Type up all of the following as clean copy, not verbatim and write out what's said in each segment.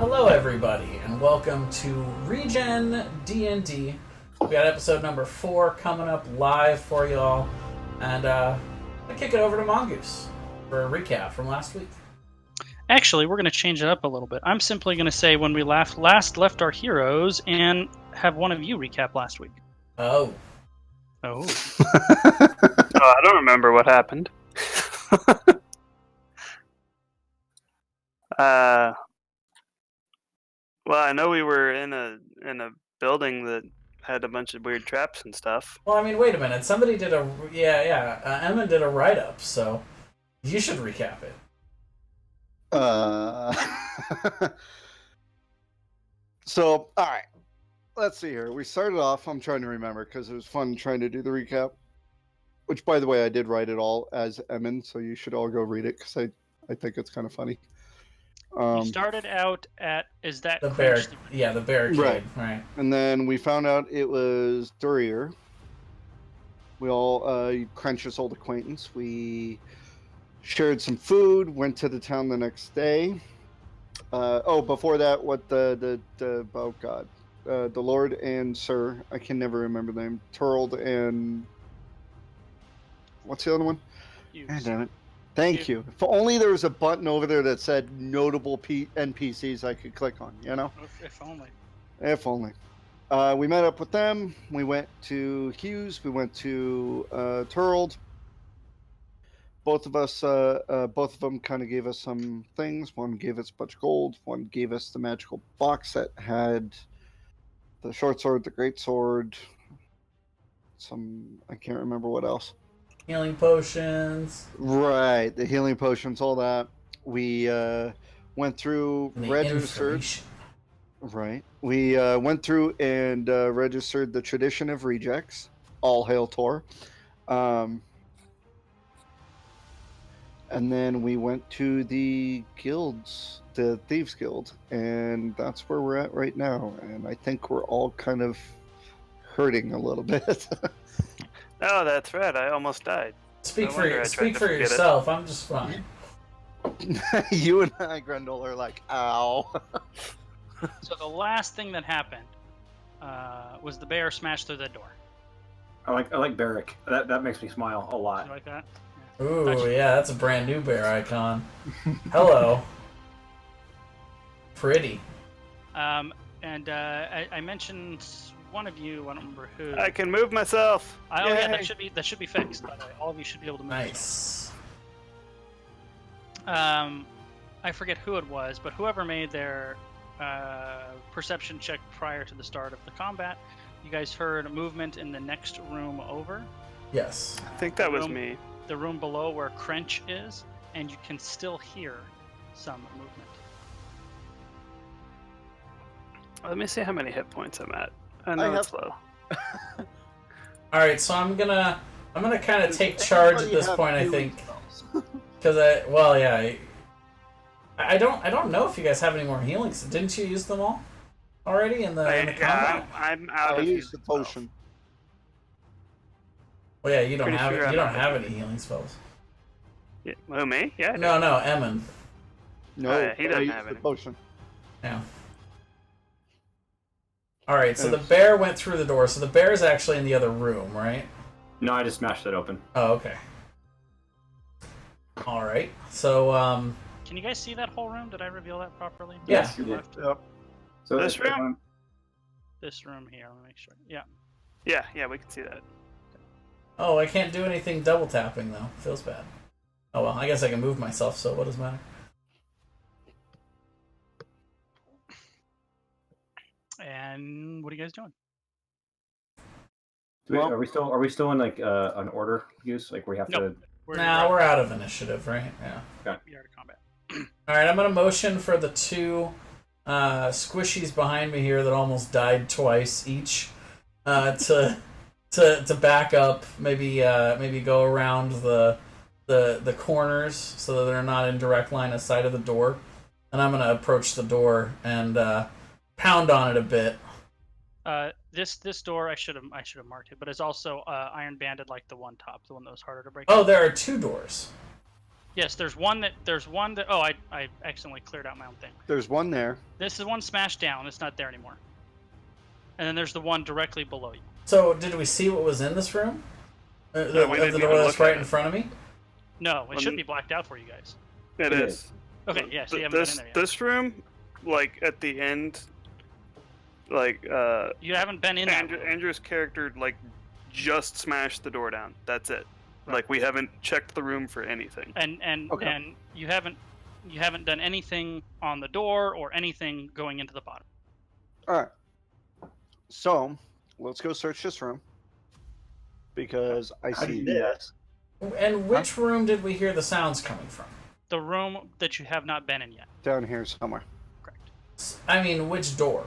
Hello, everybody, and welcome to ReGen D&D. We got episode number 4 coming up live for y'all, and I kick it over to Mongoose for a recap from last week. Actually, we're going to change it up a little bit. I'm simply going to say when we last left our heroes and have one of you recap last week. Oh. Oh. I don't remember what happened. Well, I know we were in a building that had a bunch of weird traps and stuff. Well, I mean, wait a minute. Somebody did a... Emma did a write-up, so you should recap it. So, all right. Let's see here. We started off, I'm trying to remember, because it was fun trying to do the recap. Which, by the way, I did write it all as Emin, so you should all go read it, because I think it's kind of funny. We started out at... Is that... The barricade. Yeah, the barricade. Right. And then we found out it was Durier. We all, Crench's old acquaintance. We shared some food, went to the town the next day. Before that, what the Lord and Sir, I can never remember the name, Turled and... What's the other one? God damn it. Thank you. If only there was a button over there that said notable NPCs I could click on, you know? If only. If only. We met up with them. We went to Hughes. We went to Turled. Both of them kind of gave us some things. One gave us a bunch of gold. One gave us the magical box that had the short sword, the great sword, I can't remember what else. Healing potions. Right, the healing potions, all that. We went through, registered. Right. We went through and registered the tradition of rejects. All hail Tor. And then we went to the guilds, the Thieves Guild, and that's where we're at right now. And I think we're all kind of hurting a little bit. Oh, that's right. I almost died. Speak for yourself. I'm just fine. You and I, Grendel, are like, ow. So the last thing that happened was the bear smashed through the door. I like Barrick. That makes me smile a lot. You like that? Yeah. Ooh, yeah, that's a brand new bear icon. Hello. Pretty. I mentioned one of you, I don't remember who. I can move myself. Oh yeah, that should be fixed. By the way, all of you should be able to move. Nice. I forget who it was, but whoever made their perception check prior to the start of the combat, you guys heard movement in the next room over. Yes. I think that was me. The room below where Crench is, and you can still hear some movement. Let me see how many hit points I'm at. I know it's low. All right, so I'm gonna kind of take charge at this point. I think because I don't know if you guys have any more healings. Didn't you use them all already in the combat? I'm out. I used the potion. Well, yeah, you don't Pretty have sure you I'm don't out. have any healing spells. Yeah. Who, me? Yeah. I do. No, Emin. No, he doesn't I used have the any. potion. Yeah. All right, so the bear went through the door. So the bear is actually in the other room, right? No, I just smashed it open. Oh, okay. All right. So, Can you guys see that whole room? Did I reveal that properly? Yeah. You did. Yep. So This room? This room here. Let me make sure. Yeah. Yeah, we can see that. oh, I can't do anything double tapping though. Feels bad. Oh well, I guess I can move myself. So what does it matter? And what are you guys doing? Are we still in like an order use? Like we have to. We're out of initiative, right? Yeah. We are to combat. All right, I'm gonna motion for the two squishies behind me here that almost died twice each to back up. Maybe go around the corners so that they're not in direct line of sight of the door. And I'm gonna approach the door and pound on it a bit. This door I should have marked it, but it's also iron banded like the one top, the one that was harder to break. Oh, there are two doors. Yes, there's one that. Oh, I accidentally cleared out my own thing. There's one there. This is one smashed down. It's not there anymore. And then there's the one directly below you. So, did we see what was in this room? No, we the didn't door even that's look at right in it. front of me? No, it should be blacked out for you guys. It is. Okay, yeah, so you haven't been in there yet. This room, like at the end, like You haven't been in that room. Andrew's character like just smashed the door down. That's it. Right. Like we haven't checked the room for anything. And Okay. you haven't done anything on the door or anything going into the bottom. All right. So let's go search this room because I How do see you do that? this And which room did we hear the sounds coming from? The room that you have not been in yet. down here somewhere. Correct. I mean, which door?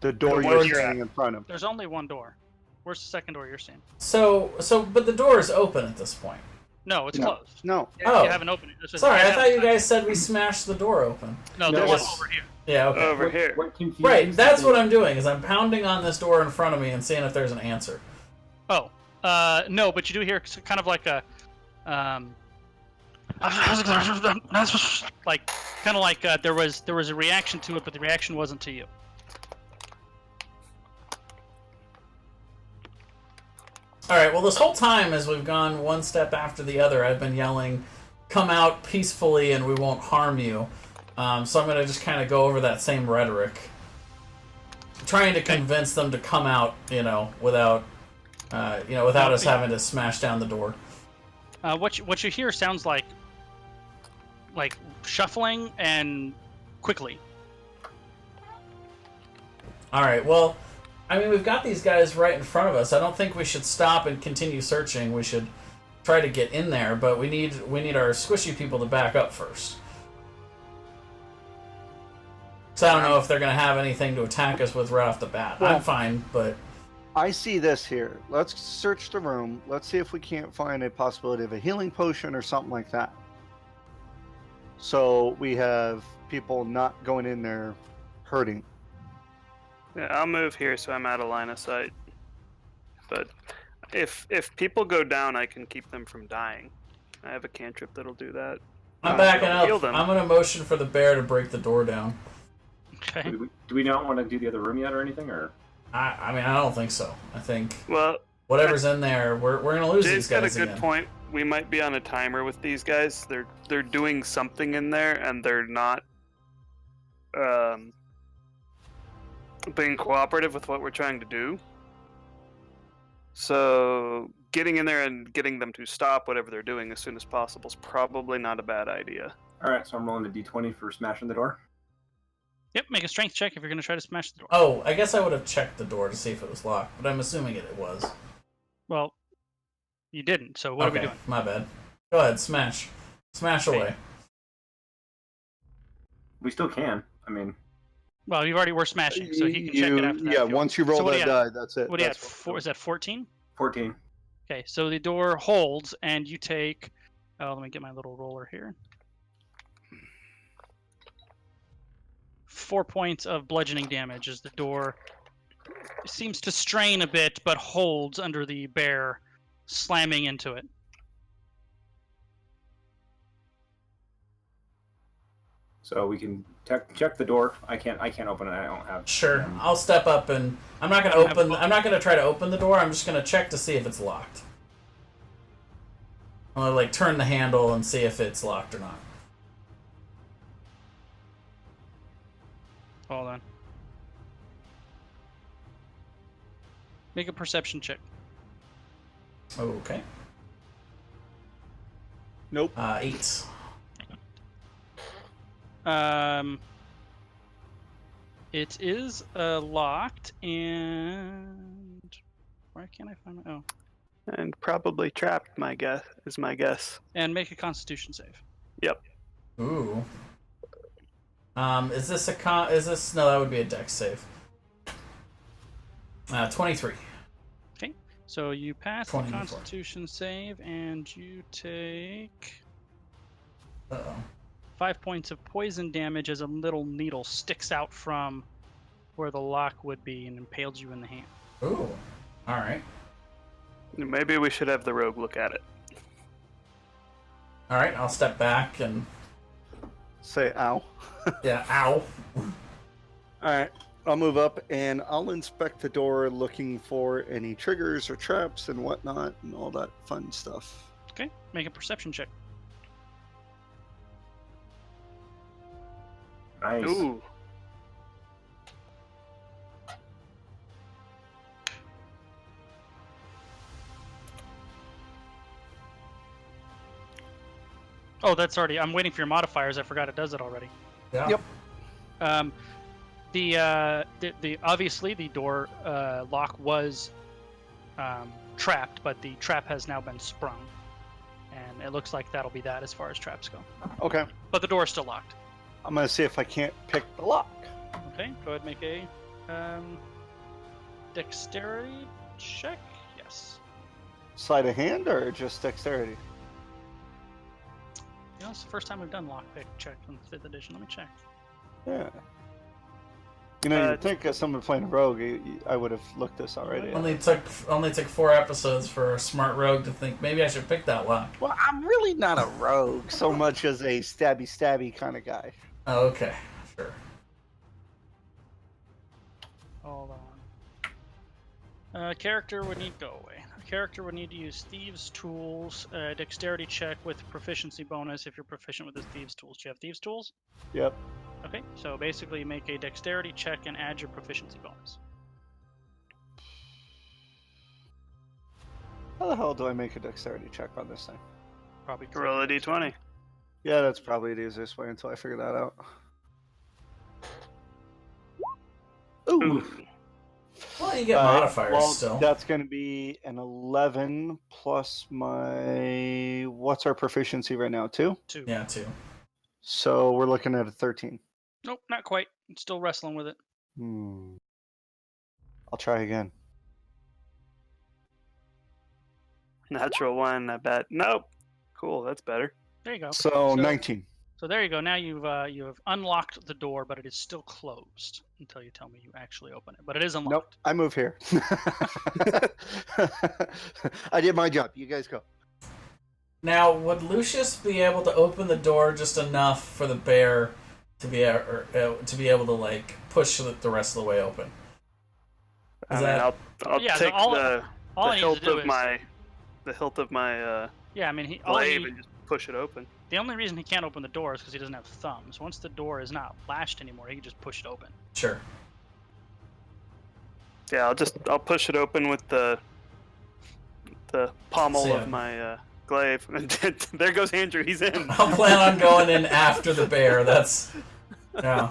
The door The you're one you're standing in front of. There's only one door. Where's the second door you're seeing? But the door is open at this point. No, it's No. closed. No. Oh. You haven't opened it. This is- Sorry, I thought you haven't- guys said we smashed the door open. No, No, there's one it's- over here. Yeah, okay. Over here. What confuses Right, that's me- what I'm doing, is I'm pounding on this door in front of me and seeing if there's an answer. Oh, no, but you do hear kind of like a, like kind of like there was a reaction to it, but the reaction wasn't to you. Alright, well, this whole time, as we've gone one step after the other, I've been yelling, come out peacefully and we won't harm you. So I'm going to just kind of go over that same rhetoric. Trying to convince them to come out, without us having to smash down the door. What you hear sounds like shuffling and quickly. Alright, well, I mean, we've got these guys right in front of us. I don't think we should stop and continue searching. We should try to get in there, but we need our squishy people to back up first. So I don't know if they're going to have anything to attack us with right off the bat. Well, I'm fine, but... I see this here. Let's search the room. Let's see if we can't find a possibility of a healing potion or something like that. So we have people not going in there hurting. Yeah, I'll move here so I'm out of line of sight. But if people go down, I can keep them from dying. I have a cantrip that'll do that. I'm backing Heal up. them. I'm going to motion for the bear to break the door down. Okay. Do we not want to do the other room yet or anything, or? I mean, I don't think so. I think Well, whatever's in there, we're going to lose Jay's these got a guys good again. point. We might be on a timer with these guys. They're doing something in there, and they're not being cooperative with what we're trying to do. So getting in there and getting them to stop whatever they're doing as soon as possible is probably not a bad idea. All right, so I'm rolling a d20 for smashing the door. Yep. Make a strength check if you're going to try to smash the door. Oh, I guess I would have checked the door to see if it was locked, but I'm assuming it was. Well, you didn't. So what are we doing? My bad. Go ahead, smash. Smash Okay. away. We still can. I mean, Well, you already were smashing, so he can check it after that. Yeah, if you once you roll So what do that you die, that's it. want. What do you That's have? Is that 14? 14. Okay, so the door holds, and you take. Oh, let me get my little roller here. 4 points of bludgeoning damage as the door seems to strain a bit, but holds under the bear slamming into it. So we can check the door. I can't open it. I don't have. Sure, I'll step up and I'm not gonna open. I'm not gonna try to open the door. I'm just gonna check to see if it's locked. I'm gonna like turn the handle and see if it's locked or not. Hold on. Make a perception check. Okay. Nope. 8. It is locked, and why can't I find my? Oh, And probably trapped, my guess. and make a Constitution save. Yep. Ooh. Is this a Is this no? That would be a Dex save. 23. Okay, so you pass the 24. Constitution save, and you take Uh-oh. 5 points of poison damage as a little needle sticks out from where the lock would be and impales you in the hand. Ooh. All right. Maybe we should have the rogue look at it. All right, I'll step back and Say ow. yeah, ow. All right. I'll move up and I'll inspect the door looking for any triggers or traps and whatnot and all that fun stuff. Okay, make a perception check. Nice. Ooh. Oh, that's already. I'm waiting for your modifiers. I forgot it does it already. Yeah. Yep. The obviously the door lock was trapped, but the trap has now been sprung, and it looks like that'll be that as far as traps go. Okay. But the door is still locked. I'm going to see if I can't pick the lock. Okay, go ahead and make a dexterity check. Yes. Sleight of hand or just dexterity? You know, it's the first time we've done lockpick check from the 5th edition. Let me check. Yeah. You know, you'd think as someone playing a rogue, I would have looked this already. Only took 4 episodes for a smart rogue to think maybe I should pick that lock. Well, I'm really not a rogue so much as a stabby kind of guy. Oh, okay, sure. Hold on. Character would need go away. Character would need to use Thieves' Tools, dexterity check with proficiency bonus if you're proficient with the Thieves' Tools. Do you have Thieves' Tools? Yep. Okay, so basically make a dexterity check and add your proficiency bonus. How the hell do I make a dexterity check on this thing? Probably Roll a d20. Yeah, that's probably the easiest way until I figure that out. Ooh. Well, you get modifiers still. That's going to be an 11 plus my... What's our proficiency right now? 2? 2. Yeah, 2. So we're looking at a 13. Nope, not quite. I'm still wrestling with it. I'll try again. Natural 1, I bet. Nope. Cool, that's better. There you go. So 19. So there you go. Now you have unlocked the door, but it is still closed until you tell me you actually open it. But it is unlocked. Nope, I move here. I did my job. You guys go. Now, would Lucius be able to open the door just enough for the bear to be able to like push the rest of the way open? I mean, I'll Yeah, so take all the I need to hilt do of is- my Yeah, I mean, glaive and just push it open. the only reason he can't open the door is because he doesn't have thumbs. Once the door is not lashed anymore, he can just push it open. Sure. Yeah, I'll push it open with the pommel So, yeah. of my glaive. And there goes Andrew. He's in. I'll plan on going in after the bear. That's yeah.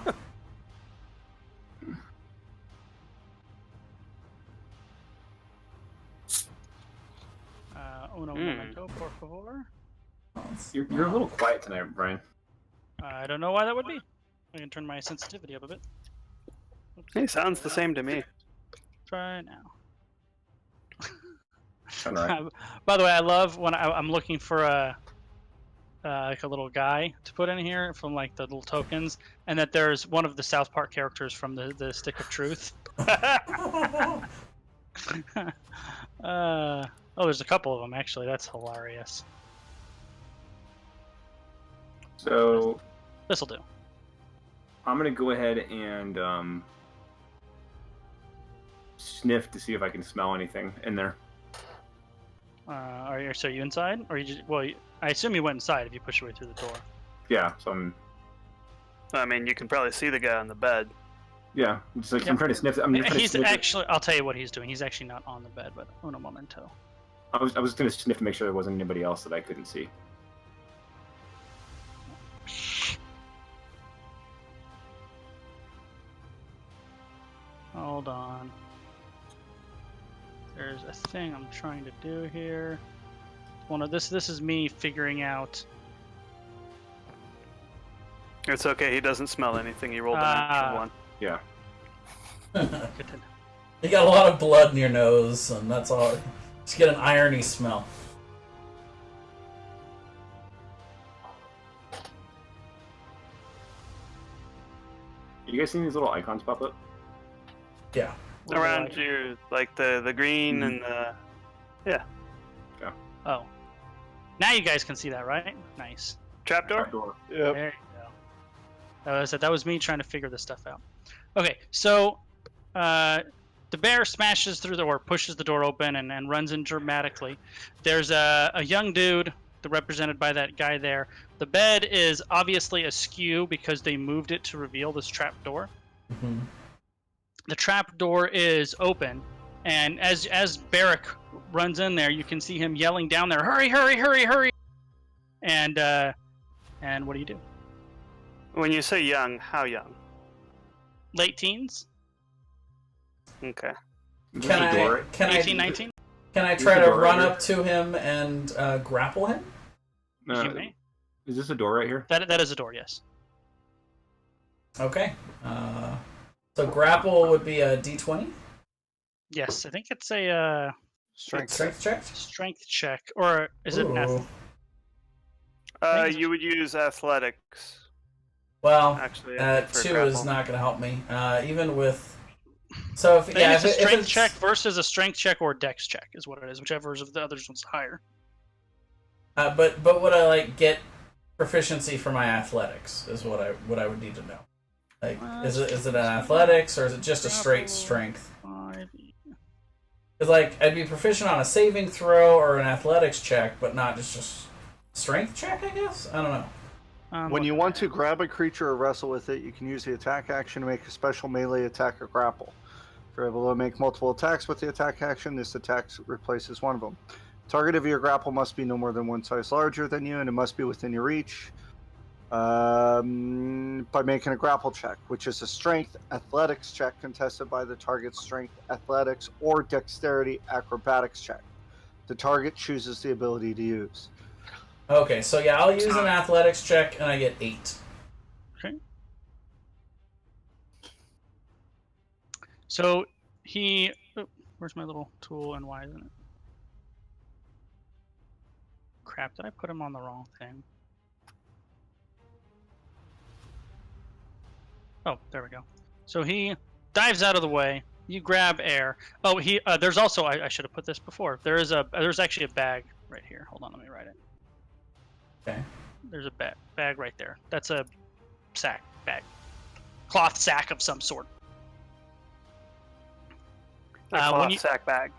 Uno momento, por favor. You're a little quiet tonight, Brian. I don't know why that would be. I can turn my sensitivity up a bit. He sounds the same to me. Try now. All right. By the way, I love when I'm looking for like a little guy to put in here from like the little tokens, and that there's one of the South Park characters from the Stick of Truth. Oh, there's a couple of them actually. That's hilarious. So This'll do. I'm gonna go ahead and sniff to see if I can smell anything in there. Are you inside, or you just? Well, I assume you went inside if you push your way through the door. Yeah, so I'm You can probably see the guy on the bed. yeah, just like Yeah. I'm trying to sniff. I'm trying to He's sniff it. actually. I'll tell you what he's doing. He's actually not on the bed, but uno momento. I was gonna sniff to make sure there wasn't anybody else that I couldn't see. Hold on. There's a thing I'm trying to do here. This is me figuring out. It's okay. He doesn't smell anything. He rolled a natural 1. Yeah. Good to know. You got a lot of blood in your nose, and that's all. Just get an irony smell. You guys seen these little icons pop up? Yeah. What do I Around like? you, like the green and the Oh. Now you guys can see that, right? Nice. Trapdoor? Door. Yep. There you go. I said that was me trying to figure this stuff out. Okay, so the bear smashes through the door, pushes the door open, and runs in dramatically. There's a young dude, represented by that guy there. The bed is obviously askew because they moved it to reveal this trap door. Mm-hmm. The trap door is open, and as Barrack runs in there, you can see him yelling down there, "Hurry, hurry, hurry, hurry!" And what do you do? When you say young, how young? Late teens? Okay. Is Can this a door? I 18, 19? can I Is try the to door run right up to him and grapple him? You may. Is this a door right here? That is a door, yes. Okay. So grapple would be a D20 Yes, I think it's a Strength. check. strength check, or is it an Ooh. Thanks. You would use athletics. Well, Actually, 2 is not going to help me. Even with. So if I think yeah, it's a if strength it's, check versus a strength check or a dex check is what it is, whichever of the others one's higher. but would I get proficiency for my athletics? Is what I would need to know. Is it an athletics or is it just a straight strength? Because I'd be proficient on a saving throw or an athletics check, but not just a strength check. I guess I don't know. When you want to grab a creature or wrestle with it, you can use the attack action to make a special melee attack or grapple. If you're able to make multiple attacks with the attack action, this attack replaces one of them. Target of your grapple must be no more than one size larger than you, and it must be within your reach by making a grapple check, which is a strength athletics check contested by the target's strength athletics or dexterity acrobatics check. The target chooses the ability to use. Okay, so yeah, I'll use an athletics check, and I get 8. Okay. So he. Oh, where's my little tool and why isn't it? Crap, did I put him on the wrong thing? Oh, there we go. So he dives out of the way. You grab air. Oh, he. There's also. I should have put this before. There's actually a bag right here. Hold on, let me write it. Okay. There's a bag right there. That's a bag, cloth sack of some sort. A cloth sack bag.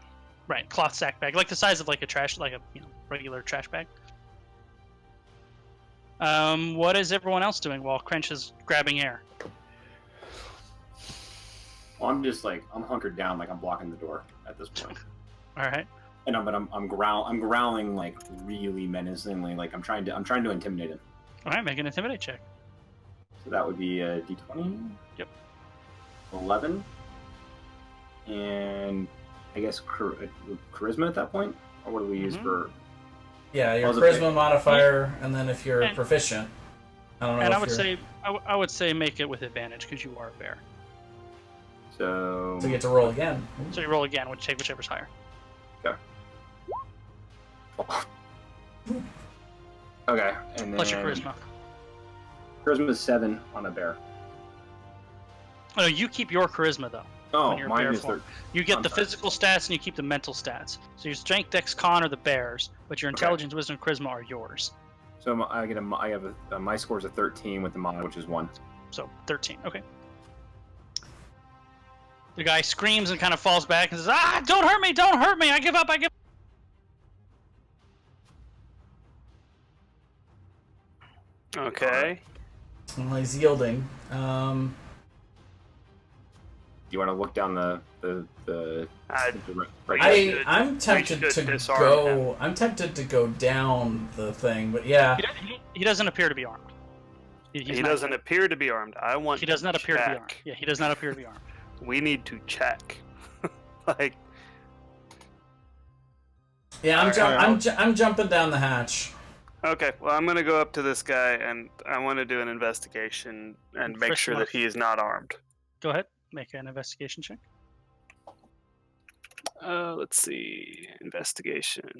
Right, cloth sack bag, like the size of like a regular trash bag. What is everyone else doing while Crench is grabbing air? Well, I'm just I'm hunkered down, I'm blocking the door at this point. All right. And I'm growling really menacingly, I'm trying to intimidate him. All right, make an intimidate check. So that would be a D20. Yep. 11. And I guess charisma at that point, or what do we use for? Yeah, your How's it charisma pay? modifier, and then if you're proficient, I don't know. And if I would say make it with advantage because you are a bear. So to get to roll again. So you roll again, take whichever's higher. Okay. Okay, and then Plus your charisma. Charisma is 7 on a bear. Oh, no, you keep your charisma though. Oh, when you're mine bear is form. 13. You get I'm the sorry. physical stats and you keep the mental stats. So your strength, dex, con are the bears, but your intelligence, wisdom, charisma are yours. So my score's a 13 with the mod, which is 1. So 13. Okay. The guy screams and kind of falls back and says, "Ah! Don't hurt me! Don't hurt me! I give up! I give." Okay. Well, he's yielding. Do you want to look down the I'm tempted to disarm go. him. I'm tempted to go down the thing, but yeah. He doesn't appear to be armed. He doesn't appear to be armed. I want. He does not to appear to be check. armed. Yeah, he does not appear to be armed. We need to check. Yeah, Alright. I'm jumping down the hatch. Okay, well, I'm gonna go up to this guy and I want to do an investigation and make First sure one. that he is not armed. Go ahead, make an investigation check. Let's see, investigation.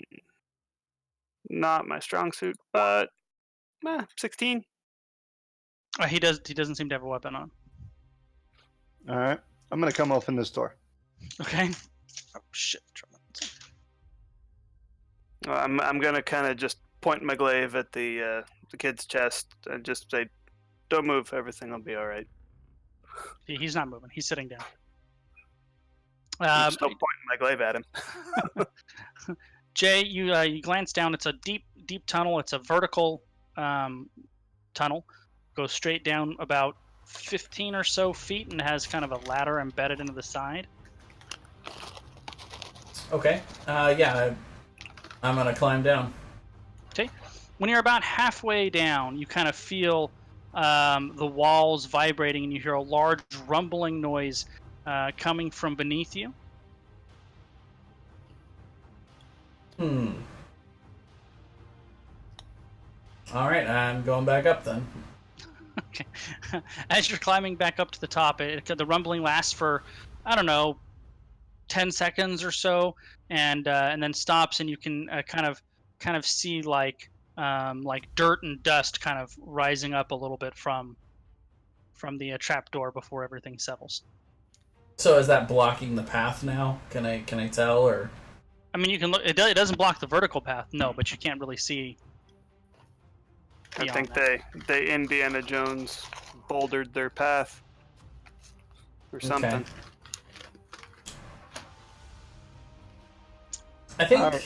Not my strong suit, but 16. He doesn't seem to have a weapon on. All right. I'm going to come open this door. Okay. Oh shit. I'm gonna kind of just point my glaive at the kid's chest and just say, "Don't move. Everything will be all right." He's not moving. He's sitting down. I'm still pointing my glaive at him. Jay, you glance down. It's a deep tunnel. It's a vertical tunnel. Goes straight down about 15 or so feet and has kind of a ladder embedded into the side. Okay. Yeah, I'm gonna climb down. Okay. When you're about halfway down, you kind of feel the walls vibrating, and you hear a large rumbling noise coming from beneath you. All right, I'm going back up then. Okay. As you're climbing back up to the top, the rumbling lasts for, I don't know, 10 seconds or so, and then stops, and you can kind of see like dirt and dust kind of rising up a little bit from the trap door before everything settles. So is that blocking the path now? Can I tell, or? I mean, you can look. It doesn't block the vertical path, no, but you can't really see. I think they Indiana Jones bouldered their path or something. Okay. I think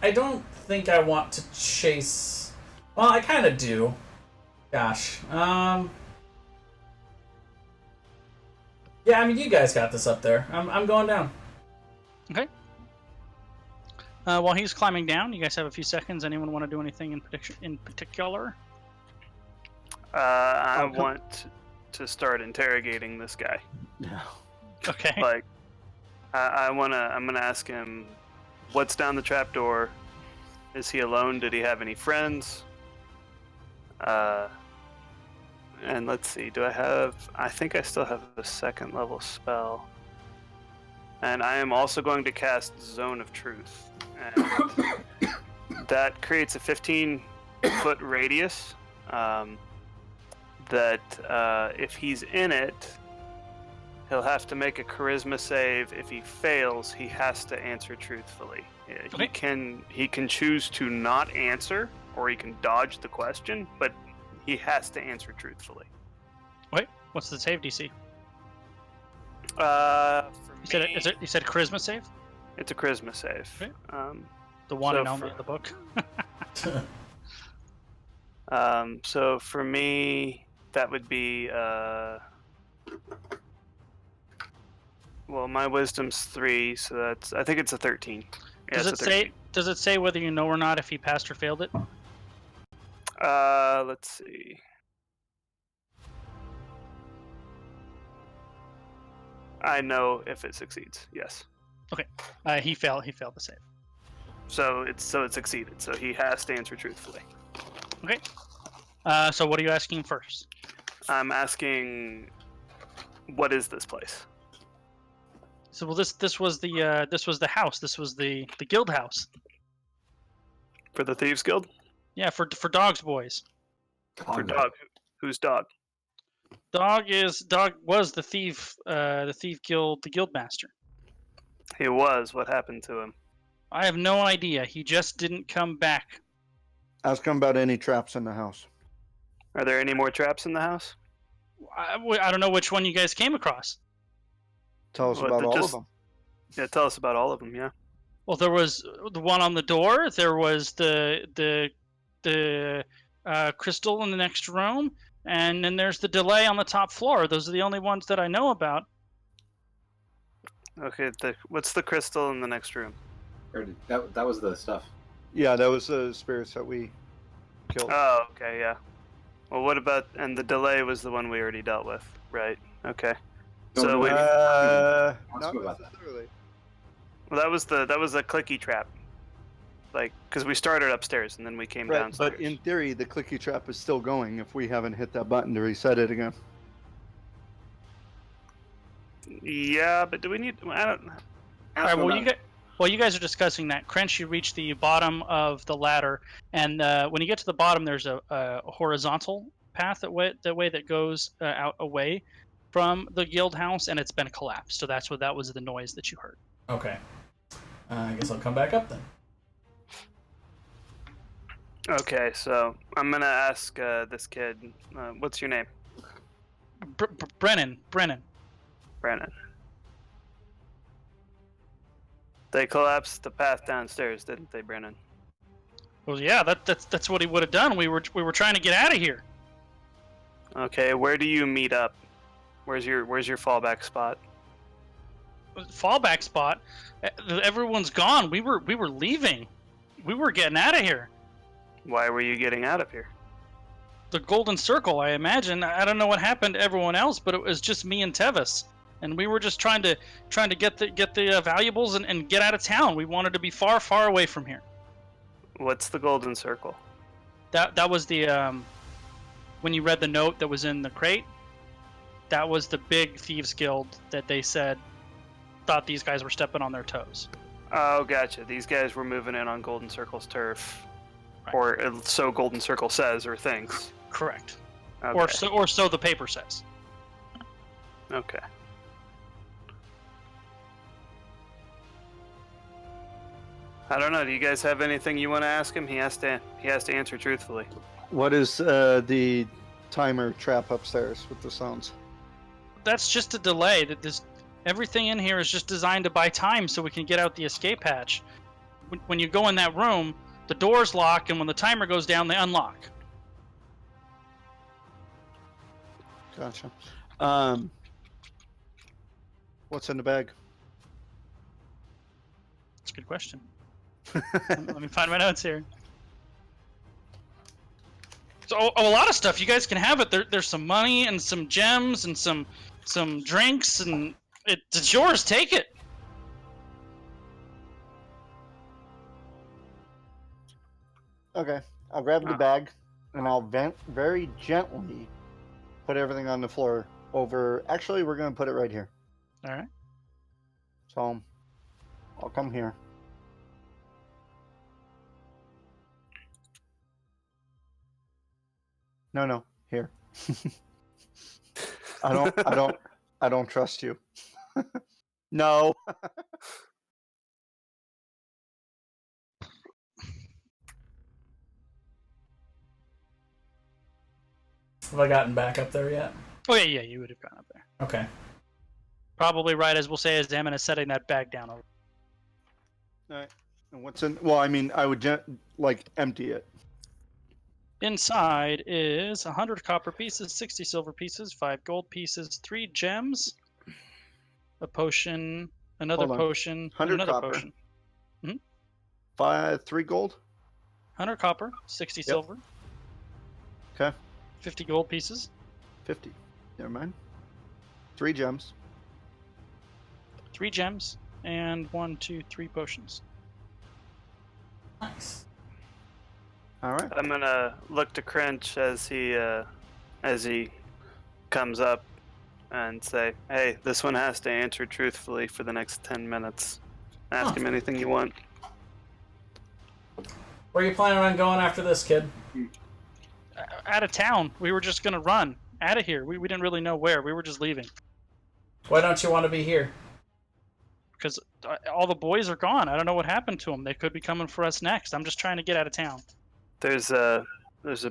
I don't think I want to chase. Well, I kind of do. Gosh. Yeah, I mean, you guys got this up there. I'm going down. Okay. While he's climbing down, you guys have a few seconds. Anyone want to do anything in particular? I want to start interrogating this guy. No. Okay. Like, I'm gonna ask him, what's down the trapdoor? Is he alone? Did he have any friends? And let's see, I think I still have a 2nd level spell. And I am also going to cast Zone of Truth. And that creates a 15-foot radius that if he's in it, he'll have to make a charisma save. If he fails, he has to answer truthfully. Okay. He can choose to not answer, or he can dodge the question, but he has to answer truthfully. Wait, what's the save DC? You said charisma save? It's a charisma save. Okay. The one so and only in the book. So for me, that would be well, my wisdom's 3, so I think it's a 13. Yeah, Does it say whether you know or not if he passed or failed it? Let's see. I know if it succeeds. Yes. Okay. He failed the save. So it succeeded. So he has to answer truthfully. Okay. So what are you asking first? I'm asking, what is this place? So well, this was the house. This was the guild house. For the Thieves Guild? Yeah, for Dog's boys. For Dog. Who's Dog? Dog was the thief guild, the guild master. He was. What happened to him? I have no idea. He just didn't come back. Ask him about any traps in the house. Are there any more traps in the house? I don't know which one you guys came across. Tell us about all of them. Yeah, tell us about all of them. Yeah. Well, there was the one on the door. There was the crystal in the next room, and then there's the delay on the top floor. Those are the only ones that I know about. Okay. What's the crystal in the next room? That was the stuff. Yeah, that was the spirits that we killed. Oh, okay, yeah. Well, what about, and the delay was the one we already dealt with, right? Okay. No, So no, wait, Not about that. necessarily. well, that was a clicky trap, like because we started upstairs and then we came Right, downstairs. but in theory, the clicky trap is still going if we haven't hit that button to reset it again. Yeah, but do we need? I don't. All right. Well, while you guys are discussing that, Crench, you reach the bottom of the ladder, and when you get to the bottom, there's a horizontal path that goes out away from the guild house, and it's been collapsed. So that was the noise that you heard. Okay. I guess I'll come back up then. Okay, so I'm gonna ask this kid, what's your name? Brennan. Brandon. They collapsed the path downstairs, didn't they, Brandon? Well, yeah, that's what he would have done. We were trying to get out of here. Okay, where do you meet up? Where's your fallback spot? Fallback spot. Everyone's gone. We were leaving. We were getting out of here. Why were you getting out of here? The Golden Circle, I imagine. I don't know what happened to everyone else, but it was just me and Tevis, and we were just trying to get the valuables and get out of town. We wanted to be far away from here. What's the Golden Circle? That was the when you read the note that was in the crate. That was the big thieves guild that they said thought these guys were stepping on their toes. Oh, gotcha. These guys were moving in on Golden Circle's turf, Right. or so Golden Circle says or thinks. Correct. Okay. Or so the paper says. Okay. I don't know. Do you guys have anything you want to ask him? He has to answer truthfully. What is the timer trap upstairs with the sounds? That's just a delay. That everything in here is just designed to buy time so we can get out the escape hatch. When you go in that room, the doors lock, and when the timer goes down, they unlock. Gotcha. What's in the bag? That's a good question. Let me find my notes here. So a lot of stuff. You guys can have it. There's some money and some gems and some drinks, and it's yours. Take it. Okay, I'll grab the bag and I'll very gently put everything on the floor over. Actually, we're gonna put it right here. All right. So I'll come here. No, here. I don't trust you. No. Have I gotten back up there yet? Oh yeah, you would have gone up there. Okay. Probably right as we'll say as Damon is setting that bag down. All right. And what's in? Well, I mean, I would empty it. Inside is 100 copper pieces, 60 silver pieces, 5 gold pieces, 3 gems, a potion, another Hold on. potion, 100 another copper. potion. 3 gold. 100 copper, 60 silver. Okay. 50 gold pieces. 50. Never mind. 3 gems. 3 gems, and 1, 2, 3 potions. Nice. All right. I'm gonna look to Crinch as he comes up and say, "Hey, this one has to answer truthfully for the next 10 minutes. Ask him anything you want." Where are you planning on going after this, kid? Out of town. We were just gonna run out of here. We didn't really know where. We were just leaving Why don't you want to be here? because all the boys are gone. I don't know what happened to them. They could be coming for us next. I'm just trying to get out of town. There's a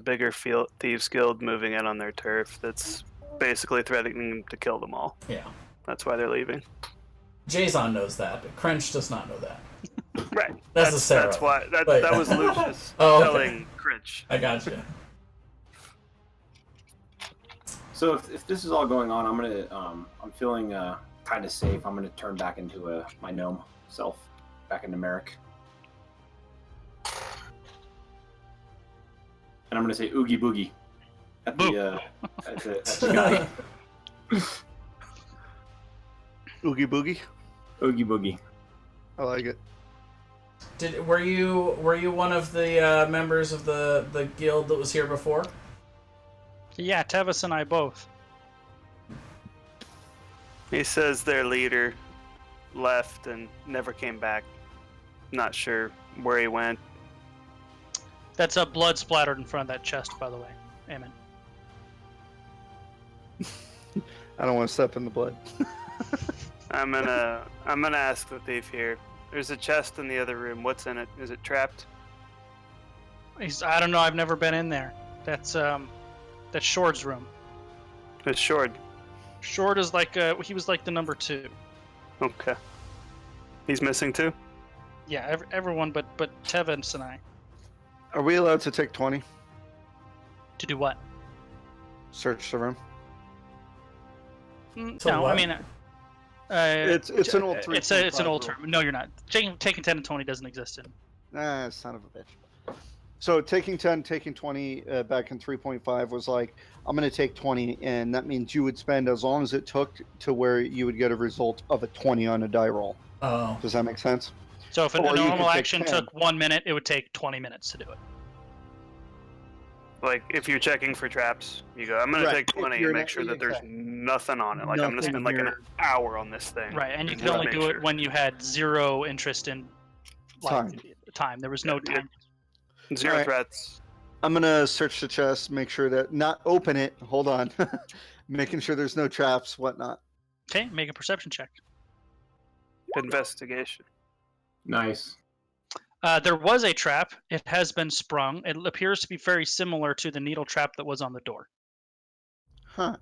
bigger thieves guild moving in on their turf that's basically threatening to kill them all. Yeah. That's why they're leaving. Jason knows that, but Crench does not know that. Right. That's the Sarah. That's why that Wait. was Lucius Oh, okay. telling Crinch. I got you. So if this is all going on, I'm gonna I'm feeling kind of safe. I'm gonna turn back into my gnome self, back into Merrick, and I'm gonna say oogie boogie at the guy. Oogie boogie. Oogie boogie. I like it. Were you one of the members of the guild that was here before? Yeah, Tevis and I both. He says their leader left and never came back. Not sure where he went. That's a blood splattered in front of that chest, by the way. Amen. I don't want to step in the blood. I'm gonna ask the thief here. There's a chest in the other room. What's in it? Is it trapped? I don't know. I've never been in there. That's Shord's room. It's Short. Shord is like he was like the number 2. Okay. He's missing too? Yeah, everyone but Tevin and I. Are we allowed to take 20? To do what? Search the room. To No, what? I mean, It's an old 3. it's an old term. No, you're not. Taking 10 and 20 doesn't exist in. Son of a bitch. So taking 10, taking 20 back in 3.5 was like, I'm going to take 20, and that means you would spend as long as it took to where you would get a result of a 20 on a die roll. Oh. Does that make sense? So if a Or you could normal take action 10. took 1 minute, it would take 20 minutes to do it. Like, if you're checking for traps, you go, I'm going Right. to take If 20 you're and make not- sure that there's exactly. nothing on it. Like, I'm going to Nothing spend like an here. hour on this thing. Right, and you just could to only make do sure. it when you had 0 interest in time. There was no Yeah. time. 0 Alright. threats. I'm going to search the chest, make sure that, not open it, hold on. Making sure there's no traps, whatnot. Okay, make a perception check. Investigation. Nice. There was a trap. It has been sprung. It appears to be very similar to the needle trap that was on the door. Huh.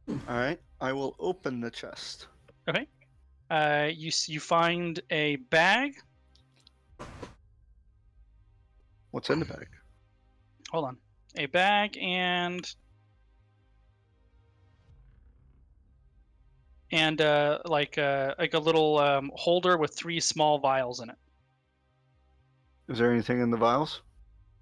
All right. I will open the chest. Okay. You find a bag. What's in the bag? Hold on. A bag and like a little holder with 3 small vials in it. Is there anything in the vials?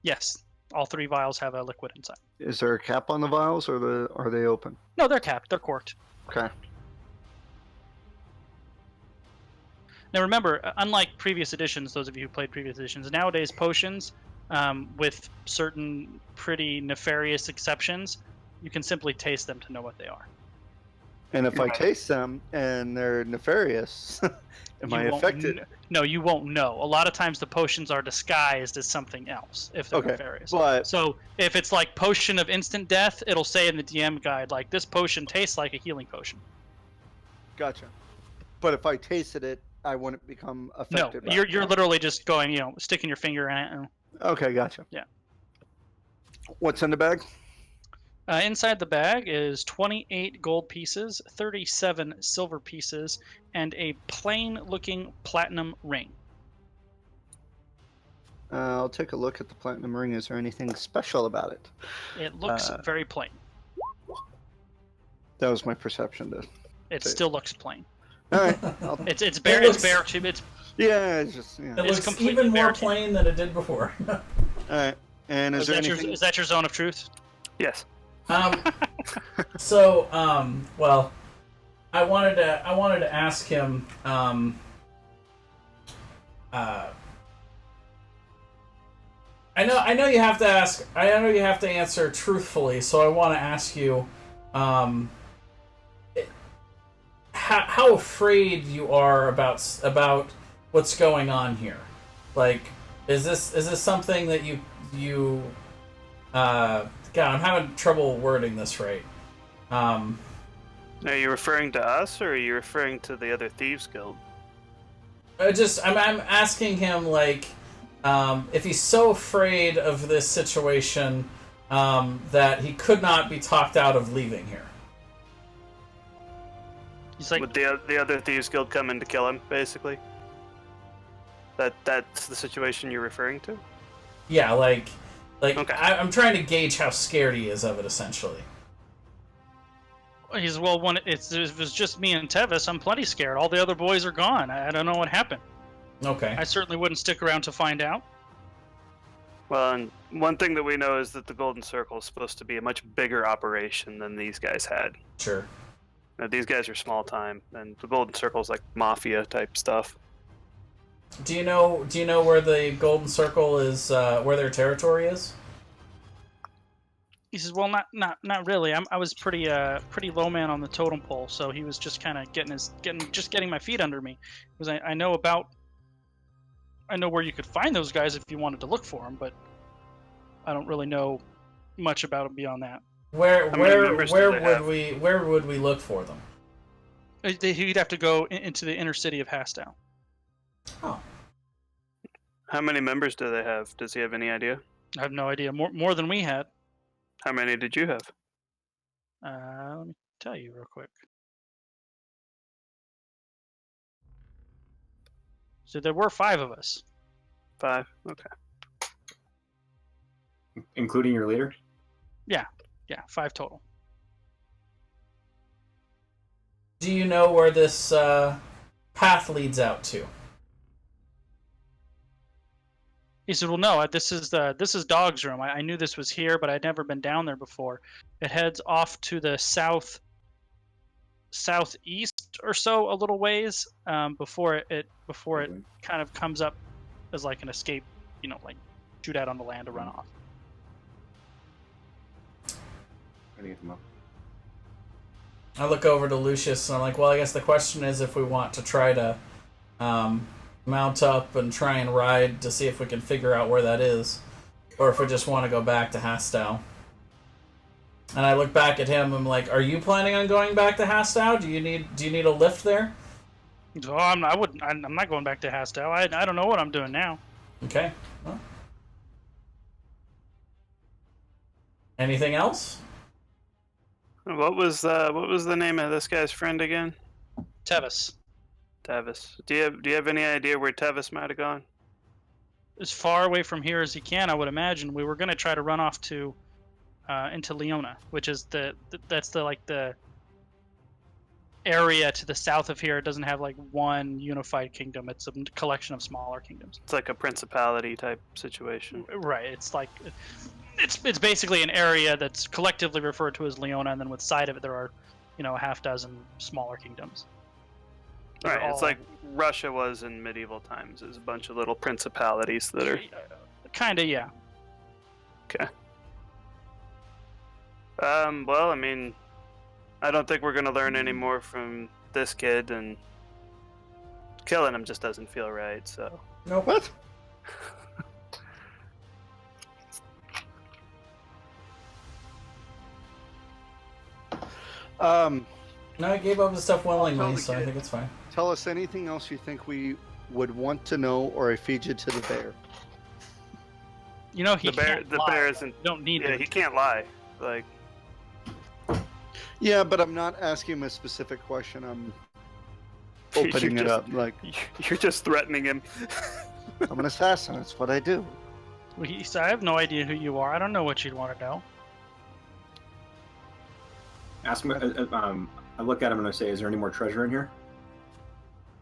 Yes, all 3 vials have a liquid inside. Is there a cap on the vials, or are they open? No, they're capped. They're corked. Okay. Now remember, unlike previous editions, those of you who played previous editions, nowadays potions, with certain pretty nefarious exceptions, you can simply taste them to know what they are. And if I Right. taste them and they're nefarious, am I You won't affected? No, you won't know. A lot of times the potions are disguised as something else if they're Okay, nefarious. but So if it's like potion of instant death, it'll say in the DM guide, like, this potion tastes like a healing potion. gotcha. But if I tasted it, I wouldn't become No, affected. by you're it. literally just going, sticking your finger in it. And, Okay, gotcha. Yeah. What's in the bag? inside the bag is 28 gold pieces, 37 silver pieces, and a plain-looking platinum ring. I'll take a look at the platinum ring. Is there anything special about it? It looks very plain. That was my perception. It Okay. still looks plain. All right. It's bare. looks- It's bare. It's Yeah, it's just yeah. It It's looks completely even more bare. plain than it did before. All right. And is there anything? is that your zone of truth? Yes. Well, I wanted to ask him. I know you have to ask. I know you have to answer truthfully. So I want to ask you, how afraid you are about what's going on here. Like, is this something that you God, I'm having trouble wording this right. Are you referring to us, or are you referring to the other Thieves Guild? I'm asking him, like, if he's so afraid of this situation that he could not be talked out of leaving here. He's like, Would the other Thieves Guild come in to kill him, basically? That's the situation you're referring to? Yeah, like Okay. I'm trying to gauge how scared he is of it, essentially. when it was just me and Tevis, I'm plenty scared. All the other boys are gone. I don't know what happened. Okay. I certainly wouldn't stick around to find out. Well, and one thing that we know is that the Golden Circle is supposed to be a much bigger operation than these guys had. Sure. Now, these guys are small time, and the Golden Circle is like mafia type stuff. Do you know where the Golden Circle is? Where their territory is? He says, "Well, not really. I was pretty low man on the totem pole, so he was just kind of getting my feet under me. Because I know where you could find those guys if you wanted to look for them, but I don't really know much about them beyond that. Where How many members do they have? where would we look for them? He'd have to go into the inner city of Hastow. Oh. How many members do they have? Does he have any idea? I have no idea. More than we had. How many did you have? Let me tell you real quick. So there were 5 of us. 5. Okay. Including your leader? Yeah, 5 total. Do you know where this path leads out to? He said, "Well, no. This is Dog's room. I knew this was here, but I'd never been down there before. It heads off to the southeast or so, a little ways, before it kind of comes up as like an escape. Like shoot out on the land to run off." Trying to get them up. I look over to Lucius and I'm like, well, I guess the question is if we want to try to mount up and try and ride to see if we can figure out where that is, or if we just want to go back to Hastow. And I look back at him. I'm like, "Are you planning on going back to Hastow? Do you need a lift there?" So I'm not going back to Hastow. I don't know what I'm doing now. Okay. Well. Anything else? What was the name of this guy's friend again? Tevis. Tavis. Do you have any idea where Tavis might have gone? As far away from here as he can, I would imagine. We were going to try to run off to into Leona, which is the area to the south of here. It doesn't have like one unified kingdom. It's a collection of smaller kingdoms. It's like a principality type situation. Right. It's like it's basically an area that's collectively referred to as Leona, and then with side of it there are, a half dozen smaller kingdoms. Right. It's like Russia was in medieval times. There's a bunch of little principalities that are kinda, yeah. Okay. Well, I mean, I don't think we're gonna learn any more from this kid, and killing him just doesn't feel right. So. Nope. What? No, I gave up the stuff willingly, Tell the so I kid. think it's fine. Tell us anything else you think we would want to know, or I feed you to the bear. He The can't lie. bear isn't. You don't need Yeah, to. he can't lie. Like. Yeah, but I'm not asking him a specific question. I'm opening it up. Like, You're just threatening him. I'm an assassin. That's what I do. He said, "I have no idea who you are. I don't know what you'd want to know." Ask him. I look at him and I say, "Is there any more treasure in here?"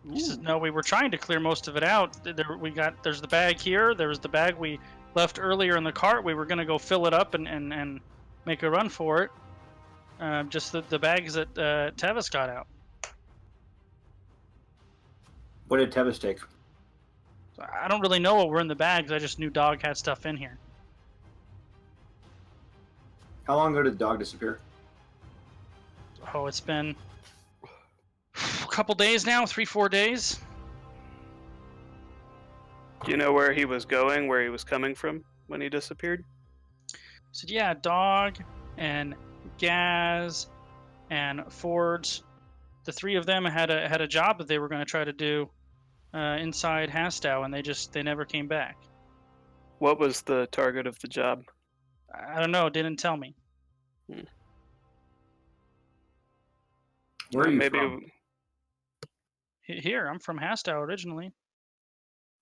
He says, "No, we were trying to clear most of it out. There's the bag here. There was the bag we left earlier in the cart. We were going to go fill it up and make a run for it. Just the bags that Tevis got out." What did Tevis take? So I don't really know what were in the bags. I just knew Dog had stuff in here. How long ago did the dog disappear? Oh, it's been a couple days now, 3-4 days. Do you know where he was going, where he was coming from when he disappeared? So yeah, Dog and Gaz and Fords, the 3 of them had a job that they were going to try to do inside Hastow, and they never came back. What was the target of the job? I don't know. Didn't tell me. Where are you Maybe from? Here, I'm from Hastow originally.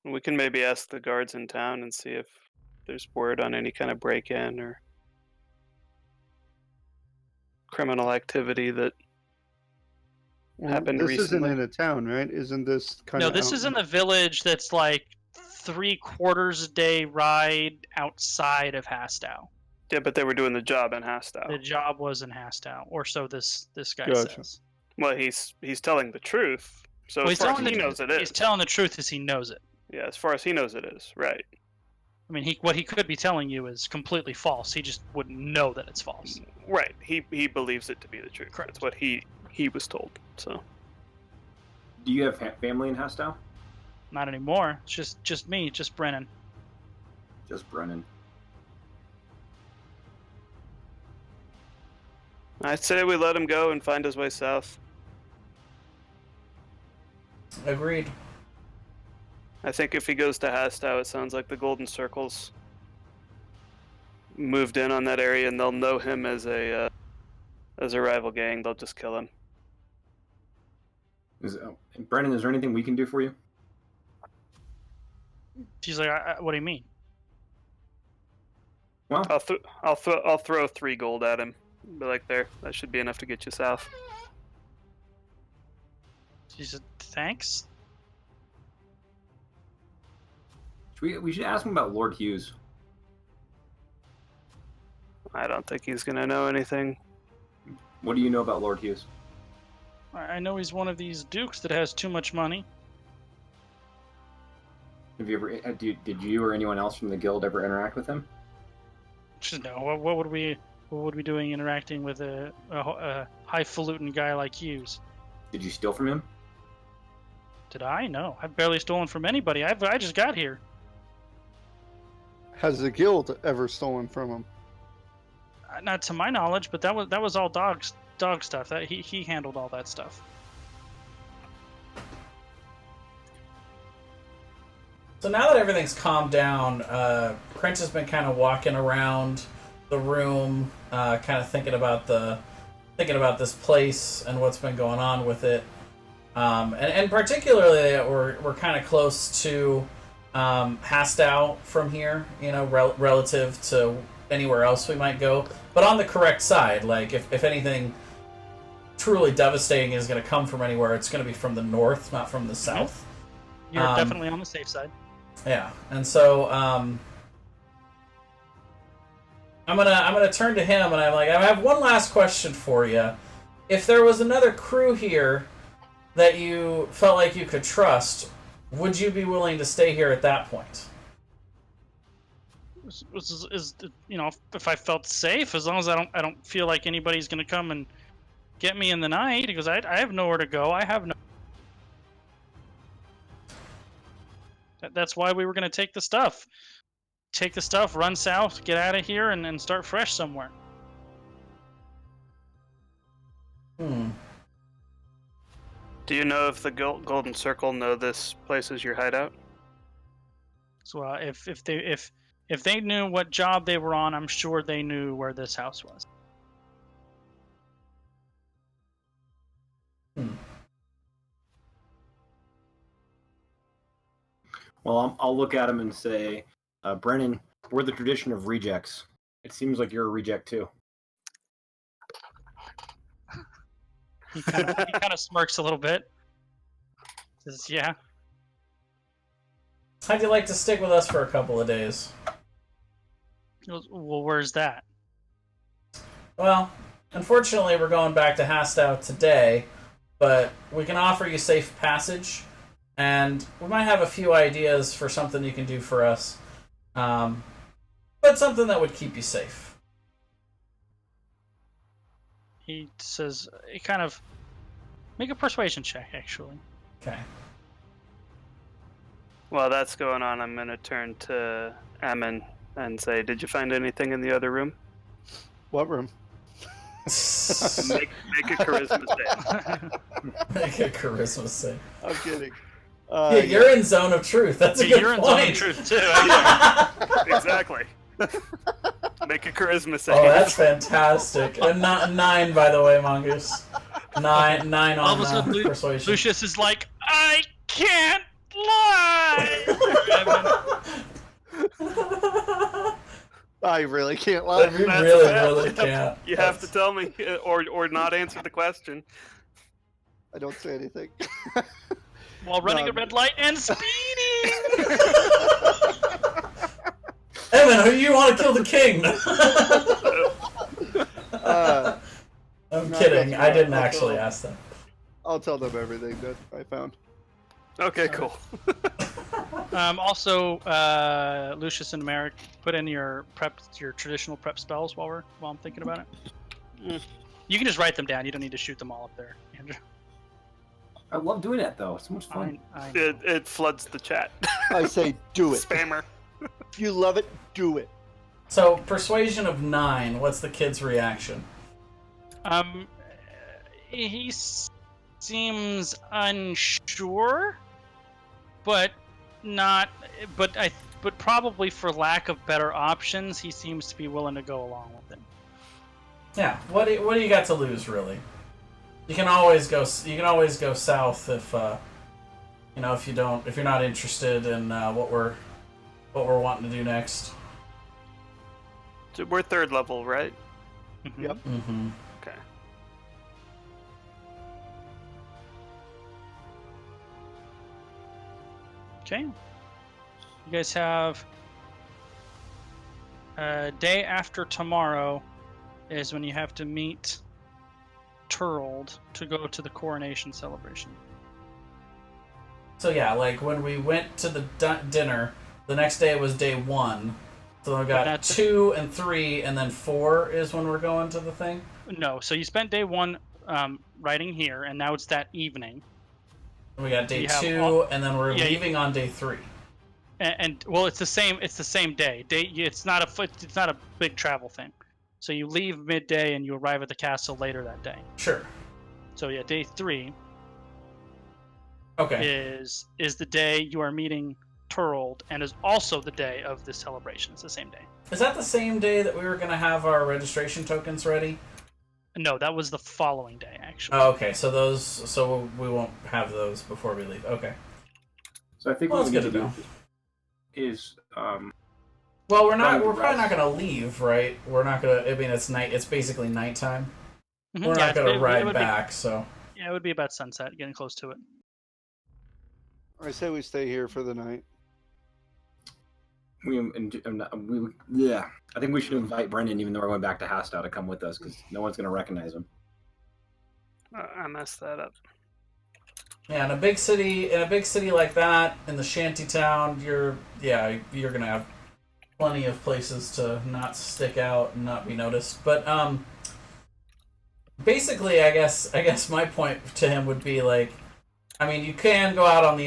we can maybe ask the guards in town and see if there's word on any kind of break-in or criminal activity that happened this recently. isn't in a town, right? Isn't this kind No, of? this is in a village that's like 3/4 day ride outside of Hastow. Yeah, but they were doing the job in Hastow. The job was in Hastow, or so this guy Gotcha. says. Well, he's telling the truth. So Well, as far as he knows it He's is. telling the truth as he knows it. Yeah, as far as he knows it is, right. I mean, what he could be telling you is completely false. He just wouldn't know that it's false. Right. He believes it to be the truth. Correct. That's what he was told. So Do you have family in Hastow? Not anymore. It's just me, just Brennan. Just Brennan. I'd say we let him go and find his way south. Agreed. I think if he goes to Hastow, it sounds like the Golden Circle's moved in on that area, and they'll know him as a rival gang. They'll just kill him. Brennan, is there anything we can do for you? She's like, what do you mean? Well, I'll throw 3 gold at him. Be like, there, that should be enough to get you south. She said, thanks. we should ask him about Lord Hughes. I don't think he's gonna know anything. What do you know about Lord Hughes? I know he's one of these dukes that has too much money. Have you ever? Did you or anyone else from the guild ever interact with him? Just no. What would we be doing interacting with a highfalutin guy like Hughes? Did you steal from him? Did I? No, I've barely stolen from anybody. I just got here. Has the guild ever stolen from him? Not to my knowledge, but that was all dog stuff. That he handled all that stuff. So now that everything's calmed down, Prince has been kind of walking around the room, kind of thinking about this place and what's been going on with it, and particularly we're kind of close to Hastow from here, relative to anywhere else we might go, but on the correct side. Like if anything truly devastating is going to come from anywhere, it's going to be from the north, not from the south. You're definitely on the safe side. Yeah, and so I'm gonna turn to him, and I'm like, I have one last question for you. If there was another crew here that you felt like you could trust, would you be willing to stay here at that point? If I felt safe, as long as I don't feel like anybody's gonna come and get me in the night, because I have nowhere to go. I have no. That's why we were gonna take the stuff. Take the stuff, run south, get out of here, and start fresh somewhere. Hmm. Do you know if the Golden Circle know this place is your hideout? So if they knew what job they were on, I'm sure they knew where this house was. Hmm. Well, I'll look at him and say, Brennan, we're the tradition of rejects. It seems like you're a reject too. He kind of smirks a little bit. Says, yeah. How'd you like to stick with us for a couple of days? He goes, well, where's that? Well, unfortunately, we're going back to Hastow today, but we can offer you safe passage, and we might have a few ideas for something you can do for us, but something that would keep you safe. He says, he kind of make a persuasion check, actually. Okay. While that's going on, I'm going to turn to Ammon and say, did you find anything in the other room? What room? Make a charisma save. Make a charisma save. I'm kidding. Yeah, you're in zone of truth. That's a good You're point. in zone of truth, too. Exactly. Make a charisma save. Oh, that's fantastic. And not 9, by the way, Mongoose. 9 All of a on sudden, persuasion. Lucius is like, I can't lie! I really can't lie. You really can't. You have to tell me, or not answer the question. I don't say anything. While running a red light and speeding! Evan, who you want to kill the king? I'm kidding. I didn't actually ask that. I'll tell them everything that I found. Okay, cool. Also, Lucius and Merrick, put in your traditional prep spells while I'm thinking about it. You can just write them down. You don't need to shoot them all up there, Andrew. I love doing that though. It's so much fun. It floods the chat. I say do it. Spammer. If you love it, do it. So, persuasion of 9. What's the kid's reaction? He seems unsure, but not. But but probably for lack of better options, he seems to be willing to go along with it. Yeah. What do you got to lose, really? You can always go. You can always go south if if you're not interested in what we're wanting to do next. So we're 3rd level, right? Mhm. Yep. Mm-hmm. Okay. Okay. You guys have day after tomorrow is when you have to meet Turld to go to the coronation celebration. So yeah, like when we went to the dinner, the next day was day 1. So we got that's 2 and 3, and then 4 is when we're going to the thing. No, so you spent day 1 riding here, and now it's that evening. We got day You have 2, and then we're Yeah, leaving on day 3. And well, it's the same. It's the same day. It's not a big travel thing. So you leave midday and you arrive at the castle later that day. Sure. So yeah, day 3 Okay. is the day you are meeting Turld, and is also the day of this celebration. It's the same day. Is that the same day that we were gonna have our registration tokens ready? No, that was the following day, actually. Oh, okay. So we won't have those before we leave. Okay. So I think Well, what we that's need to good do is Well, we're not. Probably We're probably not rest. gonna leave, right? We're not gonna. I mean, it's night. It's basically nighttime. Mhm, We're yeah, not gonna it ride would back. So Be, yeah, it would be about sunset, getting close to it. I say we stay here for the night. yeah. I think we should invite Brendan, even though we're going back to Hastow, to come with us because no one's going to recognize him. I messed that up. yeah, in a big city like that, in the shanty town, you're gonna have plenty of places to not stick out and not be noticed. But basically, I guess my point to him would be like, I mean, you can go out on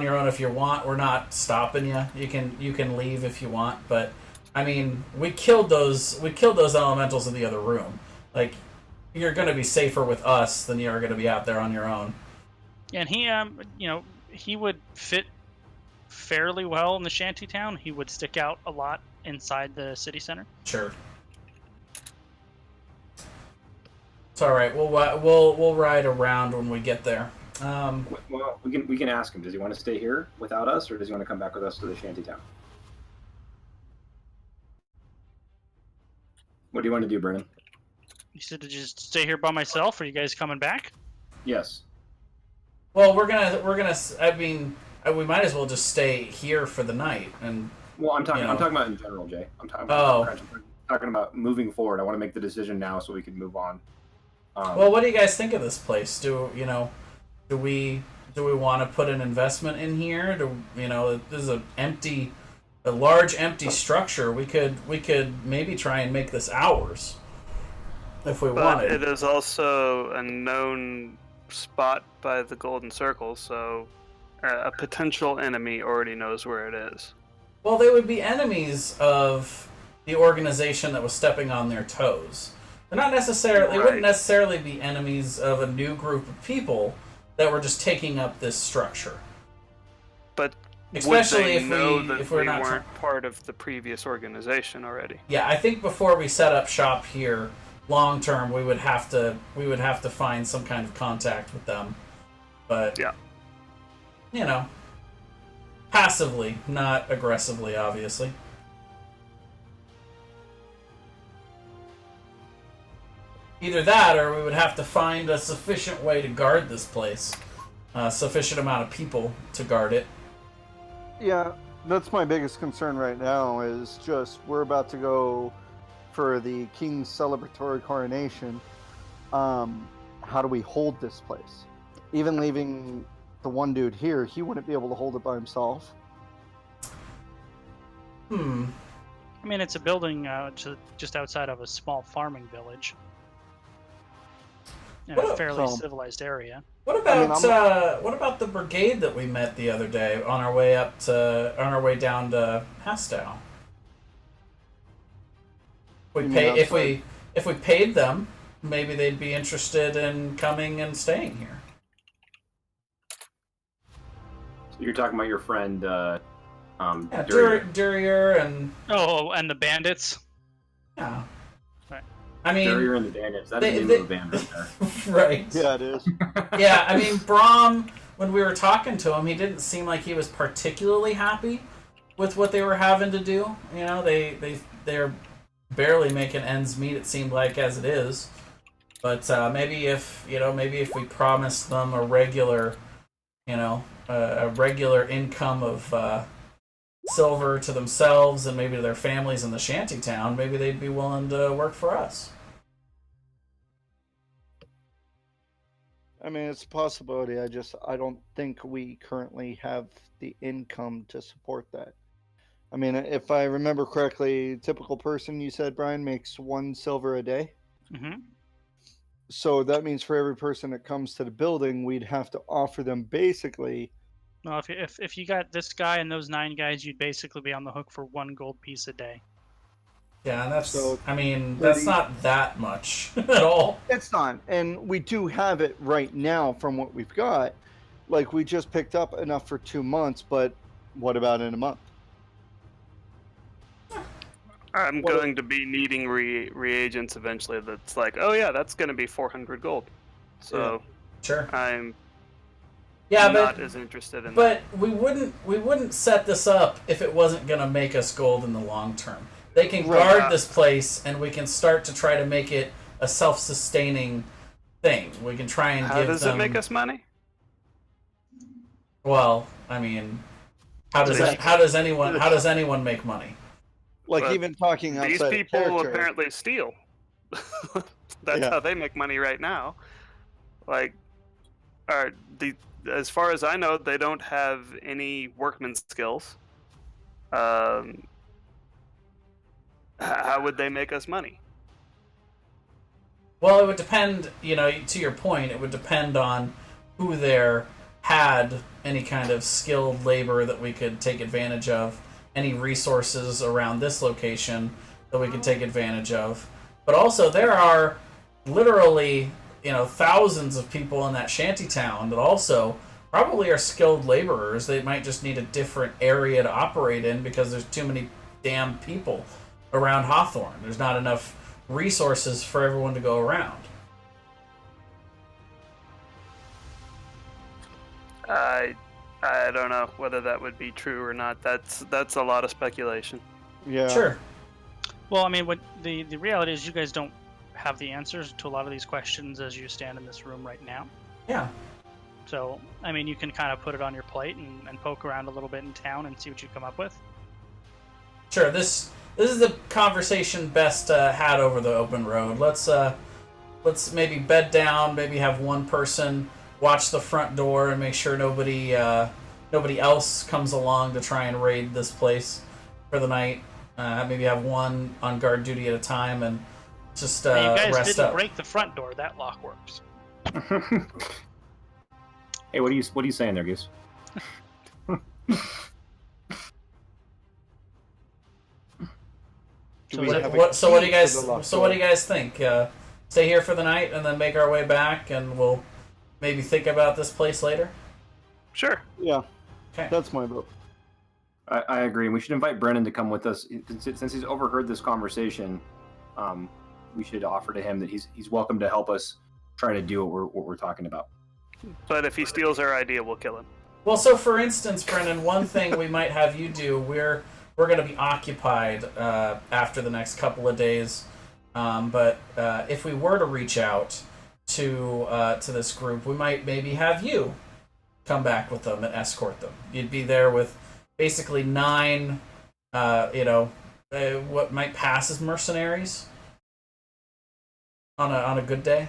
your own if you want. We're not stopping you. You can leave if you want, but I mean, we killed those elementals in the other room. Like, you're going to be safer with us than you are going to be out there on your own. And he, he would fit fairly well in the shanty town. He would stick out a lot inside the city center. Sure. It's all right. We'll ride around when we get there. Well, we can ask him. Does he want to stay here without us, or does he want to come back with us to the shantytown? What do you want to do, Brennan? You said to just stay here by myself. Are you guys coming back? Yes. Well, we're gonna. I mean, we might as well just stay here for the night. And Well, I'm talking. You know. I'm talking about in general, Jay. I'm talking. Oh. Talking about moving forward. I want to make the decision now so we can move on. well, what do you guys think of this place? Do we want to put an investment in here? This is a large empty structure. We could maybe try and make this ours if we But wanted. it is also a known spot by the Golden Circle, so a potential enemy already knows where it is. Well, they would be enemies of the organization that was stepping on their toes. They're not necessarily. They wouldn't Right. necessarily be enemies of a new group of people that were just taking up this structure. But Especially would they if know we that if we're we not weren't part of the previous organization already? Yeah, I think before we set up shop here, long term, we would have to find some kind of contact with them. But Yeah. Passively, not aggressively, obviously. Either that, or we would have to find a sufficient way to guard this place. A sufficient amount of people to guard it. Yeah, that's my biggest concern right now. Is just we're about to go for the king's celebratory coronation. How do we hold this place? Even leaving the one dude here, he wouldn't be able to hold it by himself. I mean, it's a building just outside of a small farming village in a fairly civilized area. What about the brigade that we met the other day on our way down to Hastow? If we paid them, maybe they'd be interested in coming and staying here. So you're talking about your friend Yeah, Durrier. Durrier and Oh, and the bandits. yeah. Right. I mean, Durrier and the Bandits. That is the name of a band right there. right. Yeah, it is. Yeah, I mean, Brahm, when we were talking to him, he didn't seem like he was particularly happy with what they were having to do. You know, they're barely making ends meet. It seemed like as it is, but maybe if we promised them a regular, a regular income of silver to themselves and maybe to their families in the shanty town, maybe they'd be willing to work for us. I mean, it's a possibility. I don't think we currently have the income to support that. I mean, if I remember correctly, typical person you said, Brian, makes 1 silver a day. Mm-hmm. So that means for every person that comes to the building, we'd have to offer them basically. Well, if you got this guy and those 9 guys, you'd basically be on the hook for 1 gold piece a day. Yeah, and that's, So I mean, that's 30 not that much at all. It's not, and we do have it right now from what we've got. Like we just picked up enough for 2 months, but what about in a month? I'm going to be needing reagents eventually. That's like, oh yeah, that's going to be 400 gold. So Sure. I'm Yeah, not as interested in but we wouldn't set this up if it wasn't going to make us gold in the long term. They can guard this place, and we can start to try to make it a self-sustaining thing. We can try and How give them. does it make us money? Well, I mean, how does anyone make money? Like But even talking outside These of people character, apparently steal. That's Yeah. how they make money right now. Like, as far as I know, they don't have any workman skills. How would they make us money? Well, it would depend, to your point, it would depend on who there had any kind of skilled labor that we could take advantage of, any resources around this location that we could take advantage of. But also, there are literally, thousands of people in that shanty town that also probably are skilled laborers. They might just need a different area to operate in because there's too many damn people around Hawthorne. There's not enough resources for everyone to go around. I don't know whether that would be true or not. That's a lot of speculation. yeah, Sure. Well, I mean, what the reality is, you guys don't have the answers to a lot of these questions as you stand in this room right now. Yeah. So, I mean, you can kind of put it on your plate and poke around a little bit in town and see what you come up with. Sure. This is the conversation best had over the open road. Let's maybe bed down. Maybe have one person watch the front door and make sure nobody else comes along to try and raid this place for the night. Maybe have one on guard duty at a time and just Hey, you guys rest didn't up. break the front door. That lock works. Hey, what are you saying there, Goose? So we have a what do you key guys? to the locked So what do door? you guys think? Stay here for the night and then make our way back, and we'll maybe think about this place later. Sure. Yeah, Okay. that's my vote. I agree. And we should invite Brennan to come with us since he's overheard this conversation. We should offer to him that he's welcome to help us try to do what we're talking about. But if he steals our idea, we'll kill him. Well, so for instance, Brendan, one thing we might have you do, we're going to be occupied after the next couple of days, but if we were to reach out to this group, we might maybe have you come back with them and escort them. You'd be there with basically 9, what might pass as mercenaries on a good day.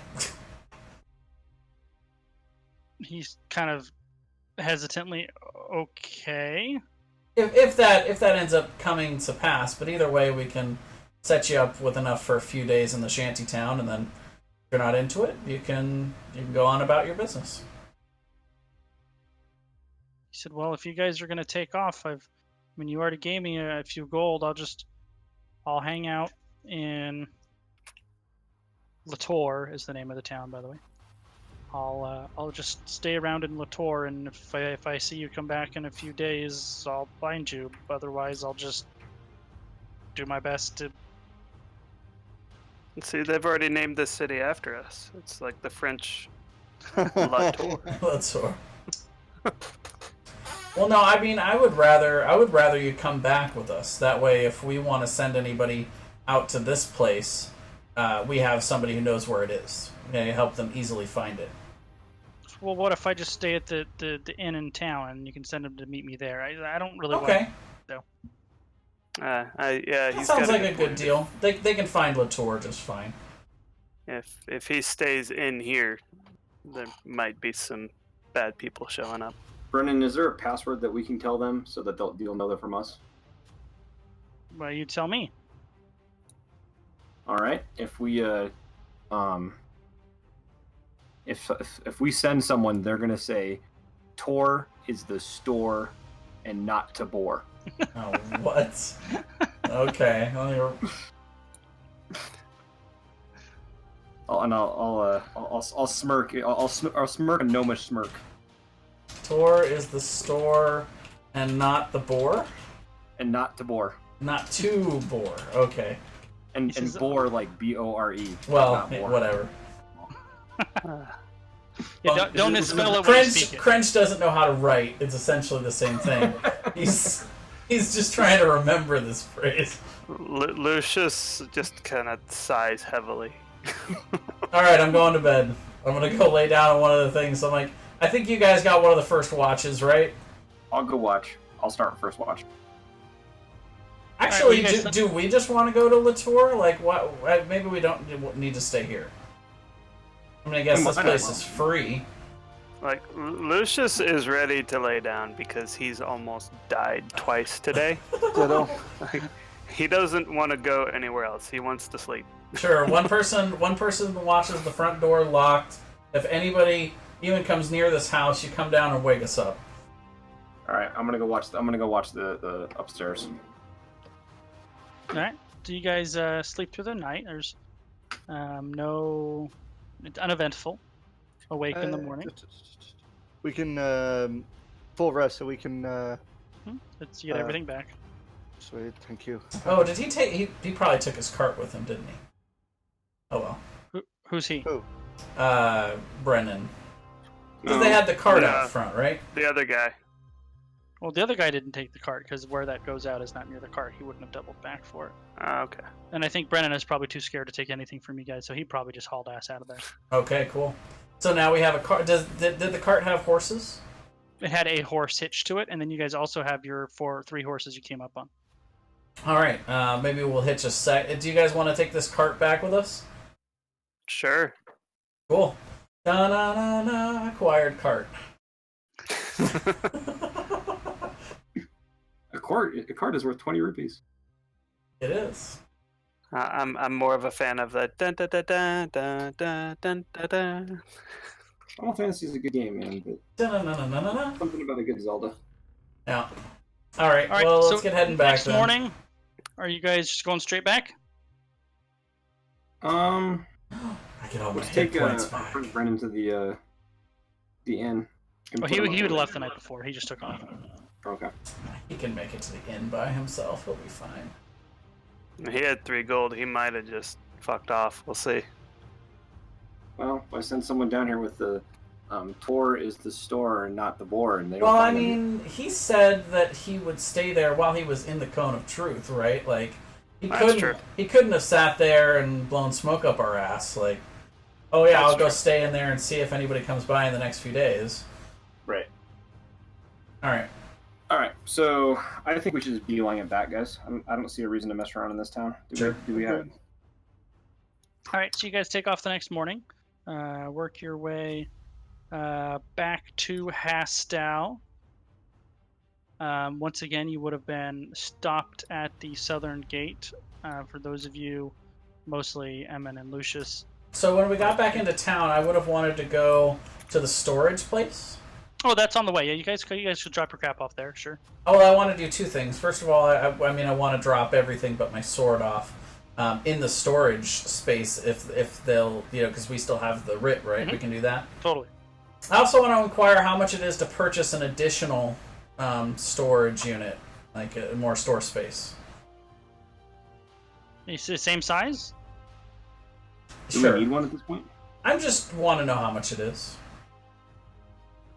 He's kind of hesitantly okay. If that ends up coming to pass, but either way, we can set you up with enough for a few days in the shanty town, and then if you're not into it, you can go on about your business. He said, "Well, if you guys are gonna take off, you already gave me a few gold. I'll hang out in Latour is the name of the town, by the way. I'll just stay around in Latour, and if I see you come back in a few days, I'll find you. Otherwise, I'll just do my best to. See, they've already named this city after us. It's like the French Latour. Latour. Well, no, I mean, I would rather you come back with us. That way, if we want to send anybody out to this place, we have somebody who knows where it is. Help them easily find it. Well, what if I just stay at the inn in town, and you can send them to meet me there? I don't really Okay. want. Yeah, That he's sounds got like a good point. deal. They can find Latour just fine. If he stays in here, there might be some bad people showing up. Brennan, is there a password that we can tell them so that they'll know that from us? Well, you tell me. All right. If we if we send someone, they're gonna say, "Tor is the store, and not Tabor." Oh, what? Okay. Well, I'll smirk. I'll smirk a gnomish smirk. Tor is the store, and not the boar. And not Tabor. Not to bore. Okay. And bore like Bore. Well, not Bor. whatever. Yeah, don't misspell it when you speak it. Crench doesn't know how to write. It's essentially the same thing. He's just trying to remember this phrase. Lucius just kind of sighs heavily. All right, I'm going to bed. I'm gonna go lay down on one of the things. I'm like, I think you guys got one of the first watches, right? I'll go watch. I'll start first watch. Actually, Right, do we just want to go to Latour? Like, what? Maybe we don't need to stay here. I mean, I guess this place is free. Like, Lucius is ready to lay down because he's almost died twice today. Ditto. Like, he doesn't want to go anywhere else. He wants to sleep. Sure, one person watches the front door locked. If anybody even comes near this house, you come down and wake us up. All right, I'm gonna go watch the upstairs. All right. So you guys sleep through the night. There's it's uneventful. Awake in the morning. We can full rest, so we can. You get everything back. Sweet, thank you. Oh, did he take? He probably took his cart with him, didn't he? Oh well. Who's he? Who? Brennan. Because they had the cart out front, right? The other guy. Well, the other guy didn't take the cart because where that goes out is not near the cart. He wouldn't have doubled back for it. Okay. And I think Brennan is probably too scared to take anything from you guys, so he probably just hauled ass out of there. Okay, cool. So now we have a cart. Did the cart have horses? It had a horse hitched to it, and then you guys also have your 3 horses you came up on. All right. Maybe we'll hitch a sec. Do you guys want to take this cart back with us? Sure. Cool. Da-na-na-na, acquired cart. A cart is worth 20 rupees. It is. I'm more of a fan of the dun dun dun dun dun dun dun dun dun. Final Fantasy is a good game, man, but Da-na-na-na-na-na. something about a good Zelda. Yeah. All right. All right, Well, so let's get heading back next then. morning, are you guys just going straight back? I get all my Let's hit take points our back. friend Brennan to the inn. Well, he would have left the night before. He just took off. Okay. He can make it to the inn by himself. He'll be fine. He had 3 gold. He might have just fucked off. We'll see. Well, if I send someone down here with the Tor is the store and not the boar, and they don't Well, I find him. mean, he said that he would stay there while he was in the Cone of Truth, right? Like, That's true. he couldn't have sat there and blown smoke up our ass. Like, oh yeah, That's I'll go true. stay in there and see if anybody comes by in the next few days. Right. All right. All right. So I think we should just beeline it back, guys. I don't see a reason to mess around in this town. Do we have? Okay. All right, so you guys take off the next morning, work your way back to Hastal. Once again, you would have been stopped at the southern gate. For those of you, mostly Emin and Lucius. So when we got back into town, I would have wanted to go to the storage place. Oh, that's on the way. Yeah, you guys should drop your crap off there. Sure. Oh, well, I want to do 2 things. First of all, I mean, I want to drop everything but my sword off. in the storage space if they'll, because we still have the writ, right? Mhm. We can do that. Totally. I also want to inquire how much it is to purchase an additional storage unit, like more store space. Is it the same size? Do Sure. we need one at this point? I just want to know how much it is.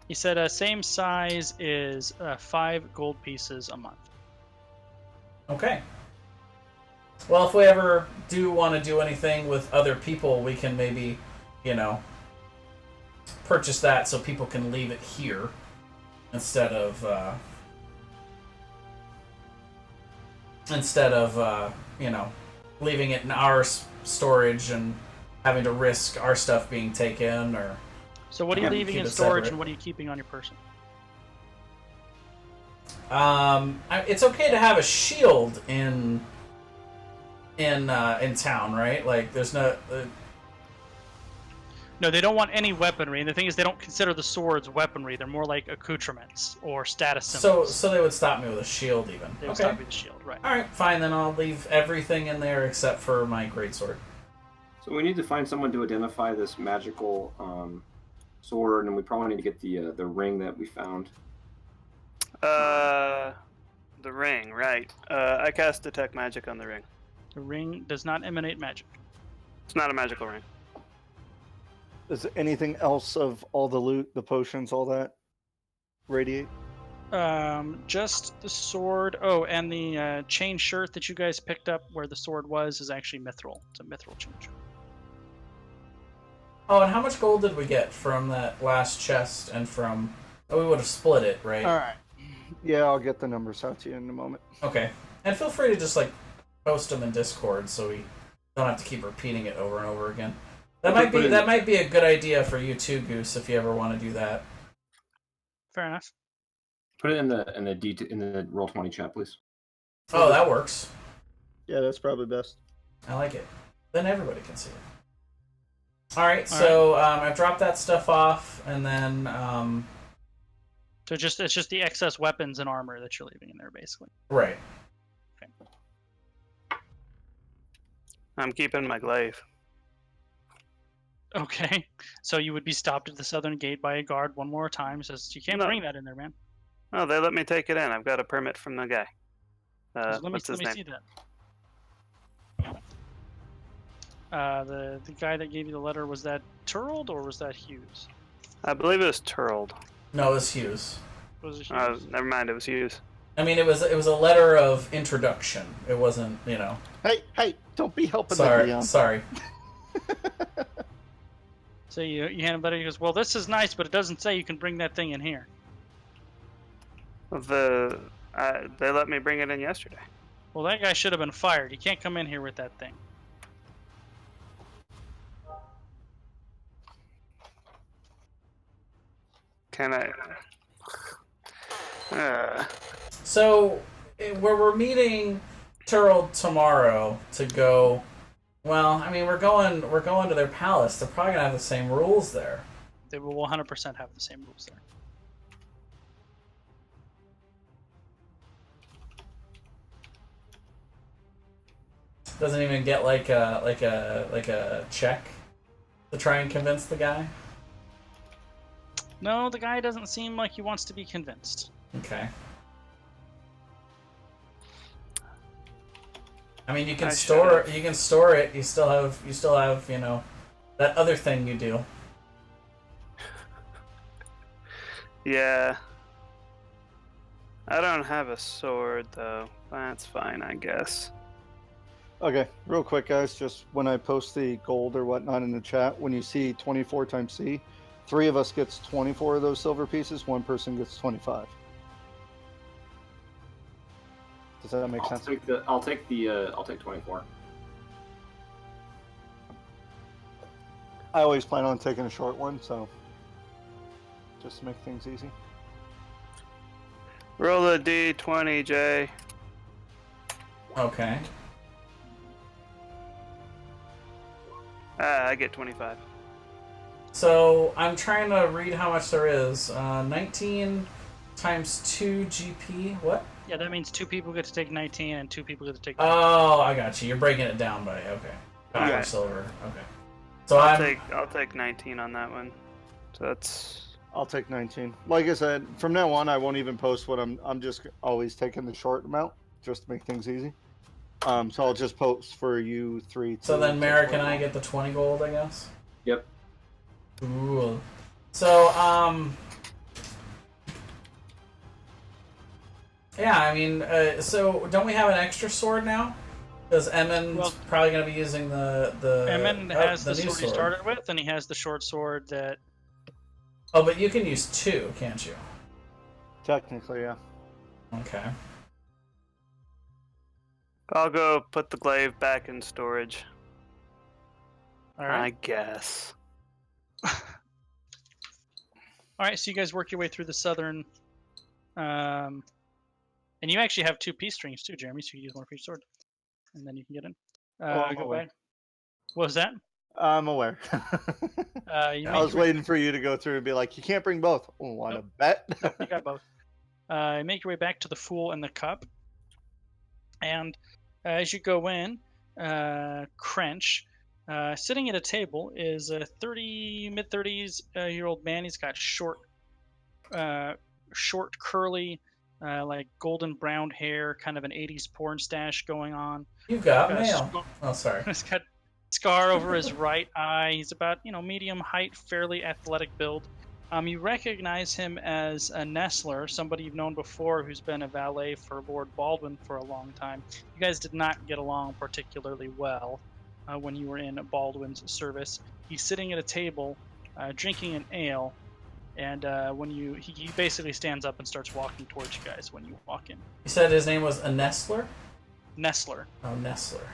He said same size is 5 gold pieces a month. Okay. Well, if we ever do want to do anything with other people, we can maybe, purchase that so people can leave it here instead of leaving it in our storage and having to risk our stuff being taken. Or So what are you Yeah, leaving keep in it storage separate. and what are you keeping on your person? it's okay to have a shield in town, right? Like, there's no. No, they don't want any weaponry. And the thing is, they don't consider the swords weaponry. They're more like accoutrements or status symbols. So they would stop me with a shield, even. They would Okay. stop you with the shield, right? All right, fine. Then I'll leave everything in there except for my greatsword. So we need to find someone to identify this magical sword, and we probably need to get the ring that we found. The ring, right. I cast Detect Magic on the ring. The ring does not emanate magic. It's not a magical ring. Does anything else of all the loot, the potions, all that radiate? Just the sword. Oh, and the chain shirt that you guys picked up where the sword was is actually mithril. It's a mithril chain shirt. Oh, and how much gold did we get from that last chest and from... Oh, we would have split it, right? All right. Yeah, I'll get the numbers out to you in a moment. Okay. And feel free to just, post them in Discord so we don't have to keep repeating it over and over again. That might be a good idea for you too, Goose, if you ever want to do that. Fair enough. Put it in the Roll20 chat, please. Oh, that works. Yeah, that's probably best. I like it. Then everybody can see it. All right, so I've dropped that stuff off, and then... So it's just the excess weapons and armor that you're leaving in there, basically. Right. I'm keeping my glaive. Okay. So you would be stopped at the southern gate by a guard one more time. Says you can't No. bring that in there, man. Oh, they let me take it in. I've got a permit from the guy. Let me What's his name? see that. The guy that gave you the letter, was that Turld or was that Hughes? I believe it was Turld. No, it was Hughes. Was it Hughes? Never mind, it was Hughes. I mean, it was a letter of introduction. It wasn't, Hey, don't be helping the Leon. Sorry. So you hand him a letter. He goes, "Well, this is nice, but it doesn't say you can bring that thing in here." They let me bring it in yesterday. Well, that guy should have been fired. He can't come in here with that thing. Can I? So, where we're meeting Turl tomorrow to go. Well, I mean, we're going to their palace. They're probably gonna have the same rules there. They will 100% have the same rules there. Doesn't even get like a check to try and convince the guy. No, the guy doesn't seem like he wants to be convinced. Okay. I mean, you can store it. You still have that other thing you do. Yeah. I don't have a sword though. That's fine, I guess. Okay, real quick, guys. Just when I post the gold or whatnot in the chat, when you see 24 times C, 3 of us gets 24 of those silver pieces. 1 person gets 25. Does that make sense? I'll take 24. I always plan on taking a short one, so just to make things easy. Roll a d20, Jay. Okay. I get 25. So I'm trying to read how much there is. 19 times 2 GP. What? Yeah, that means 2 people get to take 19 and 2 people get to take. Oh, I got you. You're breaking it down by copper, Yeah. silver. Okay. So I'll take 19 on that one. So that's I'll take 19. Like I said, from now on, I won't even post what I'm just always taking the short amount just to make things easy. So I'll just post for you 3. So then, Merrick and I get the 20 gold, I guess. Yep. Ooh. So yeah, I mean, so don't we have an extra sword now? Because Emin's probably going to be using the Emin has the new sword he started with, and he has the short sword that. Oh, but you can use 2, can't you? Technically, yeah. Okay. I'll go put the glaive back in storage. All right. I guess. All right, so you guys work your way through the southern, and you actually have 2 peace strings too, Jeremy. So you use 1 for each sword, and then you can get in. I'm Go aware. back. What was that? I'm aware. You I was waiting for you to go through and be like, you can't bring both. Want to bet? Nope, you got both. You make your way back to the Fool and the Cup, and as you go in, Crench, sitting at a table, is a mid-30s year old man. He's got short, curly, like golden brown hair, kind of an 80s porn stash going on. You got Got a mail. Oh, sorry. He's got scar over his right eye. He's about, medium height, fairly athletic build. You recognize him as a Nestler, somebody you've known before who's been a valet for Lord Baldwin for a long time. You guys did not get along particularly well when you were in Baldwin's service. He's sitting at a table, drinking an ale, and he basically stands up and starts walking towards you guys when you walk in. You said his name was a Nestler? Nestler. Oh, Nestler.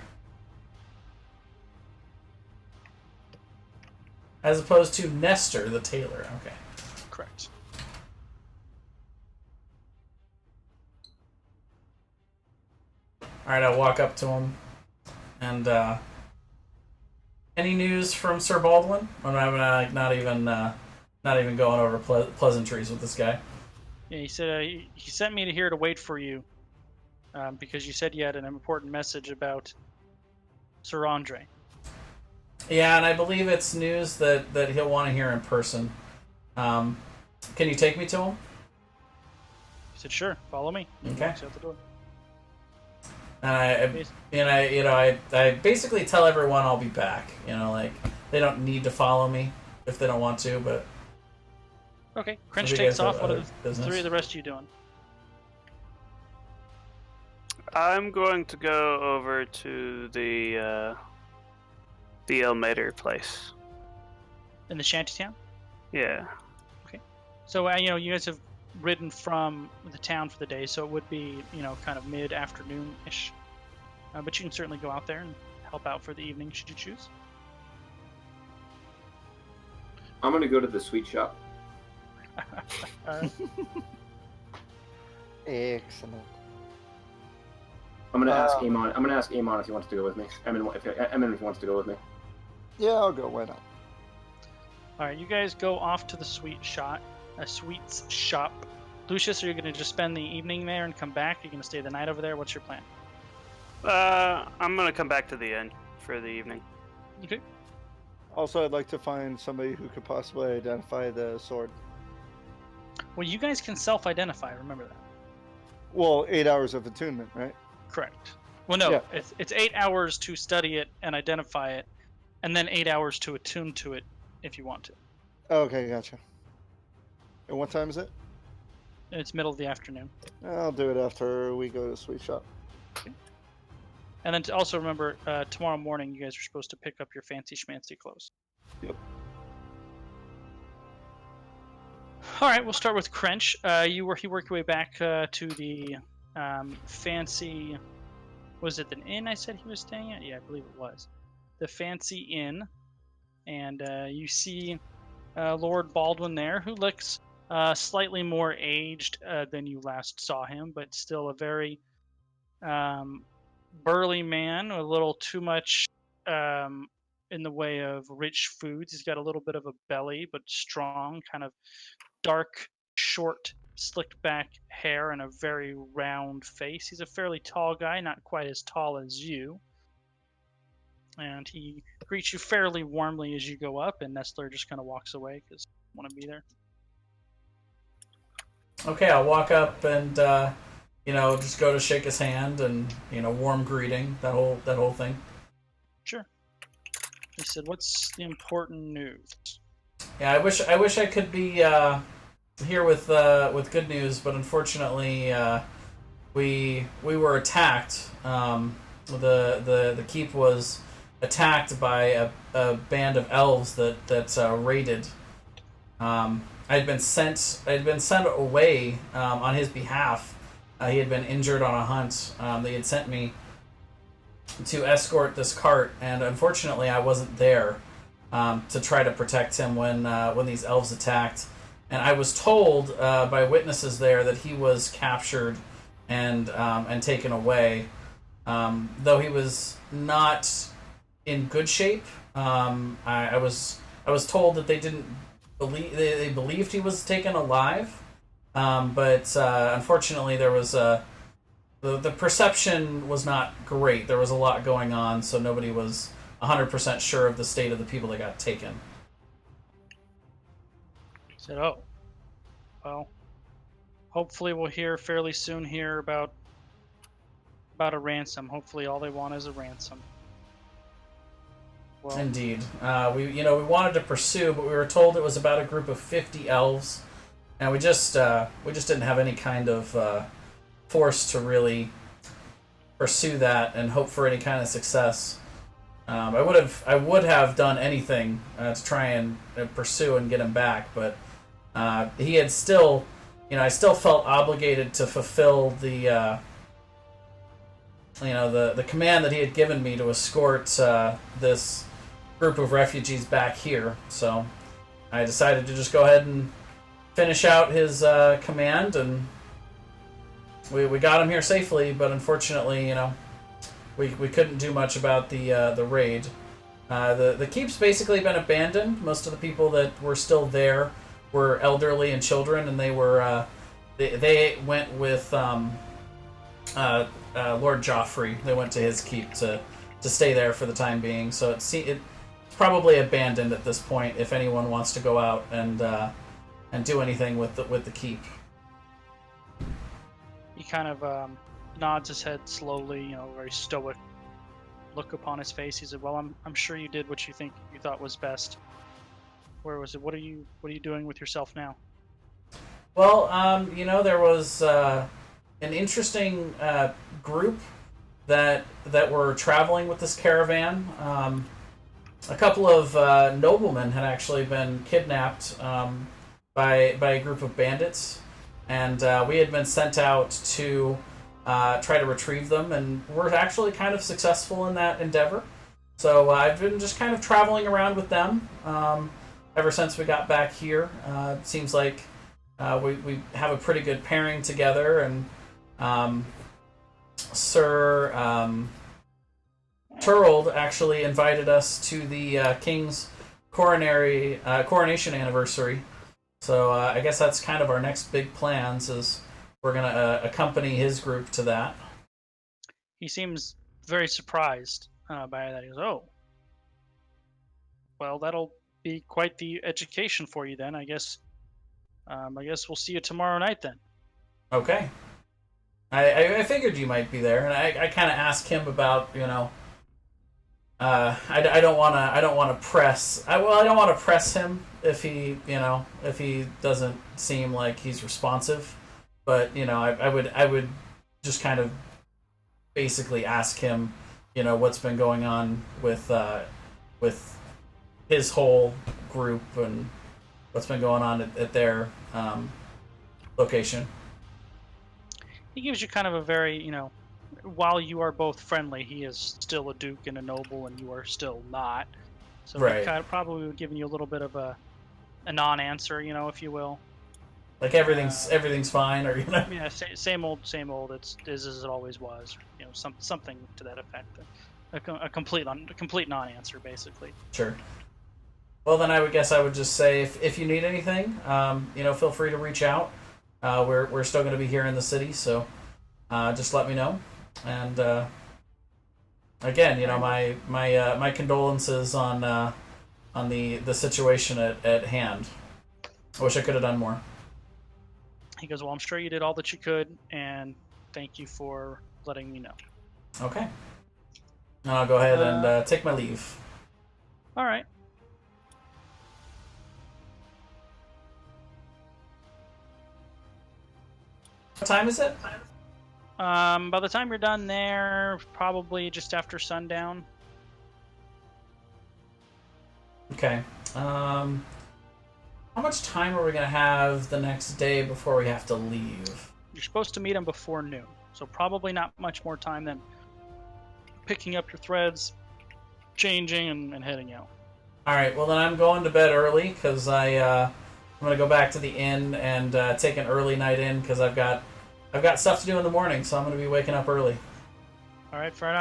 As opposed to Nestor, the tailor. Okay. Correct. Alright, I'll walk up to him. And, any news from Sir Baldwin? I'm not even going over pleasantries with this guy. Yeah, he said he sent me here to wait for you because you said you had an important message about Sir Andre. Yeah, and I believe it's news that he'll want to hear in person. Can you take me to him? He said, "Sure, follow me." Okay. Walks out the door. And I basically tell everyone I'll be back. Like they don't need to follow me if they don't want to, but Okay, Crench you takes guys have off. What are other the business? 3 of the rest of you doing? I'm going to go over to the Elmater place. In the shantytown? Yeah. So you guys have ridden from the town for the day, so it would be kind of mid-afternoon-ish. But you can certainly go out there and help out for the evening should you choose. I'm gonna go to the sweet shop. Excellent. I'm gonna ask Amon. I'm gonna ask Amon if he wants to go with me. Emin, if he wants to go with me. Yeah, I'll go. Why not? All right, you guys go off to the sweets shop. Lucius, are you going to just spend the evening there and come back? Are you going to stay the night over there? What's your plan? I'm gonna come back to the inn for the evening. Okay. Also, I'd like to find somebody who could possibly identify the sword. Well, you guys can self-identify. Remember that. Well, 8 hours of attunement, right? Correct. Well, no, Yeah. it's 8 hours to study it and identify it, and then 8 hours to attune to it if you want to. Okay, gotcha. And what time is it? It's middle of the afternoon. I'll do it after we go to the sweet shop. And then to also remember, tomorrow morning you guys are supposed to pick up your fancy schmancy clothes. Yep. All right, we'll start with Crench. You work your way back to the fancy. Was it an inn I said he was staying at? Yeah, I believe it was. The fancy inn. And you see Lord Baldwin there, who looks slightly more aged than you last saw him, but still a very burly man, a little too much in the way of rich foods. He's got a little bit of a belly, but strong, kind of dark, short slicked back hair and a very round face. He's a fairly tall guy, not quite as tall as you. And he greets you fairly warmly as you go up, and Nestler just kind of walks away because he doesn't want to be there. Okay, I'll walk up and just go to shake his hand and warm greeting, that whole thing. Sure. He said, "What's the important news?" Yeah, I wish I could be here with good news, but unfortunately, we were attacked. The keep was attacked by a band of elves that raided. I'd been sent away on his behalf. He had been injured on a hunt. They had sent me to escort this cart, and unfortunately, I wasn't there to try to protect him when these elves attacked. And I was told by witnesses there that he was captured and taken away, though he was not in good shape. I was told that they didn't believe they believed he was taken alive, but unfortunately there was the perception was not great. There was a lot going on, so nobody was 100% sure of the state of the people that got taken. He said, "Oh, well, hopefully we'll hear fairly soon here about a ransom. Hopefully all they want is a ransom." Well, Indeed, we wanted to pursue, but we were told it was about a group of 50 elves, and we just didn't have any kind of force to really pursue that and hope for any kind of success. I would have done anything to try and pursue and get him back, but he had still, I still felt obligated to fulfill the command that he had given me to escort this group of refugees back here. So I decided to just go ahead and finish out his command, and we got him here safely. But unfortunately, we couldn't do much about the raid. The keep's basically been abandoned. Most of the people that were still there were elderly and children, and they were they went with Lord Joffrey. They went to his keep to stay there for the time being. So it's probably abandoned at this point. If anyone wants to go out and do anything with the keep. he kind of nods his head slowly, very stoic look upon his face. He said, "Well, I'm sure you did what you thought was best. Where was it? What are you doing with yourself now?" Well, there was an interesting group that were traveling with this caravan. A couple of noblemen had actually been kidnapped by a group of bandits, and we had been sent out to try to retrieve them, and we're actually kind of successful in that endeavor. So I've been just kind of traveling around with them ever since we got back here. It seems like we have a pretty good pairing together, and Sir Turld actually invited us to the king's coronation anniversary. So I guess that's kind of our next big plans, is we're going to accompany his group to that. He seems very surprised by that. He goes, "Oh, well, that'll be quite the education for you then. I guess we'll see you tomorrow night then." Okay. I figured you might be there, and I kind of asked him about, I don't want to press. I don't want to press him if he doesn't seem like he's responsive. But I would just kind of basically ask him, what's been going on with his whole group and what's been going on at their location. He gives you kind of a very, while you are both friendly, he is still a duke and a noble, and you are still not. So Right. he kind of probably giving you a little bit of a non-answer, if you will. Like everything's fine, or Yeah, same old. It's as it always was. Something to that effect. A complete non-answer, basically. Sure. Well, then I would just say if you need anything, feel free to reach out. we're still going to be here in the city, so just let me know. And again, my condolences on the situation at hand. I wish I could have done more. He goes, well, I'm sure you did all that you could, and thank you for letting me know. Okay. And I'll go ahead and take my leave. All right. What time is it? By the time you're done there, probably just after sundown. Okay. How much time are we gonna have the next day before we have to leave? You're supposed to meet him before noon, so probably not much more time than picking up your threads, changing, and heading out. All right. Well, then I'm going to bed early because I'm gonna go back to the inn and take an early night in because I've got stuff to do in the morning, so I'm gonna be waking up early. All right, fair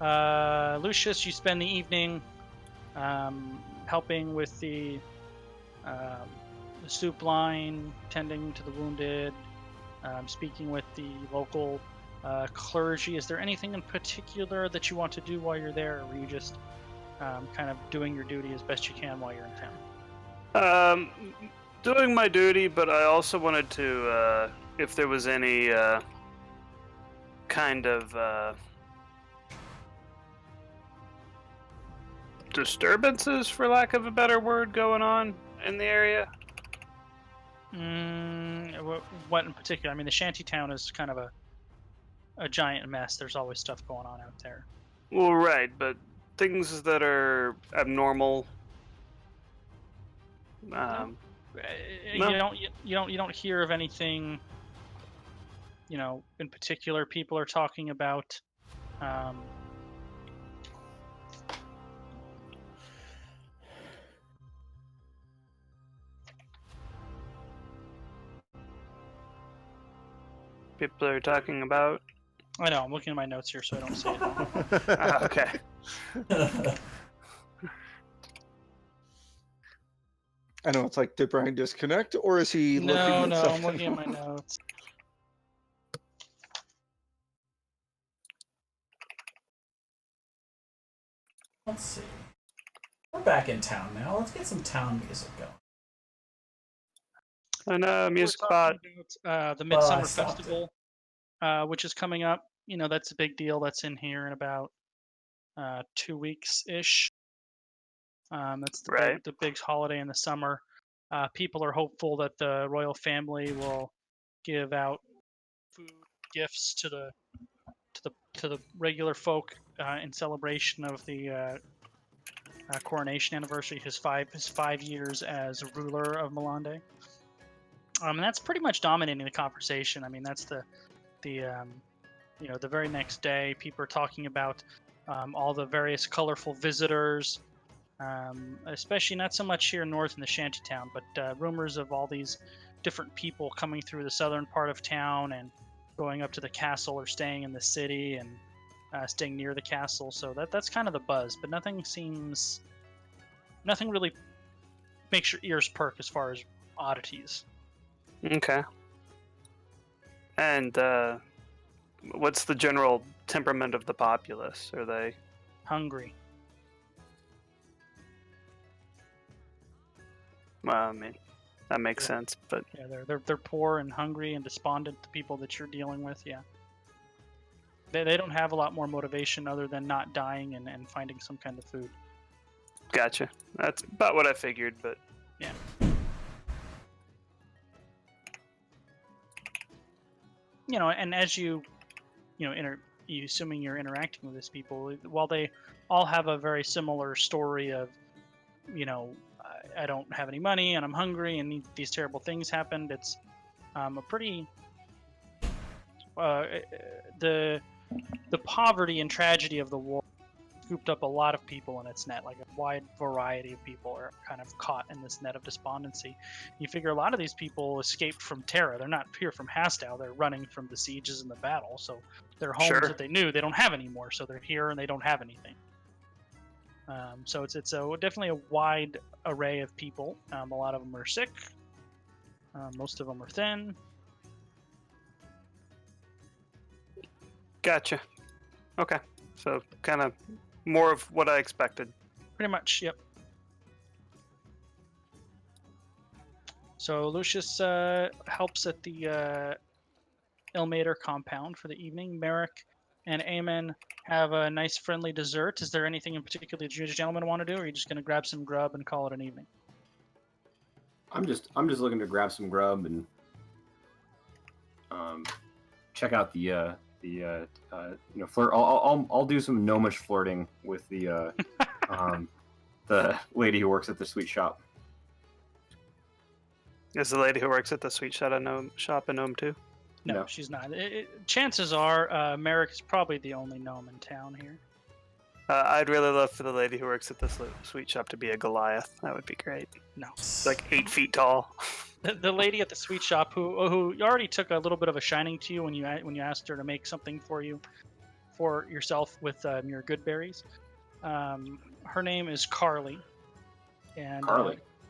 enough. Lucius, you spend the evening helping with the soup line, tending to the wounded, speaking with the local clergy. Is there anything in particular that you want to do while you're there, or are you just kind of doing your duty as best you can while you're in town? Doing my duty, but I also wanted to, if there was any kind of disturbances, for lack of a better word, going on in the area. What in particular? I mean, the shanty town is kind of a giant mess. There's always stuff going on out there. Well, right, but things that are abnormal. No. You don't hear of anything. In particular, people are talking about. People are talking about. I know. I'm looking at my notes here, so I don't say it. Okay. I know it's like, did Brian disconnect, or is he looking at No, something? I'm looking at my notes. Let's see. We're back in town now. Let's get some town music going. And music We're spot. talking about the Well, I Midsummer stopped Festival, which is coming up. That's a big deal. That's in here in about 2 weeks ish. That's the big holiday in the summer. People are hopeful that the royal family will give out food gifts to the regular folk in celebration of the coronation anniversary, his 5 years as ruler of Malande. And that's pretty much dominating the conversation. I mean, that's the very next day, people are talking about all the various colorful visitors, especially not so much here north in the shantytown, but rumors of all these different people coming through the southern part of town and going up to the castle or staying in the city and staying near the castle. So that's kind of the buzz, but nothing really makes your ears perk as far as oddities. Okay. And what's the general temperament of the populace? Are they hungry? Well, I mean, that makes sense, but yeah, they're poor and hungry and despondent. The people that you're dealing with, yeah, they don't have a lot more motivation other than not dying and finding some kind of food. Gotcha. That's about what I figured, but yeah. And as assuming you're interacting with these people, while they all have a very similar story of, I don't have any money and I'm hungry and these terrible things happened. It's a pretty the poverty and tragedy of the war scooped up a lot of people in its net. Like a wide variety of people are kind of caught in this net of despondency. You figure a lot of these people escaped from Terra. They're not here from Hastow. They're running from the sieges and the battle. So their homes that they knew they don't have anymore. So they're here and they don't have anything. So it's definitely a wide array of people. A lot of them are sick. Most of them are thin. Gotcha. Okay. So kind of more of what I expected. Pretty much, yep. So Lucius helps at the Ilmater compound for the evening. Merrick and Eamon have a nice friendly dessert. Is there anything in particular that you gentlemen want to do, or are you just going to grab some grub and call it an evening? I'm just looking to grab some grub and check out the flirt. I'll do some gnomish flirting with the lady who works at the sweet shop. Is the lady who works at the sweet shop a gnome too? No, she's not. Chances are Merrick is probably the only gnome in town here. I'd really love for the lady who works at the sweet shop to be a Goliath. That would be great. No. It's like 8 feet tall. The lady at the sweet shop who already took a little bit of a shining to you when you asked her to make something for yourself with your good berries. Her name is Carly. And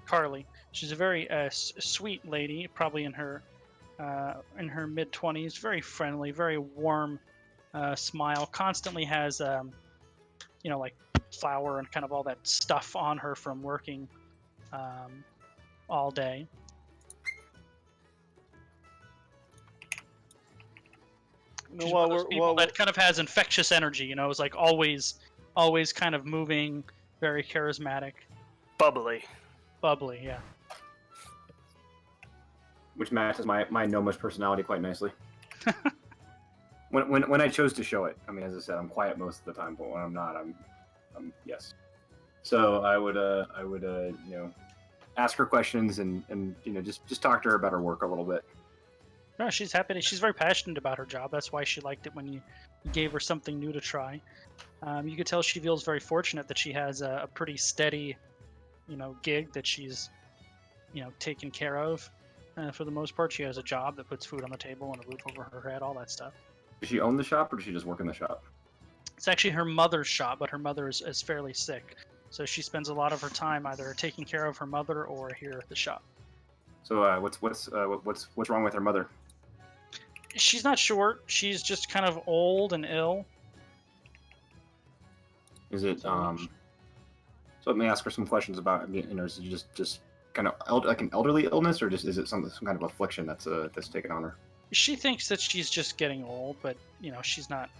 Carly. She's a very sweet lady, probably in her mid-20s. Very friendly, very warm smile. Constantly has like flour and kind of all that stuff on her from working all day. She's one of those people that kind of has infectious energy. Is like always kind of moving, very charismatic. Bubbly, yeah. Which matches my gnomish personality quite nicely. When I chose to show it, I mean, as I said, I'm quiet most of the time, but when I'm not, I'm yes. So I would ask her questions and just talk to her about her work a little bit. No, she's happy. She's very passionate about her job. That's why she liked it when you gave her something new to try. You could tell she feels very fortunate that she has a pretty steady, gig that she's, taken care of. For the most part, she has a job that puts food on the table and a roof over her head, all that stuff. Does she own the shop, or does she just work in the shop? It's actually her mother's shop, but her mother is fairly sick, so she spends a lot of her time either taking care of her mother or here at the shop. So what's wrong with her mother? She's not short. She's just kind of old and ill. Is it So let me ask her some questions about. Is it just kind of like an elderly illness, or just is it some kind of affliction that's taken on her? She thinks that she's just getting old, but she's not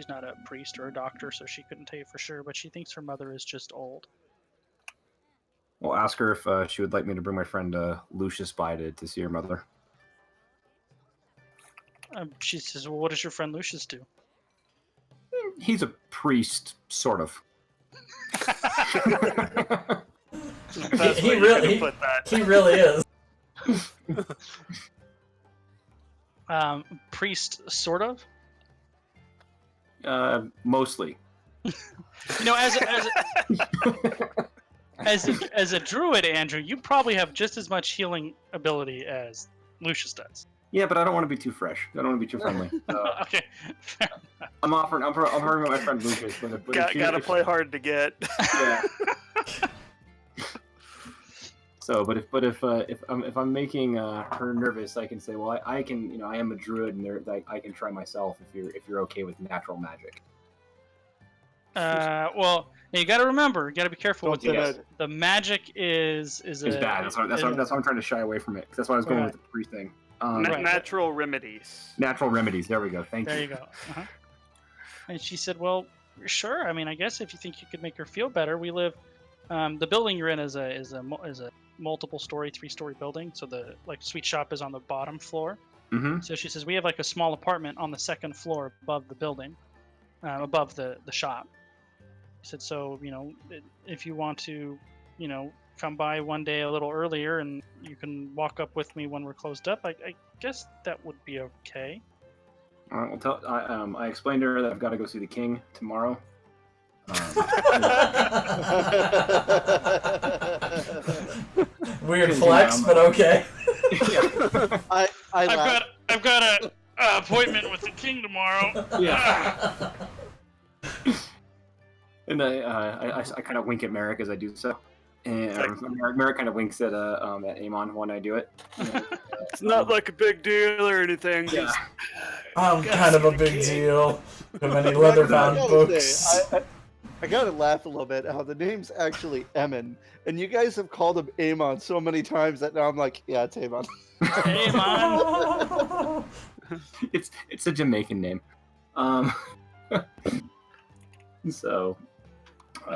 a priest or a doctor, so she couldn't tell you for sure. But she thinks her mother is just old. Well, ask her if she would like me to bring my friend Lucius by to see her mother. She says, "Well, what does your friend Lucius do?" He's a priest, sort of. he really is. Priest, sort of. Mostly. As a druid, Andrew, you probably have just as much healing ability as Lucius does. Yeah, but I don't want to be too fresh. I don't want to be too friendly. Okay. I'm offering my friend Lucius. Gotta play hard to get. Yeah. So, but if I'm making her nervous, I can say, well, I can, I am a druid, and I can try myself if you're okay with natural magic. Well, you got to remember, you got to be careful with the magic is bad. That's why I'm trying to shy away from it. That's why I was going with the priest thing. Natural remedies. Natural remedies. There we go. Thank you. There you go. Uh-huh. And she said, "Well, sure. I mean, I guess if you think you could make her feel better, we live. The building you're in is a multiple-story, 3-story building. So the sweet shop is on the bottom floor. Mm-hmm. So she says we have a small apartment on the second floor above the building, above the shop. She said, so if you want to, come by one day a little earlier and you can walk up with me when we're closed up. I guess that would be okay." All right. Well, I explained to her that I've got to go see the king tomorrow. Weird flex, but okay. Yeah. I've got an appointment with the king tomorrow. Yeah. And I kind of wink at Merrick as I do so. And Merrick kind of winks at Amon when I do it. It's not like a big deal or anything. Yeah. Just I'm Gotta kind of see a the big kid. deal. Too many I leather-bound gotta books. say, I gotta laugh a little bit how the name's actually Emin, and you guys have called him Amon so many times that now I'm like, yeah, it's Amon. Hey, man. It's a Jamaican name. So.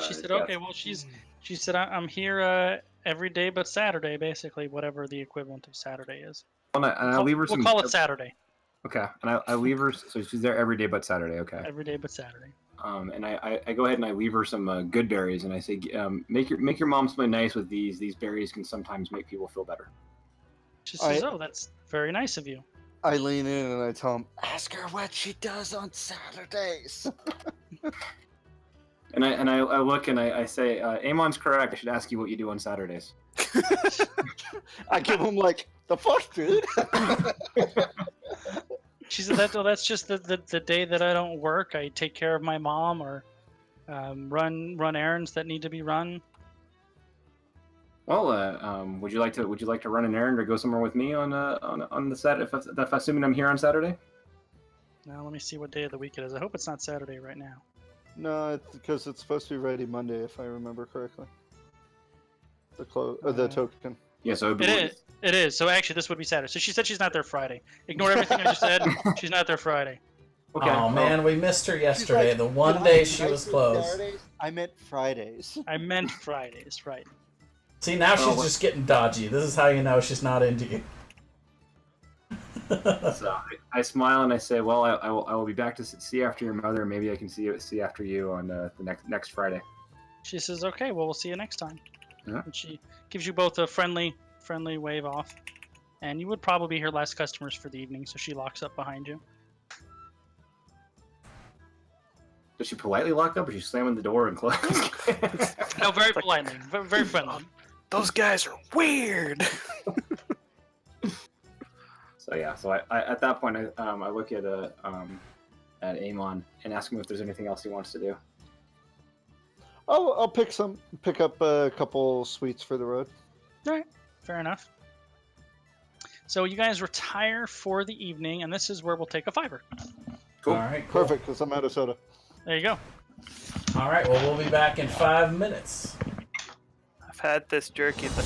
She said, yeah. okay, well, she said, I'm here every day but Saturday, basically, whatever the equivalent of Saturday is. And I leave her We'll some. call it Saturday. Okay, and I leave her. So she's there every day but Saturday. Okay. Every day but Saturday. And I go ahead and I leave her some good berries, and I say, make your mom smell nice with these. These berries can sometimes make people feel better. She says, oh, that's very nice of you. I lean in and I tell him, ask her what she does on Saturdays. And I look and I say, Amon's correct. I should ask you what you do on Saturdays. I give him like, the fuck, dude? She said, that's just the day that I don't work. I take care of my mom or run errands that need to be run. Well, would you like to run an errand or go somewhere with me on the Saturday? If assuming I'm here on Saturday. Now let me see what day of the week it is. I hope it's not Saturday right now. No, it's because it's supposed to be ready Monday, if I remember correctly. The token. Yeah, so It is. So actually, this would be Saturday. So she said she's not there Friday. Ignore everything I just said. She's not there Friday. Okay. Oh man, we missed her yesterday. like, The one "Did day I- she did I was say closed. Saturdays? I meant Fridays. I meant Fridays, right? See, now she's what- just getting dodgy. This is how you know she's not into you. So I smile and I say, well, I will be back to see after your mother. Maybe I can see after you on the next Friday. She says, okay, well, we'll see you next time. Yeah. And she gives you both a friendly wave off. And you would probably hear less customers for the evening, so she locks up behind you. Does she politely lock up, or she's slamming the door and close? No, very politely, very friendly. those guys are weird. So yeah, so I at that point I look at Amon and ask him if there's anything else he wants to do. I'll pick up a couple sweets for the road. All right, fair enough. So you guys retire for the evening, and this is where we'll take a $5. Cool. All right, cool. Perfect, because I'm out of soda. There you go. All right, well, we'll be back in 5 minutes. I've had this jerky, but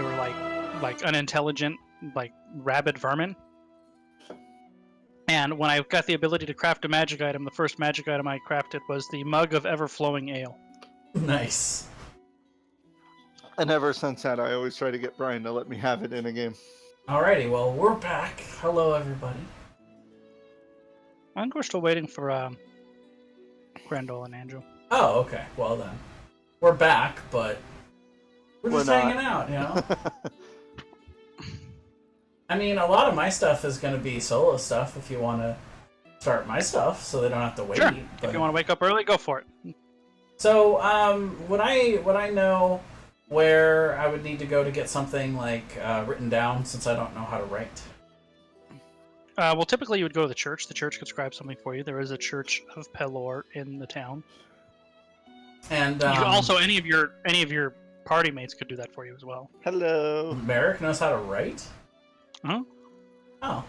were like unintelligent, like rabid vermin. And when I got the ability to craft a magic item, the first magic item I crafted was the mug of ever-flowing ale. Nice. And ever since that, I always try to get Brian to let me have it in a game. Alrighty, well, we're back. Hello, everybody. I think we're still waiting for Grandol and Andrew. Oh, okay. Well then, we're back, but we're just We're not. hanging out, you know. I mean, a lot of my stuff is going to be solo stuff. If you want to start my stuff, so they don't have to wait. Sure. But... If you want to wake up early, go for it. So, would I know where I would need to go to get something like written down, since I don't know how to write? Well, typically you would go to the church. The church could scribe something for you. There is a church of Pelor in the town. And You could also, any of your party mates could do that for you as well. Hello. Merrick knows how to write? Huh? Oh.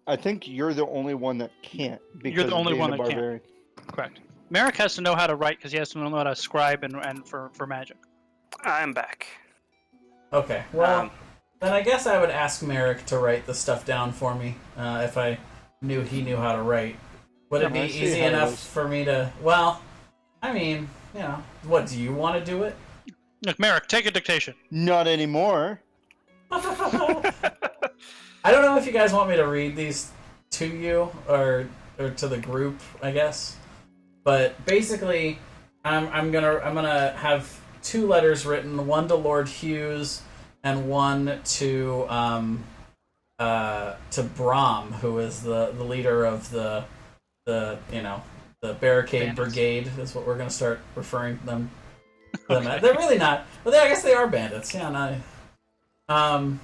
I think you're the only one that can't. Because You're the only of being one a that can't. barbarian. Correct. Merrick has to know how to write because he has to know how to scribe and for magic. I'm back. Okay, well, then I guess I would ask Merrick to write the stuff down for me, if I knew he knew how to write. Would it be I see easy how it enough is. for me to... Well, I mean, you know, what, do you want to do it? Look, Merrick, take a dictation. Not anymore. I don't know if you guys want me to read these to you, or to the group, I guess. But basically, I'm gonna have 2 letters written, one to Lord Hughes and one to Brom, who is the leader of the barricade Bandits. brigade is what we're gonna start referring them as. They're really not, but I guess they are bandits. Yeah, no.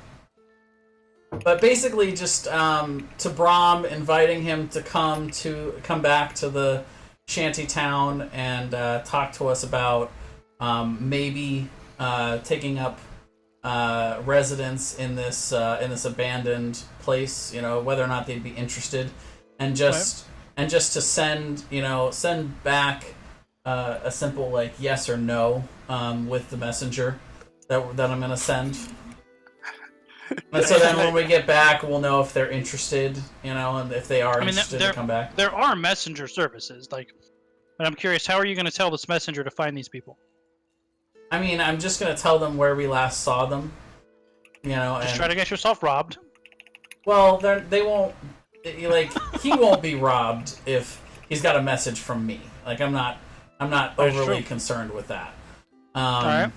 But basically, just to Brom, inviting him to come back to the shanty town and talk to us about maybe taking up residence in this abandoned place. You know, whether or not they'd be interested, and just to send back a simple like yes or no with the messenger that I'm gonna send. And so then when we get back, we'll know if they're interested, and if they are interested to come back. There are messenger services, but I'm curious, how are you going to tell this messenger to find these people? I mean, I'm just going to tell them where we last saw them, Just try to get yourself robbed. Well, they won't, he won't be robbed if he's got a message from me. Like, I'm not overly concerned with that. All right.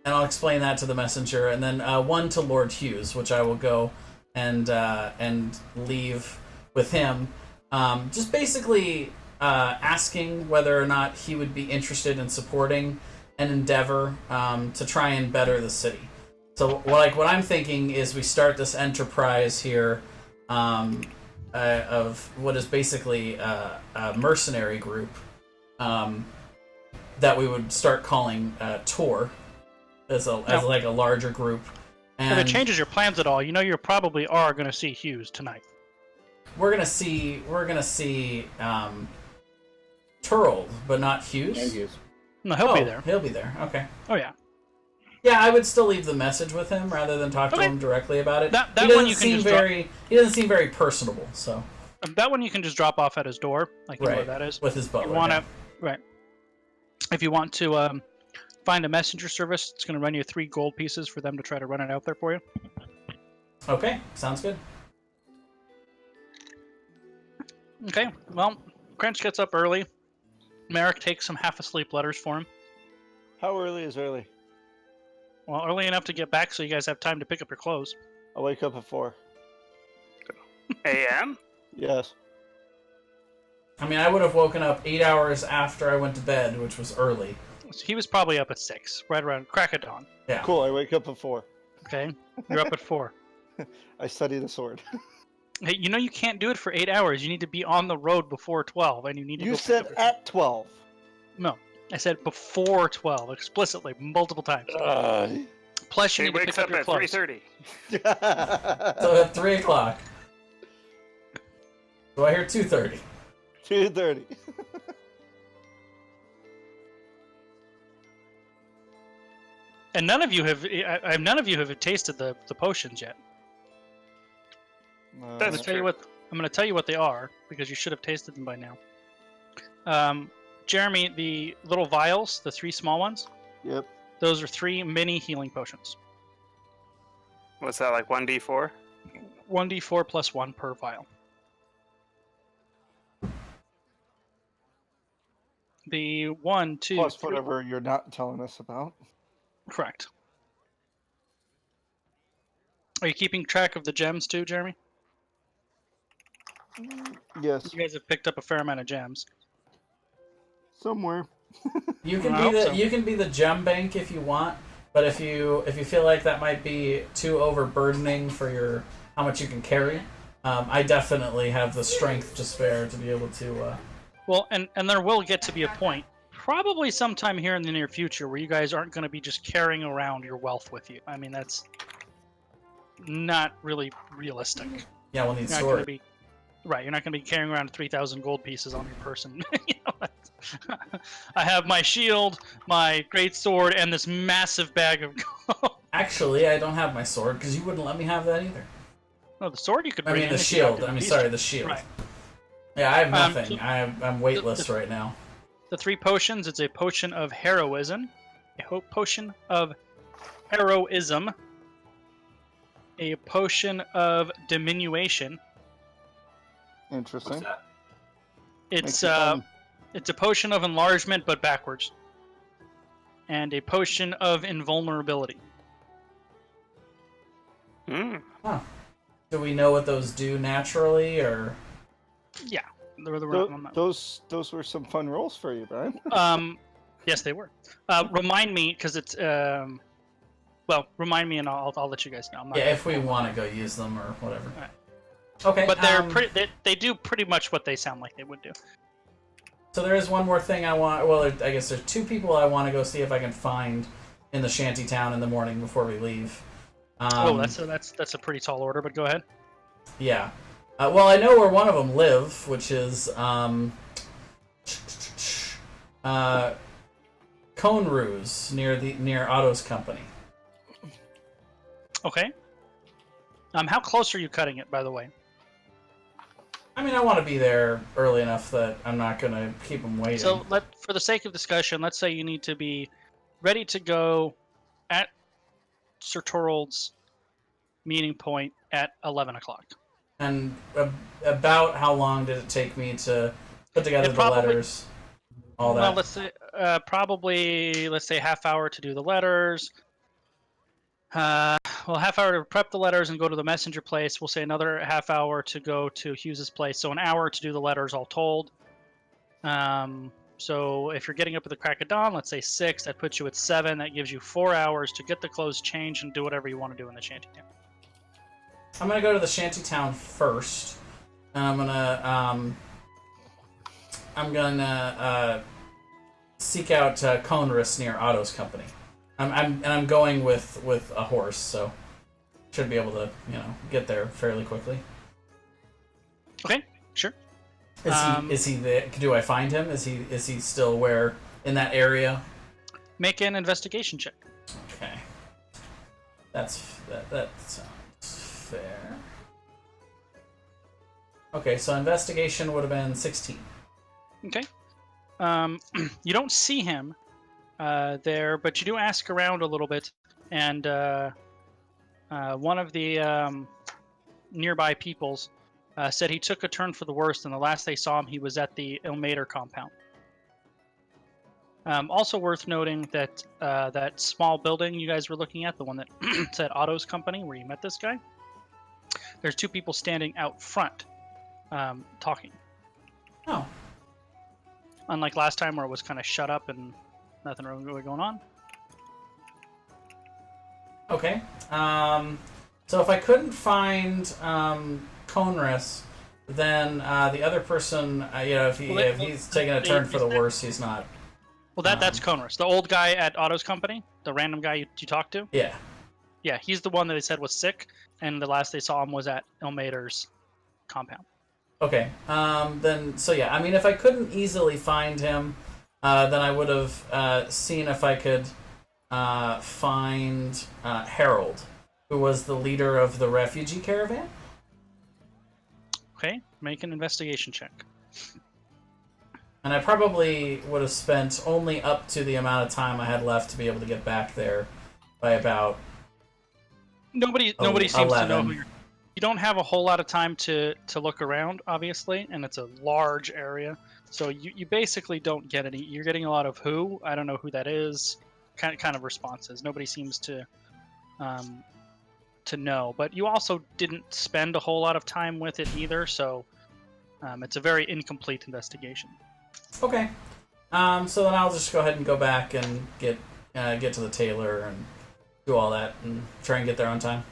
And I'll explain that to the messenger, and then one to Lord Hughes, which I will go and leave with him. Just basically asking whether or not he would be interested in supporting an endeavor to try and better the city. So, what I'm thinking is we start this enterprise here of what is basically a mercenary group that we would start calling Tor. As a larger group. And if it changes your plans at all, you probably are going to see Hughes tonight. We're gonna see Turld, but not Hughes. And Hughes. No, he'll be there. He'll be there. Okay. Oh yeah. Yeah, I would still leave the message with him rather than talk to him directly about it. That he one doesn't you can seem just he doesn't seem very personable. So that one you can just drop off at his door, like you know what that is. with his butler. You want to, right? If you want to find a messenger service, it's going to run you 3 gold pieces for them to try to run it out there for you. Okay, sounds good. Okay, well, Crunch gets up early. Merrick takes some half-asleep letters for him. How early is early? Well, early enough to get back so you guys have time to pick up your clothes. I'll wake up at 4. AM? Yes. I mean, I would have woken up 8 hours after I went to bed, which was early. So he was probably up at 6, right around crack of dawn. Yeah. Cool, I wake up at 4. Okay, you're up at 4. I study the sword. Hey, you can't do it for 8 hours. You need to be on the road before 12, and you need to You go said pick up your... at 12. No, I said before 12, explicitly, multiple times. Plus, you He need to wakes pick up up your at clothes. 3:30. So at 3 o'clock. So I hear 2:30. 2:30. And none of you have tasted the potions yet. That's I'm true. going to tell you what they are because you should have tasted them by now. Jeremy, the little vials, the 3 small ones, Yep. those are 3 mini healing potions. What's that, like 1d4? 1d4 plus 1 per vial. The 1, 2, Plus 3 whatever you're not telling us about. Correct. Are you keeping track of the gems too, Jeremy? Yes. You guys have picked up a fair amount of gems. Somewhere. You can I be hope the so. you can be the gem bank if you want, but if you feel like that might be too overburdening for your how much you can carry, I definitely have the strength to spare to be able to. Well, and there will get to be a point, probably sometime here in the near future, where you guys aren't going to be just carrying around your wealth with you. I mean, that's not really realistic. Yeah, we'll need You're not going to storage. be right. You're not going to be carrying around 3,000 gold pieces on your person. I have my shield, my great sword, and this massive bag of gold. Actually, I don't have my sword because you wouldn't let me have that either. No, the sword you could I bring mean in the if you got shield. to I mean, beast sorry, it. the shield. Right. Yeah, I have nothing. so I'm weightless right now. The 3 potions, it's a potion of heroism, a potion of heroism, a potion of diminution. Interesting. What's that? It's Makes it fun. it's a potion of enlargement but backwards. And a potion of invulnerability. Mm. Do we know what those do naturally, or? Yeah. They're Those were some fun rolls for you, Brian. Yes, they were. Remind me, because it's remind me, and I'll let you guys know. I'm not Yeah, gonna- if we want to go use them or whatever. Alright. Okay. But they're they do pretty much what they sound like they would do. So there is one more thing I want. Well, I guess there's 2 people I want to go see if I can find in the shanty town in the morning before we leave. That's a pretty tall order, but go ahead. Yeah. Well, I know where one of them live, which is Cone Ruse near Otto's company. Okay. How close are you cutting it, by the way? I mean, I want to be there early enough that I'm not gonna keep them waiting. So, for the sake of discussion, let's say you need to be ready to go at Sir Torald's meeting point at 11 o'clock. And about how long did it take me to put together the letters? All that. Well, let's say half hour to do the letters. Half hour to prep the letters and go to the messenger place. We'll say another half hour to go to Hughes's place. So an hour to do the letters all told. So if you're getting up at the crack of dawn, let's say 6, that puts you at 7. That gives you 4 hours to get the clothes changed and do whatever you want to do in the shantytown. I'm gonna go to the shantytown first, and I'm gonna seek out Conris near Otto's company. I'm going with a horse, so should be able to get there fairly quickly. Okay, sure. Is he there? Do I find him? Is he still where in that area? Make an investigation check. Okay, that sounds fair. Okay, so investigation would have been 16. Okay. You don't see him there, but you do ask around a little bit, and one of the nearby peoples said he took a turn for the worse, and the last they saw him, he was at the Ilmater compound. Also worth noting that that small building you guys were looking at, the one that said Otto's company, where you met this guy, there's 2 people standing out front talking. Oh. Unlike last time where it was kind of shut up and nothing really going on. Okay. So if I couldn't find Conris, then the other person, if he's taking a turn for the worse, he's not. Well, that's Conris, the old guy at Otto's company, the random guy you talked to. Yeah. Yeah, he's the one that they said was sick, and the last they saw him was at Ilmater's compound. Okay. I mean, if I couldn't easily find him, then I would have seen if I could find Harold, who was the leader of the refugee caravan. Okay, make an investigation check. And I probably would have spent only up to the amount of time I had left to be able to get back there by about Nobody seems to know 11. who you're. You don't have a whole lot of time to look around, obviously, and it's a large area. So you basically don't get any. You're getting a lot of who. I don't know who that is. Kind of responses. Nobody seems to know. But you also didn't spend a whole lot of time with it either. So it's a very incomplete investigation. Okay. So then I'll just go ahead and go back and get to the tailor and do all that and try and get there on time.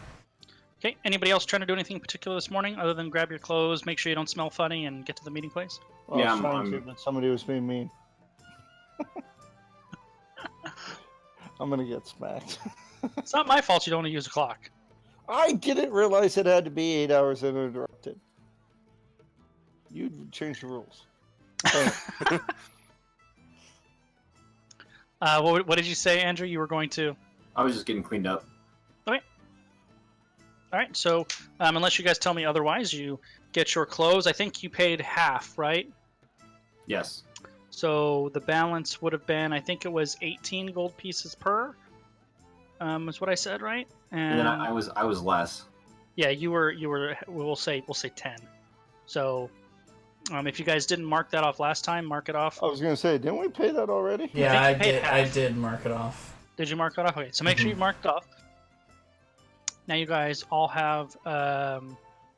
Okay. Anybody else trying to do anything particular this morning other than grab your clothes, make sure you don't smell funny, and get to the meeting place? Well, Yeah, I was trying I'm- to, but somebody was being mean. I'm gonna get smacked. It's not my fault you don't want to use a clock. I didn't realize it had to be 8 hours uninterrupted. You changed the rules. Oh, What did you say, Andrew? You were going to. I was just getting cleaned up. All right, so unless you guys tell me otherwise, you get your clothes. I think you paid half, right? Yes. So the balance would have been, I think it was 18 gold pieces per. Is what I said, right? And then I was less. Yeah, you were. We'll say 10. So if you guys didn't mark that off last time, mark it off. I was gonna say, didn't we pay that already? Yeah, I think you paid I half. did mark it off. Did you mark that off? Okay, so make sure you marked it off. Now you guys all have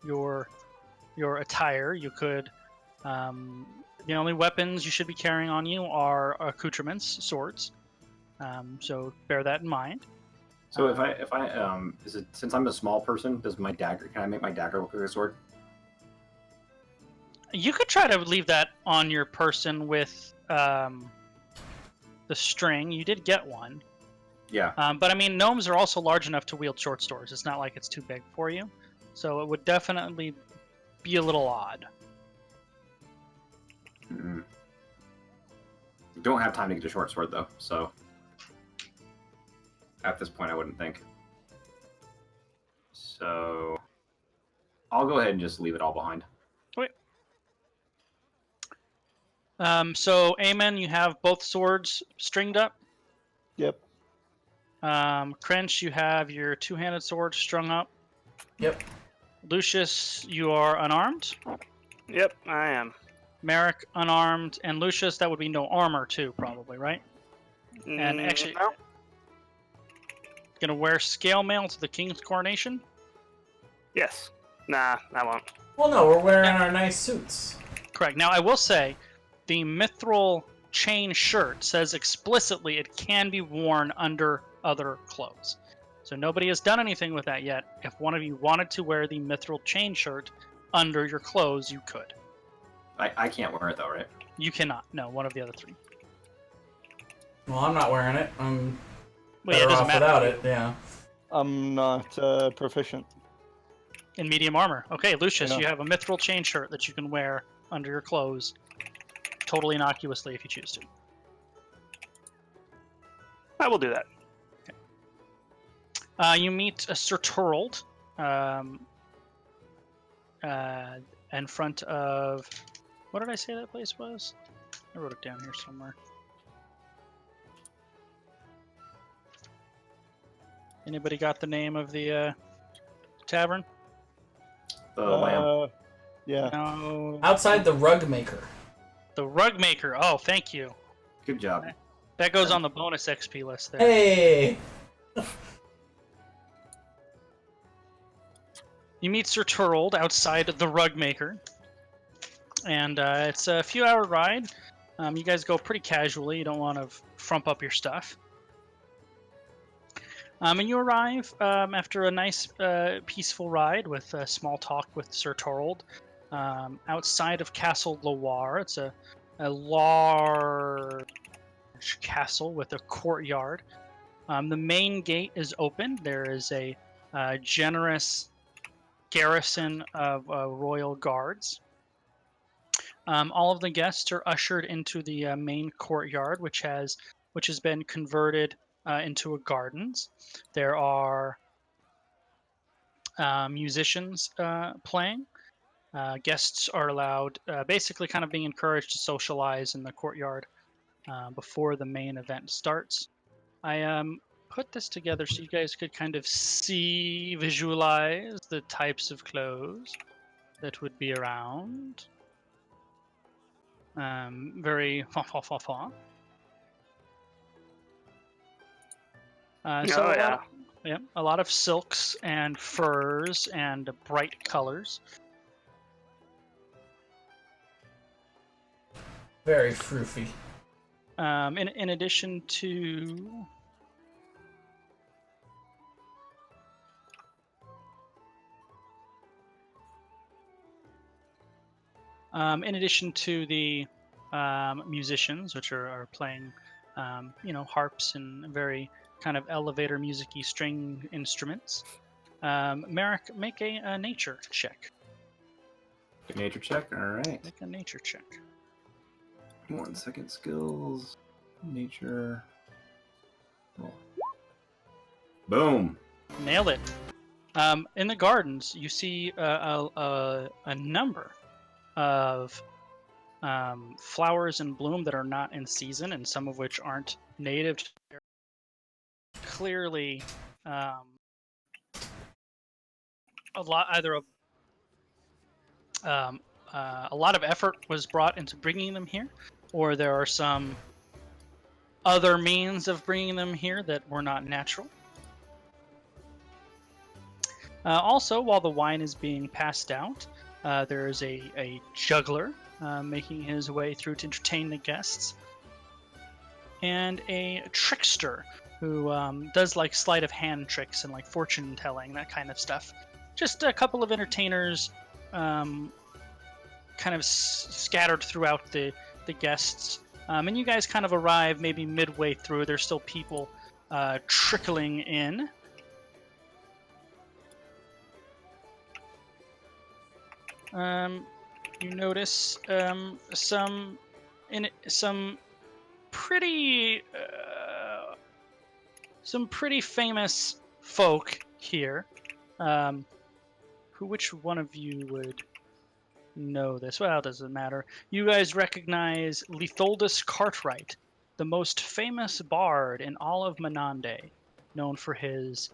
your attire. You could the only weapons you should be carrying on you are accoutrements, swords. So bear that in mind. So if I is it since I'm a small person, does my dagger? Can I make my dagger look like a sword? You could try to leave that on your person with the string. You did get one. Yeah. But I mean, gnomes are also large enough to wield short swords. It's not like it's too big for you. So it would definitely be a little odd. Mm-hmm. Don't have time to get a short sword though, so at this point I wouldn't think. So I'll go ahead and just leave it all behind. Okay. So Amen, you have both swords stringed up. Yep. Crench, you have your two-handed sword strung up. Yep. Lucius, you are unarmed. Yep, I am. Merrick, unarmed. And Lucius, that would be no armor too, probably, right? And actually, No. gonna wear scale mail to the king's coronation? Yes. Nah, I won't. Well, no, we're wearing our nice suits. Correct. Now, I will say, the mithril chain shirt says explicitly it can be worn under other clothes. So nobody has done anything with that yet. If one of you wanted to wear the mithril chain shirt under your clothes, you could. I can't wear it though, right? You cannot. No, one of the other three. Well, I'm not wearing it. I'm Well, yeah, better it doesn't off matter. without it. Yeah. I'm not proficient. In medium armor. Okay, Lucius, Yeah. you have a mithril chain shirt that you can wear under your clothes totally innocuously if you choose to. I will do that. You meet Sir Turld in front of... What did I say that place was? I wrote it down here somewhere. Anybody got the name of the tavern? The lamb. Yeah. No. Outside the rug maker. The Rug Maker. Oh, thank you. Good job. That goes on the bonus XP list there. Hey. You meet Sir Turld outside the Rug Maker. And it's a few hour ride. You guys go pretty casually. You don't want to frump up your stuff. And you arrive after a nice peaceful ride with a small talk with Sir Turld outside of Castle Loire. It's a large castle with a courtyard. The main gate is open. There is a generous garrison of royal guards. All of the guests are ushered into the main courtyard, which has been converted into a gardens. There are musicians playing. Guests are allowed, basically kind of being encouraged to socialize in the courtyard before the main event starts. I put this together so you guys could kind of visualize the types of clothes that would be around. Very fa. So Oh, yeah. a lot of silks and furs and bright colors. Very froofy. In addition to the musicians, which are playing, harps and very kind of elevator music-y string instruments, Merrick, make a nature check. Nature check. All right. Make a nature check. 1 second. Skills. Nature. Oh. Boom. Nailed it. In the gardens, you see a number of flowers in bloom that are not in season, and some of which aren't native. Clearly, a lot of effort was brought into bringing them here, or there are some other means of bringing them here that were not natural. Also, while the wine is being passed out, there is a juggler making his way through to entertain the guests, and a trickster who does like sleight of hand tricks and like fortune telling, that kind of stuff. Just a couple of entertainers kind of scattered throughout the guests. And you guys kind of arrive maybe midway through. There's still people trickling in. You notice some pretty famous folk here. Which one of you would know this? Well, it doesn't matter. You guys recognize Letholdus Cartwright, the most famous bard in all of Menande, known for his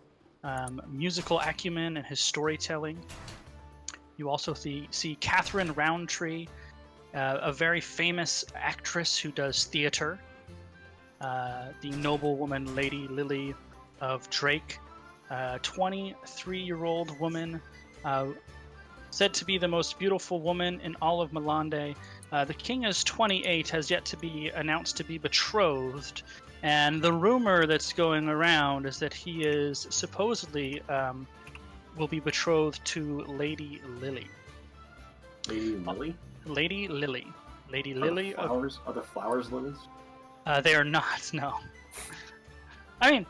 musical acumen and his storytelling. You also see Catherine Roundtree, a very famous actress who does theater. The noblewoman Lady Lily of Drake, 23-year-old woman, said to be the most beautiful woman in all of Melande. The king is 28, has yet to be announced to be betrothed, and the rumor that's going around is that he is supposedly will be betrothed to Lady Lily. Lady Lily? Lady Lily. Lady Are Lily. Are the flowers lilies? They are not, no. I mean,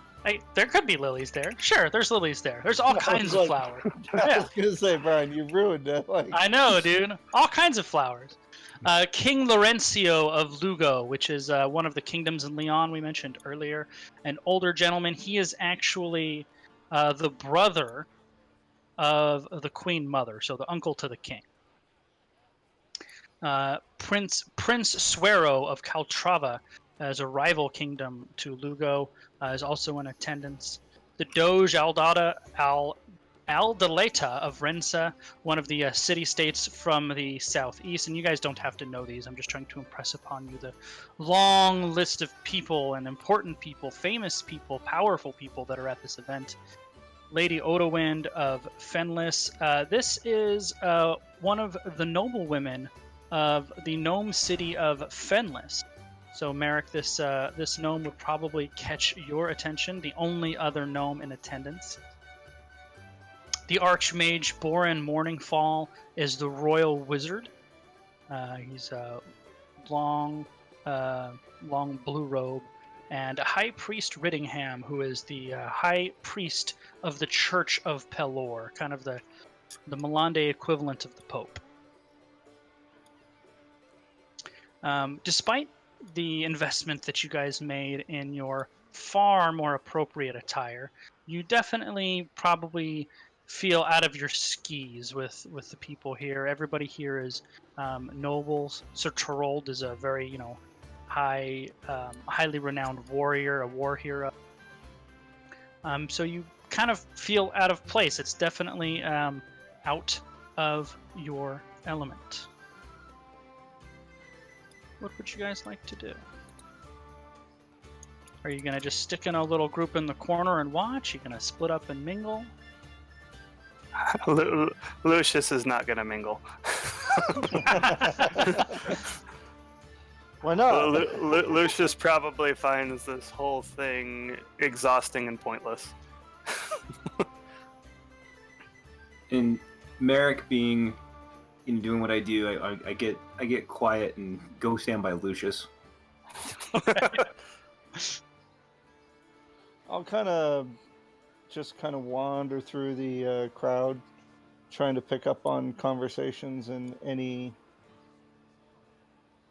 there could be lilies there. Sure, there's lilies there. There's all kinds of flowers. I was gonna say, Brian, you ruined it. I know, dude. All kinds of flowers. King Laurencio of Lugo, which is one of the kingdoms in Leon we mentioned earlier, an older gentleman. He is actually the brother of the Queen Mother, so the uncle to the king. Prince Suero of Caltrava, as a rival kingdom to Lugo, is also in attendance. The Doge Aldaleta of Rensa, one of the city-states from the southeast. And you guys don't have to know these. I'm just trying to impress upon you the long list of people and important people, famous people, powerful people that are at this event. Lady Odowind of Fenlis. This is one of the noblewomen of the gnome city of Fenlis. So, Merrick, this gnome would probably catch your attention, the only other gnome in attendance. The Archmage Boran Morningfall is the royal wizard. He's a long blue robe. And High Priest Riddingham, who is the High Priest of the Church of Pelor, kind of the Melande equivalent of the Pope. Despite the investment that you guys made in your far more appropriate attire. You definitely probably feel out of your skis with the people here. Everybody here is nobles. Sir Torold is a very, highly renowned warrior, a war hero. So you kind of feel out of place. It's definitely out of your element. What would you guys like to do? Are you gonna just stick in a little group in the corner and watch? You gonna split up and mingle? Lucius is not gonna mingle. Why not? Lucius probably finds this whole thing exhausting and pointless. And Merrick being, doing what I do, I get quiet and go stand by Lucius. I'll kind of wander through the crowd, trying to pick up on conversations and any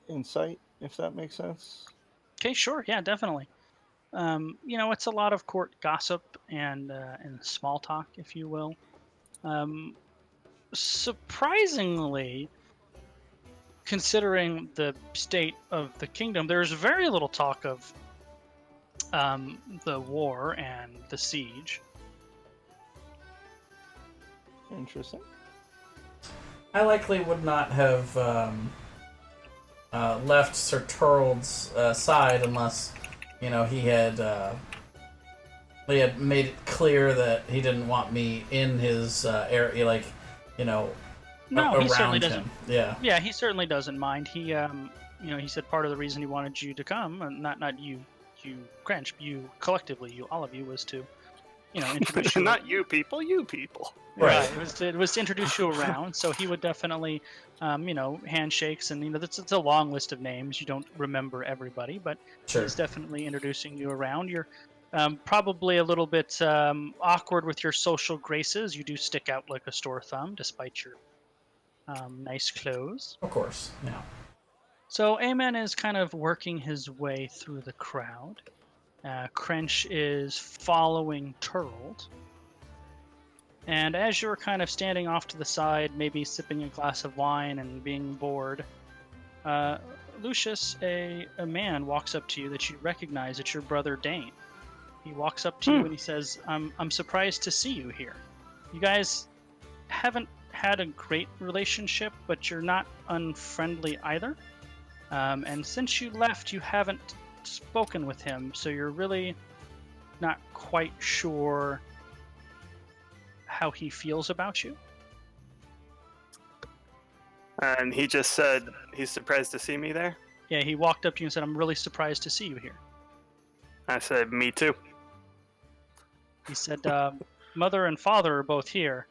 insight, if that makes sense. Okay, sure, yeah, definitely. It's a lot of court gossip and small talk, if you will. Surprisingly, considering the state of the kingdom, there's very little talk of the war and the siege. Interesting. I likely would not have left Sir Turld's side unless, he had made it clear that he didn't want me in his area, No, around he certainly him. doesn't. Yeah. Yeah, he certainly doesn't mind. He, he said part of the reason he wanted you to come, and not you, Crench, you collectively, all of you, was to, introduce you. Not you people, you people. Right. It was to introduce you around. So he would definitely, handshakes, and it's a long list of names. You don't remember everybody, but Sure. he's definitely introducing you around. You're probably a little bit awkward with your social graces. You do stick out like a sore thumb, despite your nice clothes. Of course. Yeah. So Amen is kind of working his way through the crowd. Crench is following Turld. And as you're kind of standing off to the side, maybe sipping a glass of wine and being bored, Lucius, a man, walks up to you that you recognize. It's your brother Dane. He walks up to you and he says, I'm surprised to see you here. You guys haven't had a great relationship, but you're not unfriendly either. And since you left, you haven't spoken with him, so you're really not quite sure how he feels about you. And he just said he's surprised to see me there. Yeah, he walked up to you and said, I'm really surprised to see you here. I said, me too. He said, Mother and Father are both here.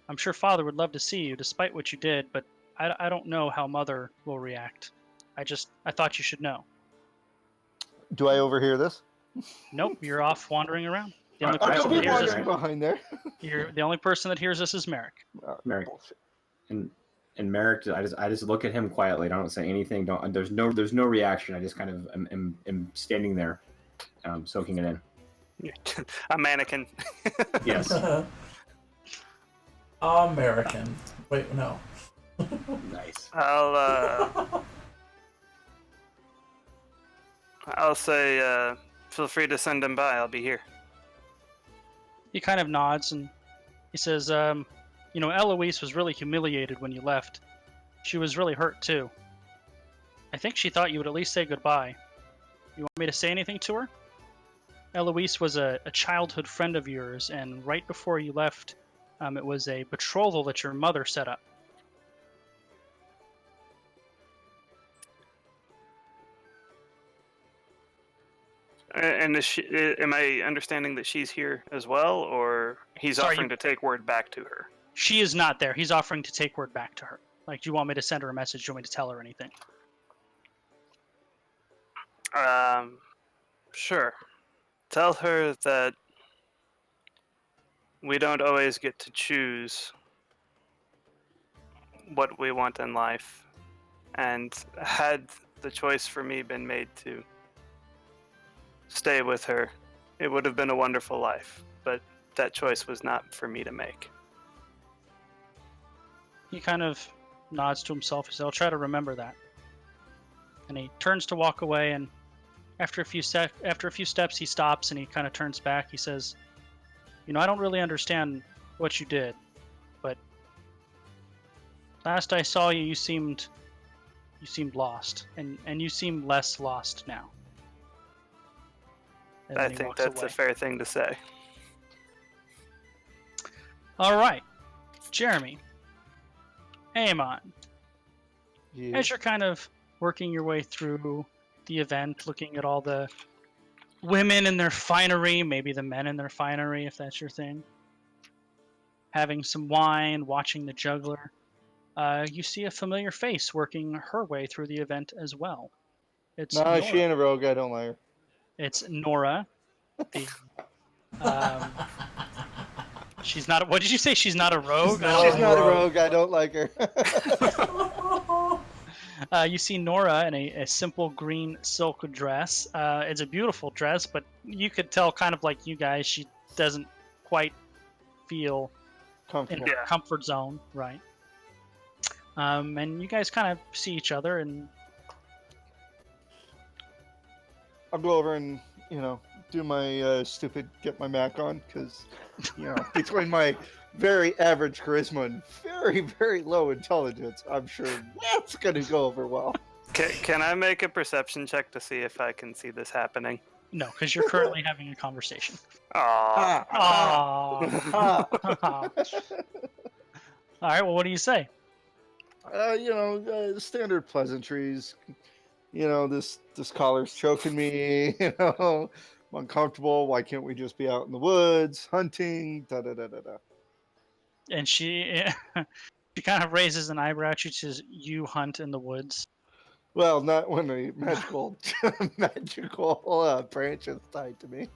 I'm sure Father would love to see you, despite what you did, but I don't know how Mother will react. I thought you should know. Do I overhear this? Nope, you're off wandering around. The only I person that overhear hears this, us, behind there. the only person that hears us is Merrick. Merrick. Bullshit. And Merrick, I just look at him quietly. I don't say anything. There's no reaction. I just kind of am standing there, soaking it in. A mannequin. Yes. American. Wait, no. Nice. I'll say, feel free to send him by. I'll be here. He kind of nods and he says, Eloise was really humiliated when you left. She was really hurt too. I think she thought you would at least say goodbye. You want me to say anything to her? Eloise was a childhood friend of yours, and right before you left, it was a betrothal that your mother set up. And am I understanding that she's here as well, or he's offering to take word back to her? She is not there. He's offering to take word back to her. Like, do you want me to send her a message? Do you want me to tell her anything? Sure. Tell her that we don't always get to choose what we want in life. And had the choice for me been made to stay with her. It would have been a wonderful life, but that choice was not for me to make. He kind of nods to himself. He says, "I'll try to remember that." And he turns to walk away, and after a few steps, he stops and he kind of turns back. He says, I don't really understand what you did, but last I saw you, you seemed lost, and you seem less lost now." And I then he think walks that's away. a fair thing to say. All right, Jeremy, Amon, Yeah. as you're kind of working your way through the event, looking at all the women in their finery, maybe the men in their finery, if that's your thing, having some wine, watching the juggler, you see a familiar face working her way through the event as well. It's Nah, Nora. she ain't a rogue. I don't like her. It's Nora. The she's not. What did you say? She's not a rogue. She's not a rogue. I don't like her. You see Nora in a simple green silk dress. It's a beautiful dress, but you could tell, kind of like you guys, she doesn't quite feel in Comfortable. her comfort zone, right? And you guys kind of see each other, and I'll go over and do my stupid get my Mac on because between my very average charisma and very, very low intelligence, I'm sure that's going to go over well. Can I make a perception check to see if I can see this happening? no, because you're currently having a conversation. Aww. Aww. All right. Well, what do you say? Standard pleasantries. This collar's choking me. I'm uncomfortable. Why can't we just be out in the woods hunting? Da da da da da. And she kind of raises an eyebrow. She says, "You hunt in the woods." Well, not when the magical branch is tied to me.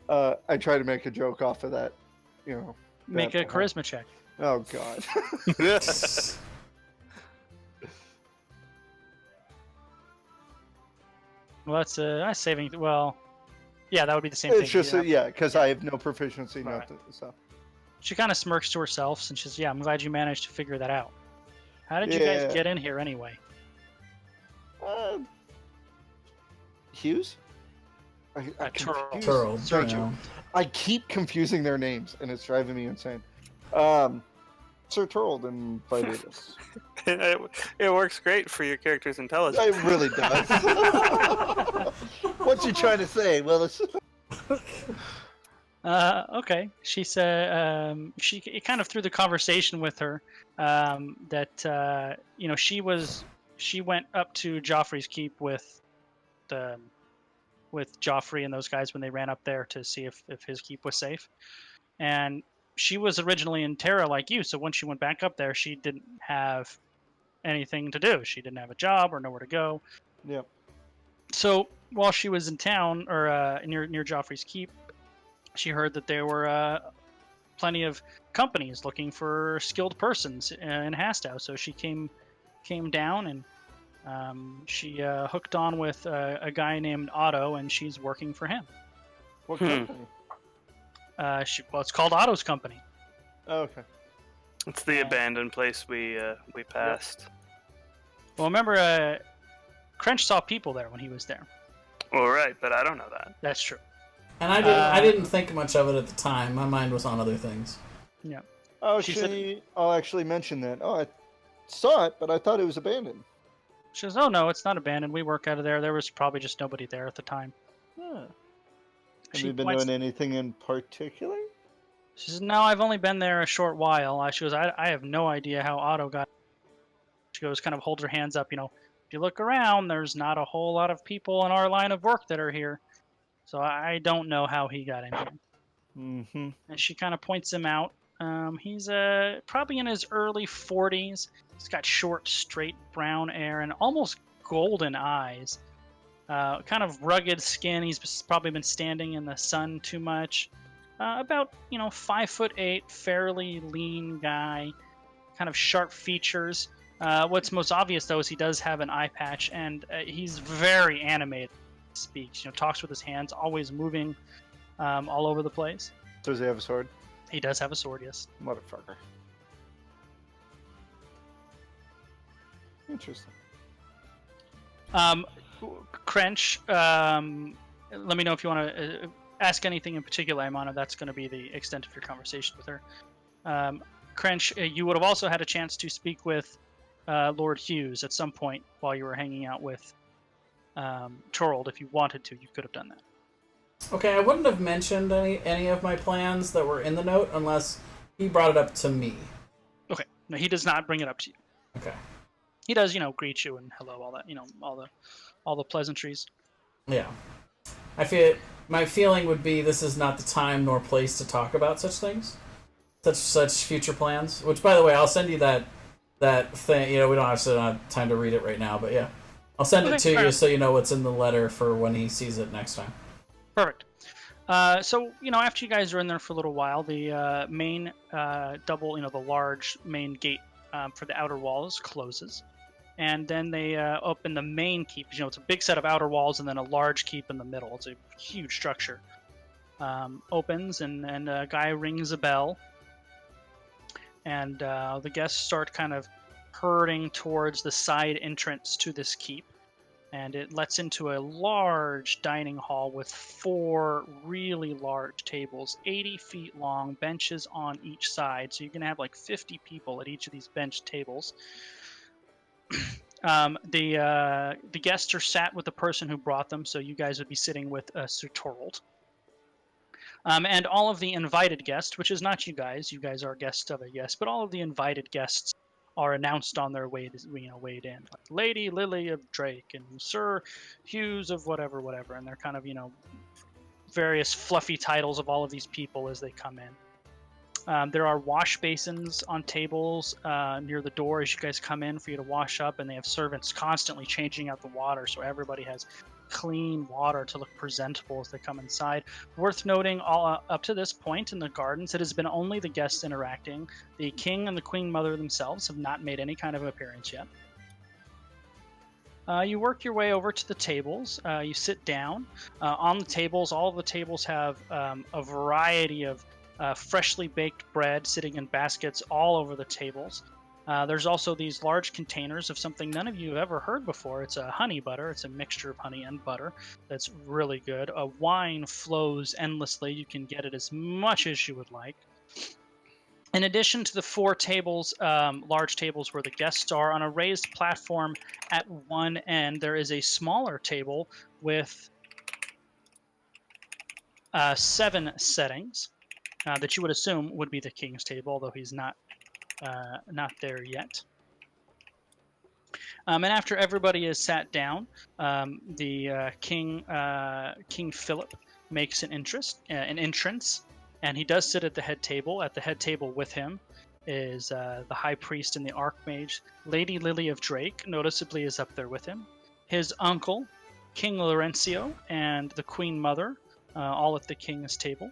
I try to make a joke off of that. Make a charisma check. Oh God. Well, that's saving. Well, yeah, that would be the same thing. It's just because I have no proficiency, Right. nothing. So She kind of smirks to herself and she says, "Yeah, I'm glad you managed to figure that out. How did you guys get in here anyway?" Hughes. Turl. Thank you. I keep confusing their names, and it's driving me insane. Sir Turld invited us. It works great for your character's intelligence. It really does. What's he trying to say, Willis? Okay. She said she kind of threw the conversation with her that she went up to Joffrey's keep with Joffrey and those guys when they ran up there to see if his keep was safe. And she was originally in Terra like you, so when she went back up there, she didn't have anything to do. She didn't have a job or nowhere to go. Yep. So while she was in town or near Joffrey's keep, she heard that there were plenty of companies looking for skilled persons in Hastow. So she came down and she hooked on with a guy named Otto, and she's working for him. What company? It's called Otto's company. Oh, okay. It's the abandoned place we passed. Well, remember, Crench saw people there when he was there. Well, right, but I don't know that. That's true. And I didn't think much of it at the time. My mind was on other things. Yeah. Oh, I'll actually mention that. Oh, I saw it, but I thought it was abandoned. She says, "Oh no, it's not abandoned. We work out of there. There was probably just nobody there at the time." Huh. Have She you been points- doing anything in particular? She says, "No, I've only been there a short while." She goes, I have no idea how Otto got." She goes, kind of holds her hands up. If you look around, there's not a whole lot of people in our line of work that are here. So I don't know how he got in here. Mm-hmm. And she kind of points him out. He's probably in his early 40s. He's got short, straight brown hair and almost golden eyes. Kind of rugged skin. He's probably been standing in the sun too much. About 5'8", fairly lean guy. Kind of sharp features. What's most obvious though is he does have an eye patch, and he's very animated. speaks. Talks with his hands, always moving all over the place. Does he have a sword? He does have a sword, yes. Motherfucker. Interesting. Crench, let me know if you want to ask anything in particular, Imana. That's going to be the extent of your conversation with her. Crench, you would have also had a chance to speak with Lord Hughes at some point while you were hanging out with Torald. If you wanted to, you could have done that. Okay, I wouldn't have mentioned any of my plans that were in the note unless he brought it up to me. Okay. No, he does not bring it up to you. Okay. He does, greet you and hello, all that, all the pleasantries. Yeah. My feeling would be this is not the time nor place to talk about such things. Such future plans. Which, by the way, I'll send you that thing. We don't have time to read it right now, but yeah. I'll send it to you so you know what's in the letter for when he sees it next time. Perfect. So, after you guys are in there for a little while, the main double, the large main gate for the outer walls closes. And then they open the main keep. It's a big set of outer walls and then a large keep in the middle. It's a huge structure. Opens and a guy rings a bell. And the guests start kind of herding towards the side entrance to this keep. And it lets into a large dining hall with 4 really large tables, 80 feet long, benches on each side. So you're going to have like 50 people at each of these bench tables. The guests are sat with the person who brought them, so you guys would be sitting with Sir Torald. And all of the invited guests, which is not you guys are guests of a guest, but all of the invited guests are announced on their weighed in, like Lady Lily of Drake and Sir Hughes of whatever, and they're kind of various fluffy titles of all of these people as they come in. There are wash basins on tables near the door as you guys come in for you to wash up, and they have servants constantly changing out the water, so everybody has clean water to look presentable as they come inside. Worth noting, all up to this point in the gardens, it has been only the guests interacting. The king and the queen mother themselves have not made any kind of appearance yet. You work your way over to the tables. You sit down. On the tables, all of the tables have a variety of freshly baked bread sitting in baskets all over the tables. There's also these large containers of something none of you have ever heard before. It's a honey butter. It's a mixture of honey and butter that's really good. Wine flows endlessly. You can get it as much as you would like. In addition to the 4 tables, large tables where the guests are, on a raised platform at one end, there is a smaller table with 7 settings that you would assume would be the king's table, although he's not there yet. And after everybody is sat down, the King Philip makes an entrance, and he does sit at the head table. At the head table with him is the High Priest and the Archmage. Lady Lily of Drake noticeably is up there with him. His uncle, King Laurencio, and the Queen Mother, all at the King's table.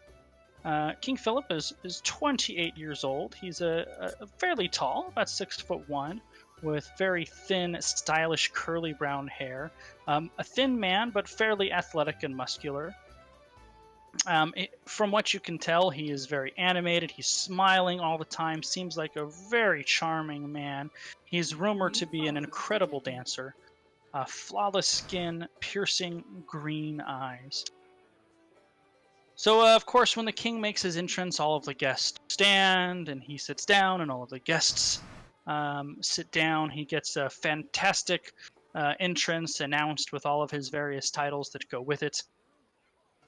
King Philip is 28 years old. He's a fairly tall, about 6'1", with very thin, stylish, curly brown hair. A thin man, but fairly athletic and muscular. From what you can tell, he is very animated. He's smiling all the time. Seems like a very charming man. He's rumored to be an incredible dancer. Flawless skin, piercing green eyes. So, of course, when the king makes his entrance, all of the guests stand, and he sits down, and all of the guests sit down. He gets a fantastic entrance announced with all of his various titles that go with it.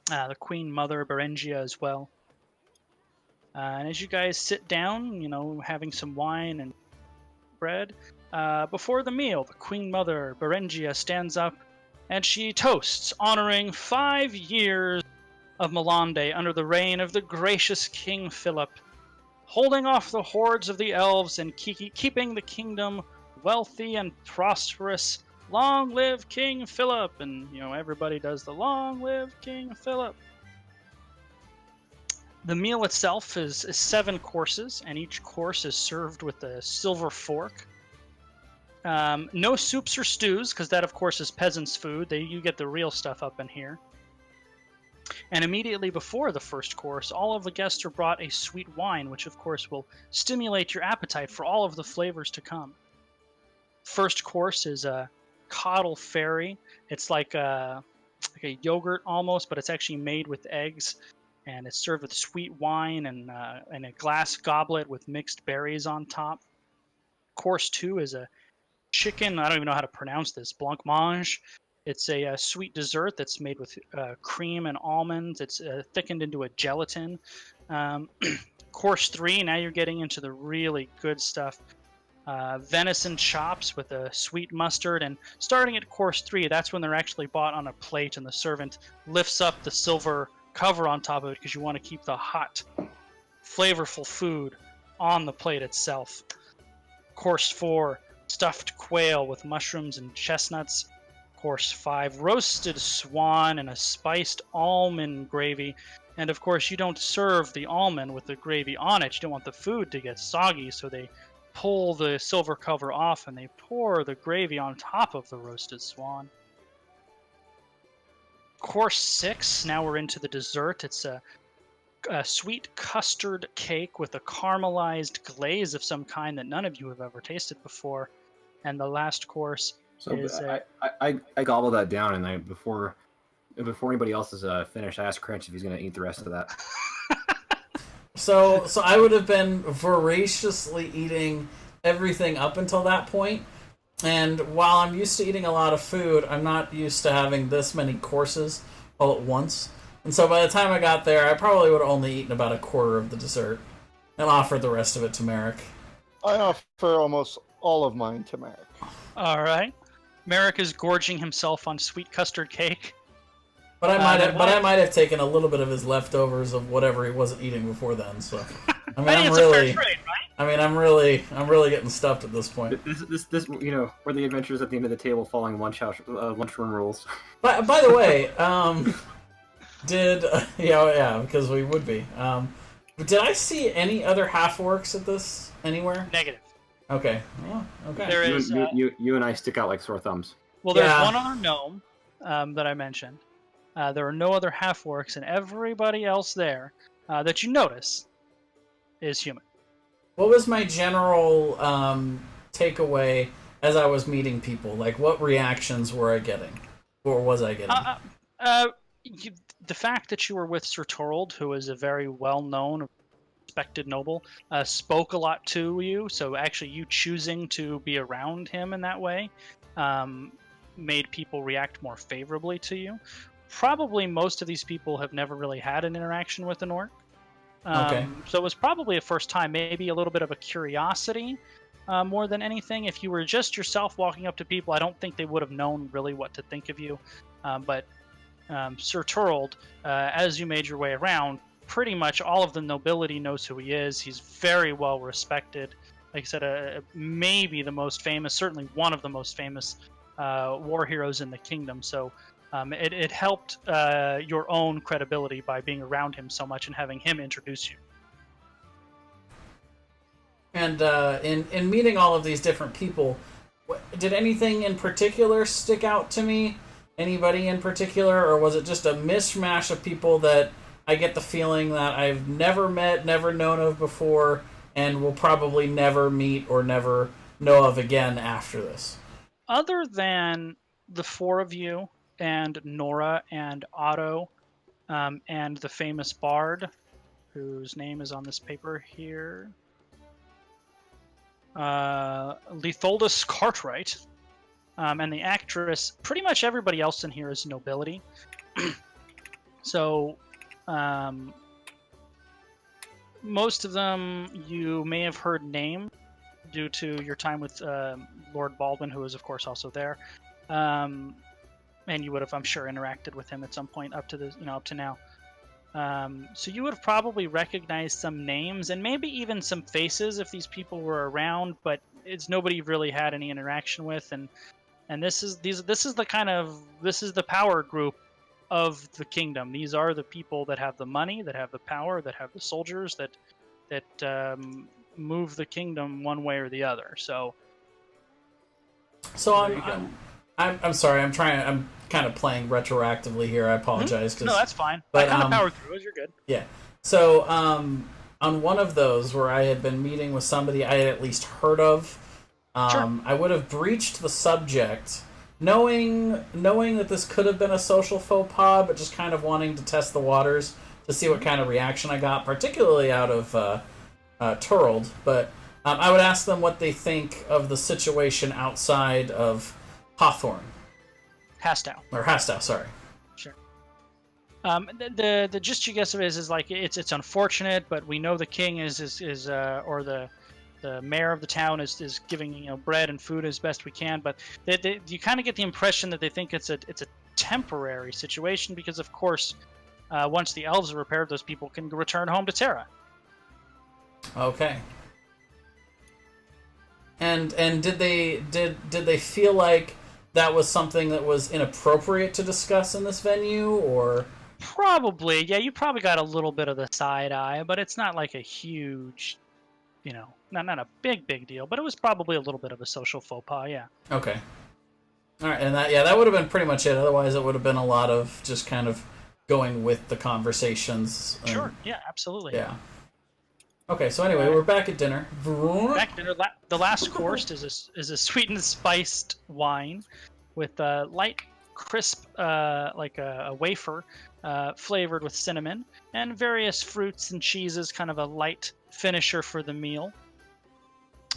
The Queen Mother, Berengia, as well. And as you guys sit down, having some wine and bread, before the meal, the Queen Mother, Berengia, stands up, and she toasts, honoring 5 years of Melande under the reign of the gracious King Philip, holding off the hordes of the elves and keeping the kingdom wealthy and prosperous. Long live King Philip! And, everybody does the long live King Philip. The meal itself is 7 courses, and each course is served with a silver fork. No soups or stews, because that, of course, is peasants' food. You get the real stuff up in here. And immediately before the first course, all of the guests are brought a sweet wine, which, of course, will stimulate your appetite for all of the flavors to come. First course is a coddle fairy. It's like a yogurt almost, but it's actually made with eggs. And it's served with sweet wine and a glass goblet with mixed berries on top. Course 2 is a chicken, I don't even know how to pronounce this, blancmange. It's a sweet dessert that's made with cream and almonds. It's thickened into a gelatin. Course 3, now you're getting into the really good stuff. Venison chops with a sweet mustard. And starting at course 3, that's when they're actually bought on a plate and the servant lifts up the silver cover on top of it because you want to keep the hot, flavorful food on the plate itself. Course 4, stuffed quail with mushrooms and chestnuts. Course 5, roasted swan and a spiced almond gravy. And of course, you don't serve the almond with the gravy on it. You don't want the food to get soggy, so they pull the silver cover off and they pour the gravy on top of the roasted swan. Course 6, now we're into the dessert. It's a sweet custard cake with a caramelized glaze of some kind that none of you have ever tasted before. And the last course is... I gobbled that down, and before anybody else is finished, I asked Crunch if he's going to eat the rest of that. So I would have been voraciously eating everything up until that point. And while I'm used to eating a lot of food, I'm not used to having this many courses all at once. And so by the time I got there, I probably would have only eaten about a quarter of the dessert and offered the rest of it to Merrick. I offer almost all of mine to Merrick. All right. Merrick is gorging himself on sweet custard cake. But I might have taken a little bit of his leftovers of whatever he wasn't eating before then. So I mean, it's a fair trade, right? I mean, I'm really getting stuffed at this point. This where the adventures at the end of the table following lunchroom rules. By the way, because we would be. Did I see any other half orcs at this anywhere? Negative. Okay. Well, okay. There is. You and I stick out like sore thumbs. Well, there's one other gnome that I mentioned. There are no other half orcs, and everybody else there that you notice is human. What was my general takeaway as I was meeting people? Like, what reactions were I getting? Or was I getting? The fact that you were with Sir Torald, who is a very well-known, respected noble, spoke a lot to you. So actually you choosing to be around him in that way made people react more favorably to you. Probably most of these people have never really had an interaction with an orc. Okay. So it was probably a first time, maybe a little bit of a curiosity more than anything. If you were just yourself walking up to people, I don't think they would have known really what to think of you. But Sir Torald, as you made your way around, pretty much all of the nobility knows who he is. He's very well respected. Like I said, maybe the most famous, certainly one of the most famous war heroes in the kingdom. So it helped your own credibility by being around him so much and having him introduce you. And in meeting all of these different people, did anything in particular stick out to me? Anybody in particular? Or was it just a mishmash of people that I get the feeling that I've never met, never known of before, and will probably never meet or never know of again after this? Other than the four of you, and Nora and Otto, and the famous bard, whose name is on this paper here, Letholdus Cartwright, and the actress, pretty much everybody else in here is nobility. So, most of them you may have heard name due to your time with Lord Baldwin, who is of course also there. And you would have, I'm sure, interacted with him at some point up to now. So you would have probably recognized some names and maybe even some faces if these people were around, but it's nobody you've really had any interaction with. And this is the power group of the kingdom. These are the people that have the money, that have the power, that have the soldiers, that move the kingdom one way or the other. So So There you go. I'm sorry. I'm kind of playing retroactively here. I apologize. 'Cause, No, that's fine. but, I kind of powered through it. You're good. yeah. So on one of those where I had been meeting with somebody I had at least heard of, Sure. I would have breached the subject, knowing that this could have been a social faux pas, but just kind of wanting to test the waters to see what kind of reaction I got, particularly out of Turled. But I would ask them what they think of the situation outside of Hawthorne. Hastow. Or Hastow, sorry. Sure. The gist you guess of it is like it's unfortunate, but we know the king is or the mayor of the town is giving bread and food as best we can, but you kind of get the impression that they think it's a temporary situation because of course once the elves are repaired, those people can return home to Terra. Okay. And did they feel like that was something that was inappropriate to discuss in this venue, or? Probably, yeah. You probably got a little bit of the side eye, but it's not like a huge, not a big deal. But it was probably a little bit of a social faux pas, yeah. Okay. All right, and that would have been pretty much it. Otherwise, it would have been a lot of just kind of going with the conversations. Sure. Yeah. Absolutely. Yeah. Okay, so anyway, we're back at dinner. Back dinner. The last course is a sweet and spiced wine with light, crisp, like a wafer, flavored with cinnamon, and various fruits and cheeses, kind of a light finisher for the meal.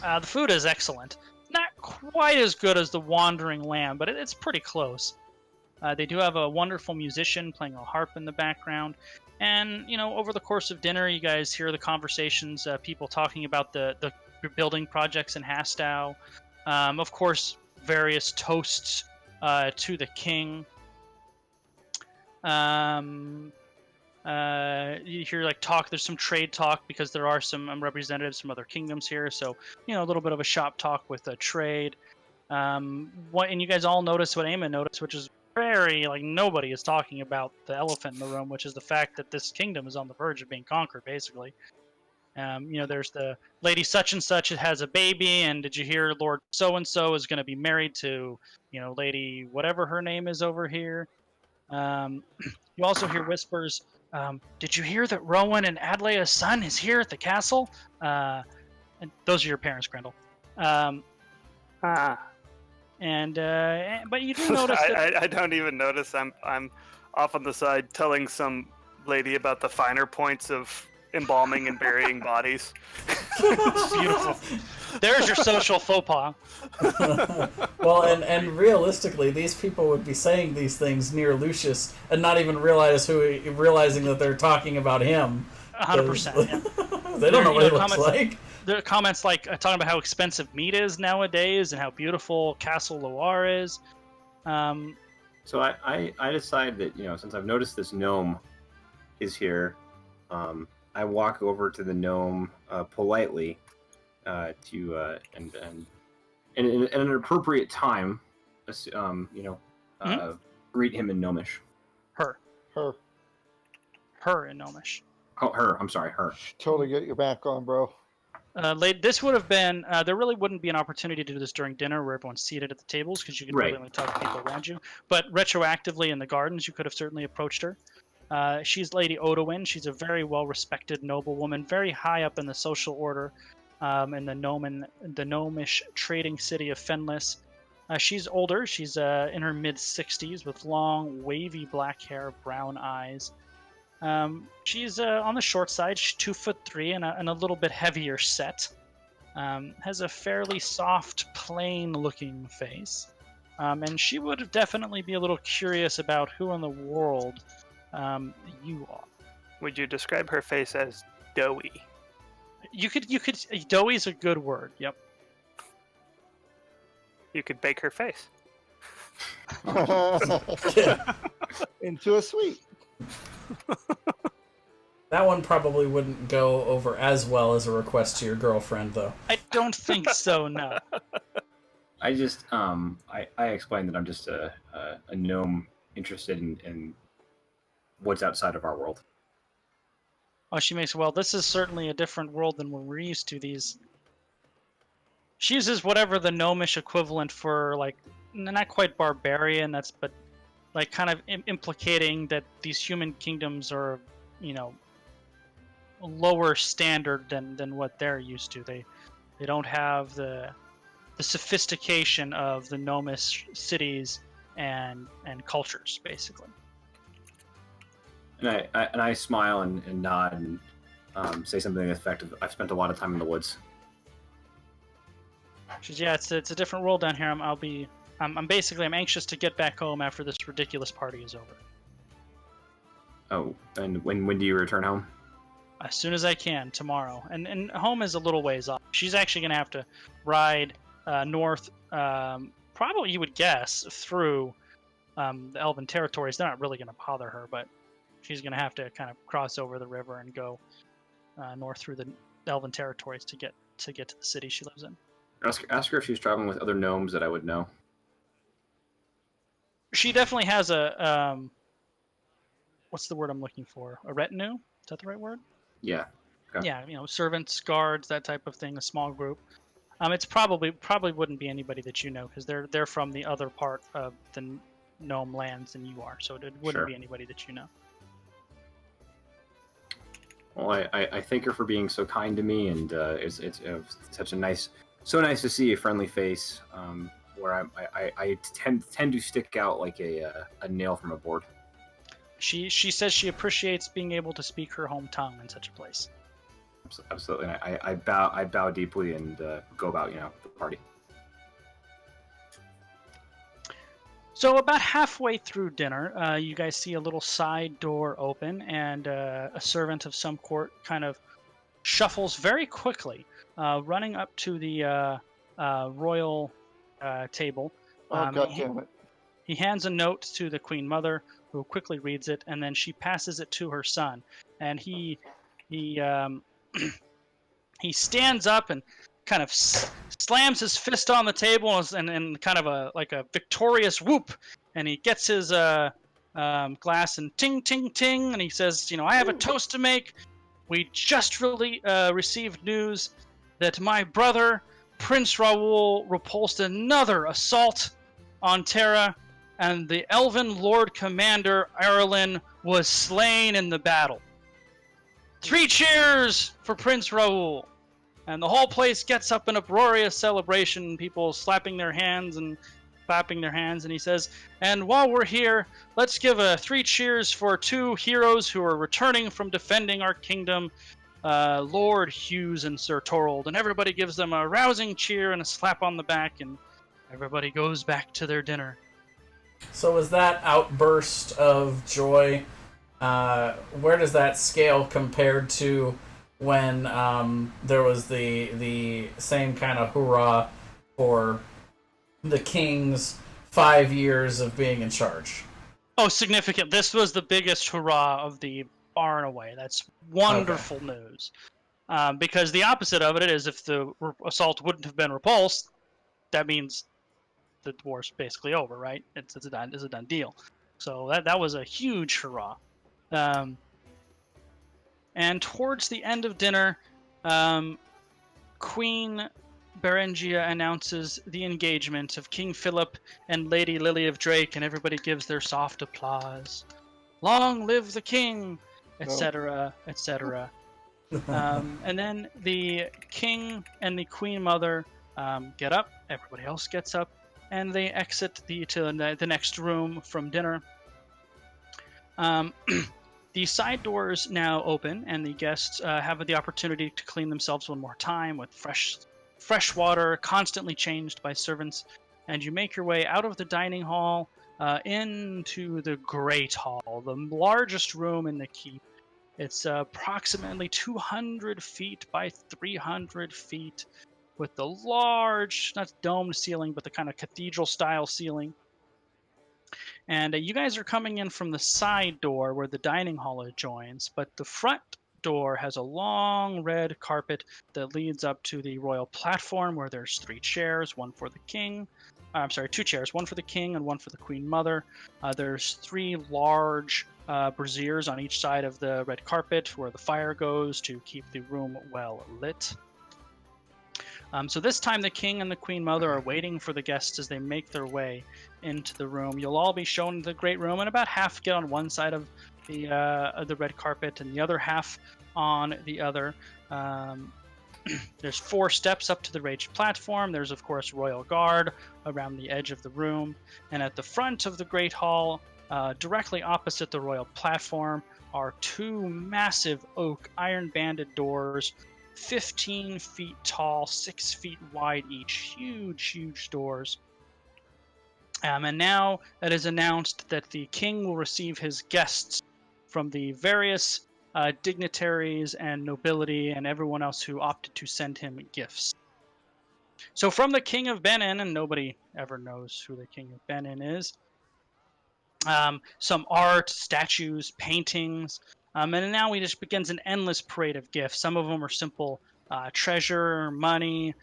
The food is excellent. Not quite as good as the Wandering Lamb, but it's pretty close. They do have a wonderful musician playing a harp in the background. And, over the course of dinner, you guys hear the conversations, people talking about the building projects in Hastow. Of course, various toasts to the king. You hear talk. There's some trade talk because there are some representatives from other kingdoms here. So, a little bit of a shop talk with a trade. And you guys all notice what Eamon noticed, which is very nobody is talking about the elephant in the room, which is the fact that this kingdom is on the verge of being conquered, basically. There's the lady such and such has a baby, and did you hear Lord so and so is going to be married to lady whatever her name is over here. You also hear whispers. Did you hear that Rowan and Adleia's son is here at the castle? And those are your parents, Grendel. But you do notice that I don't even notice. I'm off on the side telling some lady about the finer points of embalming and burying bodies. beautiful. There's your social faux pas. Well, and realistically, these people would be saying these things near Lucius and not even realizing that they're talking about him. 100%. Yeah. They don't know what he looks like. There are comments talking about how expensive meat is nowadays and how beautiful Castle Loire is. So I decide that since I've noticed this gnome is here, I walk over to the gnome politely to and in an appropriate time, greet him in Gnomish. Her in Gnomish. Oh, her. I'm sorry, her. Totally get your back on, bro. This would have been there really wouldn't be an opportunity to do this during dinner where everyone's seated at the tables because you could really only talk to people around you. But retroactively in the gardens, you could have certainly approached her. She's Lady Odowin. She's a very well-respected noblewoman, very high up in the social order in the gnomish trading city of Fenlis. She's older. She's in her mid-60s with long, wavy black hair, brown eyes. She's on the short side. She's 2'3" and a little bit heavier set. Has a fairly soft, plain-looking face. And she would definitely be a little curious about who in the world you are. Would you describe her face as doughy? You could. Doughy is a good word. Yep. You could bake her face. Into a sweet. That one probably wouldn't go over as well as a request to your girlfriend, though. I don't think so. No. I just I explained that I'm just a gnome interested in what's outside of our world. Oh, she makes, well, this is certainly a different world than what we're used to. These She uses whatever the gnomish equivalent for, like, not quite barbarian, but like kind of implicating that these human kingdoms are, you know, lower standard than what they're used to. They don't have the sophistication of the gnomish cities and cultures, basically. And I smile and nod and say something effective. I've spent a lot of time in the woods. She's, yeah, it's a different world down here. I'm basically anxious to get back home after this ridiculous party is over. Oh, and when do you return home? As soon as I can, tomorrow. And home is a little ways off. She's actually going to have to ride north, probably, you would guess, through the Elven territories. They're not really going to bother her, but she's going to have to kind of cross over the river and go north through the Elven territories to get to the city she lives in. Ask her if she's traveling with other gnomes that I would know. She definitely has a what's the word I'm looking for? A retinue? Is that the right word? Yeah. Okay. Yeah, you know, servants, guards, that type of thing. A small group. It's probably wouldn't be anybody that you know, because they're from the other part of the gnome lands than you are, so it wouldn't be anybody that you know. Well, I thank her for being so kind to me, and it's such a nice to see a friendly face, where I tend to stick out like a nail from a board. She says she appreciates being able to speak her home tongue in such a place. Absolutely, and I bow deeply and go about the party. So about halfway through dinner, you guys see a little side door open, and a servant of some sort kind of shuffles very quickly, running up to the royal table. Oh, God damn it. He hands a note to the Queen Mother, who quickly reads it, and then she passes it to her son. And he stands up and kind of slams his fist on the table and kind of a victorious whoop, and he gets his glass and ting ting ting, and he says, I have a toast to make. We just really received news that my brother Prince Raoul repulsed another assault on Terra, and the Elven Lord Commander Arlen was slain in the battle. 3 cheers for Prince Raoul! And the whole place gets up in uproarious celebration, people slapping their hands and clapping their hands, and he says, and while we're here, let's give 3 cheers for 2 heroes who are returning from defending our kingdom, Lord Hughes and Sir Torald. And everybody gives them a rousing cheer and a slap on the back, and everybody goes back to their dinner. So was that outburst of joy, where does that scale compared to when there was the same kind of hurrah for the king's 5 years of being in charge? Oh, significant. This was the biggest hurrah of the far and away. That's wonderful news. Because the opposite of it is, if the assault wouldn't have been repulsed, that means the war's basically over, right? It's a done deal. So that was a huge hurrah. And towards the end of dinner, Queen Berengia announces the engagement of King Philip and Lady Lily of Drake, and everybody gives their soft applause. Long live the king, etc., etc. And then the king and the queen mother get up. Everybody else gets up, and they exit to the next room from dinner. The side doors now open, and the guests have the opportunity to clean themselves one more time with fresh water, constantly changed by servants. And you make your way out of the dining hall into the Great Hall, the largest room in the keep. It's approximately 200 feet by 300 feet, with the large, not domed ceiling, but the kind of cathedral-style ceiling. And you guys are coming in from the side door where the dining hall adjoins, but the front door has a long red carpet that leads up to the royal platform, where there's 3 chairs, one for the king. 2 chairs, one for the king and one for the queen mother. There's 3 large braziers on each side of the red carpet where the fire goes to keep the room well lit. So this time the king and the queen mother are waiting for the guests as they make their way into the room. You'll all be shown the great room, and about half get on one side of the red carpet and the other half on the other. There's 4 steps up to the raised platform. There's, of course, royal guard around the edge of the room. And at the front of the Great Hall, directly opposite the royal platform, are 2 massive oak iron-banded doors, 15 feet tall, 6 feet wide each. Huge, huge doors. And now it is announced that the king will receive his guests from the various dignitaries and nobility and everyone else who opted to send him gifts. So from the King of Benin, and nobody ever knows who the King of Benin is, some art, statues, paintings, and now he just begins an endless parade of gifts. Some of them are simple treasure, money,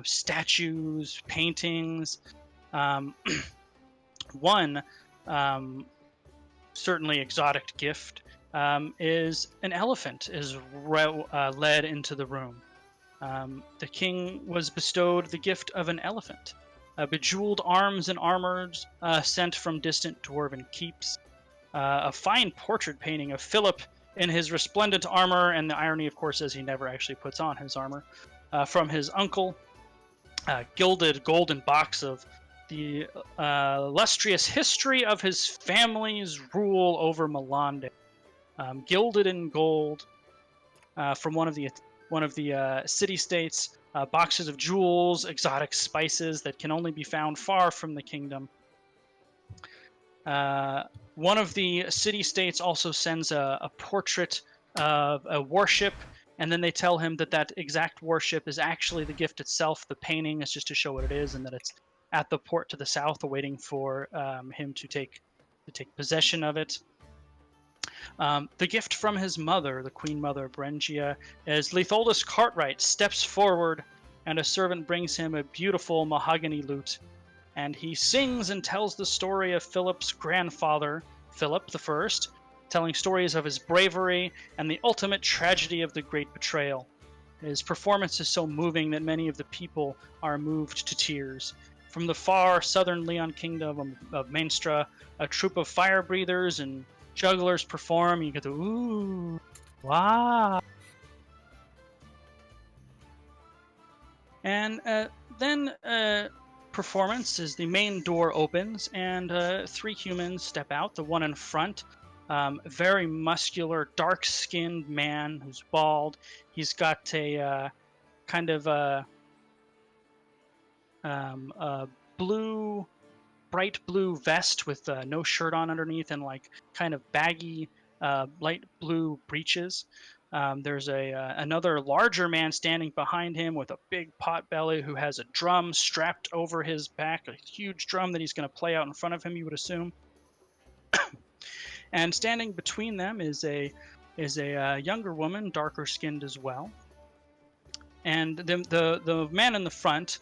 statues, paintings. One certainly exotic gift is an elephant is led into the room. The king was bestowed the gift of an elephant, bejeweled arms and armors sent from distant dwarven keeps, a fine portrait painting of Philip in his resplendent armor, and the irony, of course, is he never actually puts on his armor, from his uncle, gilded golden box of the illustrious history of his family's rule over Malande, gilded in gold, from one of the city-states, boxes of jewels, exotic spices that can only be found far from the kingdom. One of the city-states also sends a portrait of a warship, and then they tell him that exact warship is actually the gift itself. The painting is just to show what it is, and that it's at the port to the south, waiting for him to take possession of it. The gift from his mother, the Queen Mother Berengia, is Letholdus Cartwright steps forward, and a servant brings him a beautiful mahogany lute, and he sings and tells the story of Philip's grandfather, Philip I, telling stories of his bravery and the ultimate tragedy of the Great Betrayal. His performance is so moving that many of the people are moved to tears. From the far southern Leon kingdom of Mainstra, a troop of fire breathers and jugglers perform. You get the ooh, wow. And then performance is the main door opens, and 3 humans step out. The one in front, very muscular, dark-skinned man who's bald. He's got a kind of a bright blue vest with no shirt on underneath, and like kind of baggy light blue breeches. There's another larger man standing behind him with a big pot belly who has a drum strapped over his back, a huge drum that he's going to play out in front of him, you would assume. And standing between them is a younger woman, darker skinned as well. And the man in the front,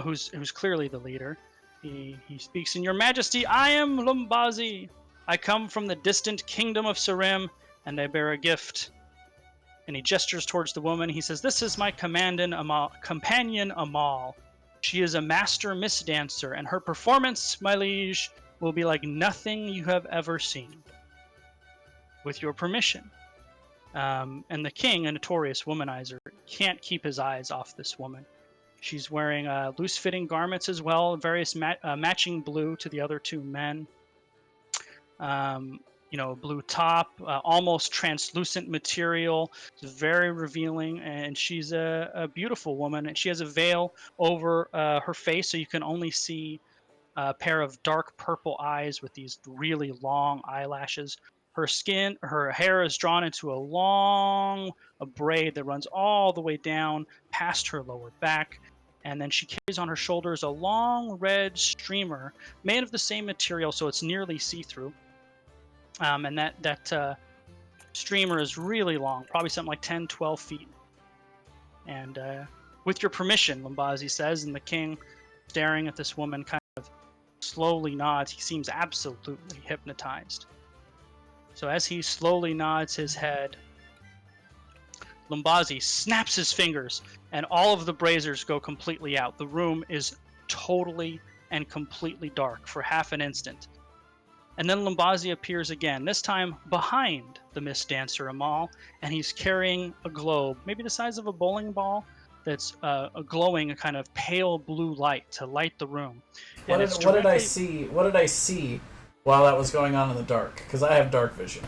who's clearly the leader, he speaks, "In your majesty, I am Lumbazi. I come from the distant kingdom of Sarim, and I bear a gift." And he gestures towards the woman. He says, "This is my companion Amal. She is a master misdancer, and her performance, my liege, will be like nothing you have ever seen. With your permission." And the king, a notorious womanizer, can't keep his eyes off this woman. She's wearing loose-fitting garments as well, various matching blue to the other 2 men. Blue top, almost translucent material. It's very revealing, and she's a beautiful woman. And she has a veil over her face, so you can only see a pair of dark purple eyes with these really long eyelashes. Her hair is drawn into a braid that runs all the way down past her lower back. And then she carries on her shoulders a long red streamer made of the same material, so it's nearly see-through. And that streamer is really long, probably something like 10, 12 feet. And with your permission, Lumbazi says, and the king, staring at this woman, kind of slowly nods. He seems absolutely hypnotized. So as he slowly nods his head, Lumbazi snaps his fingers, and all of the braziers go completely out. The room is totally and completely dark for half an instant. And then Lumbazi appears again, this time behind the Mist Dancer Amal, and he's carrying a globe, maybe the size of a bowling ball, that's glowing a kind of pale blue light to light the room. What did I see? What did I see while that was going on in the dark? Because I have dark vision,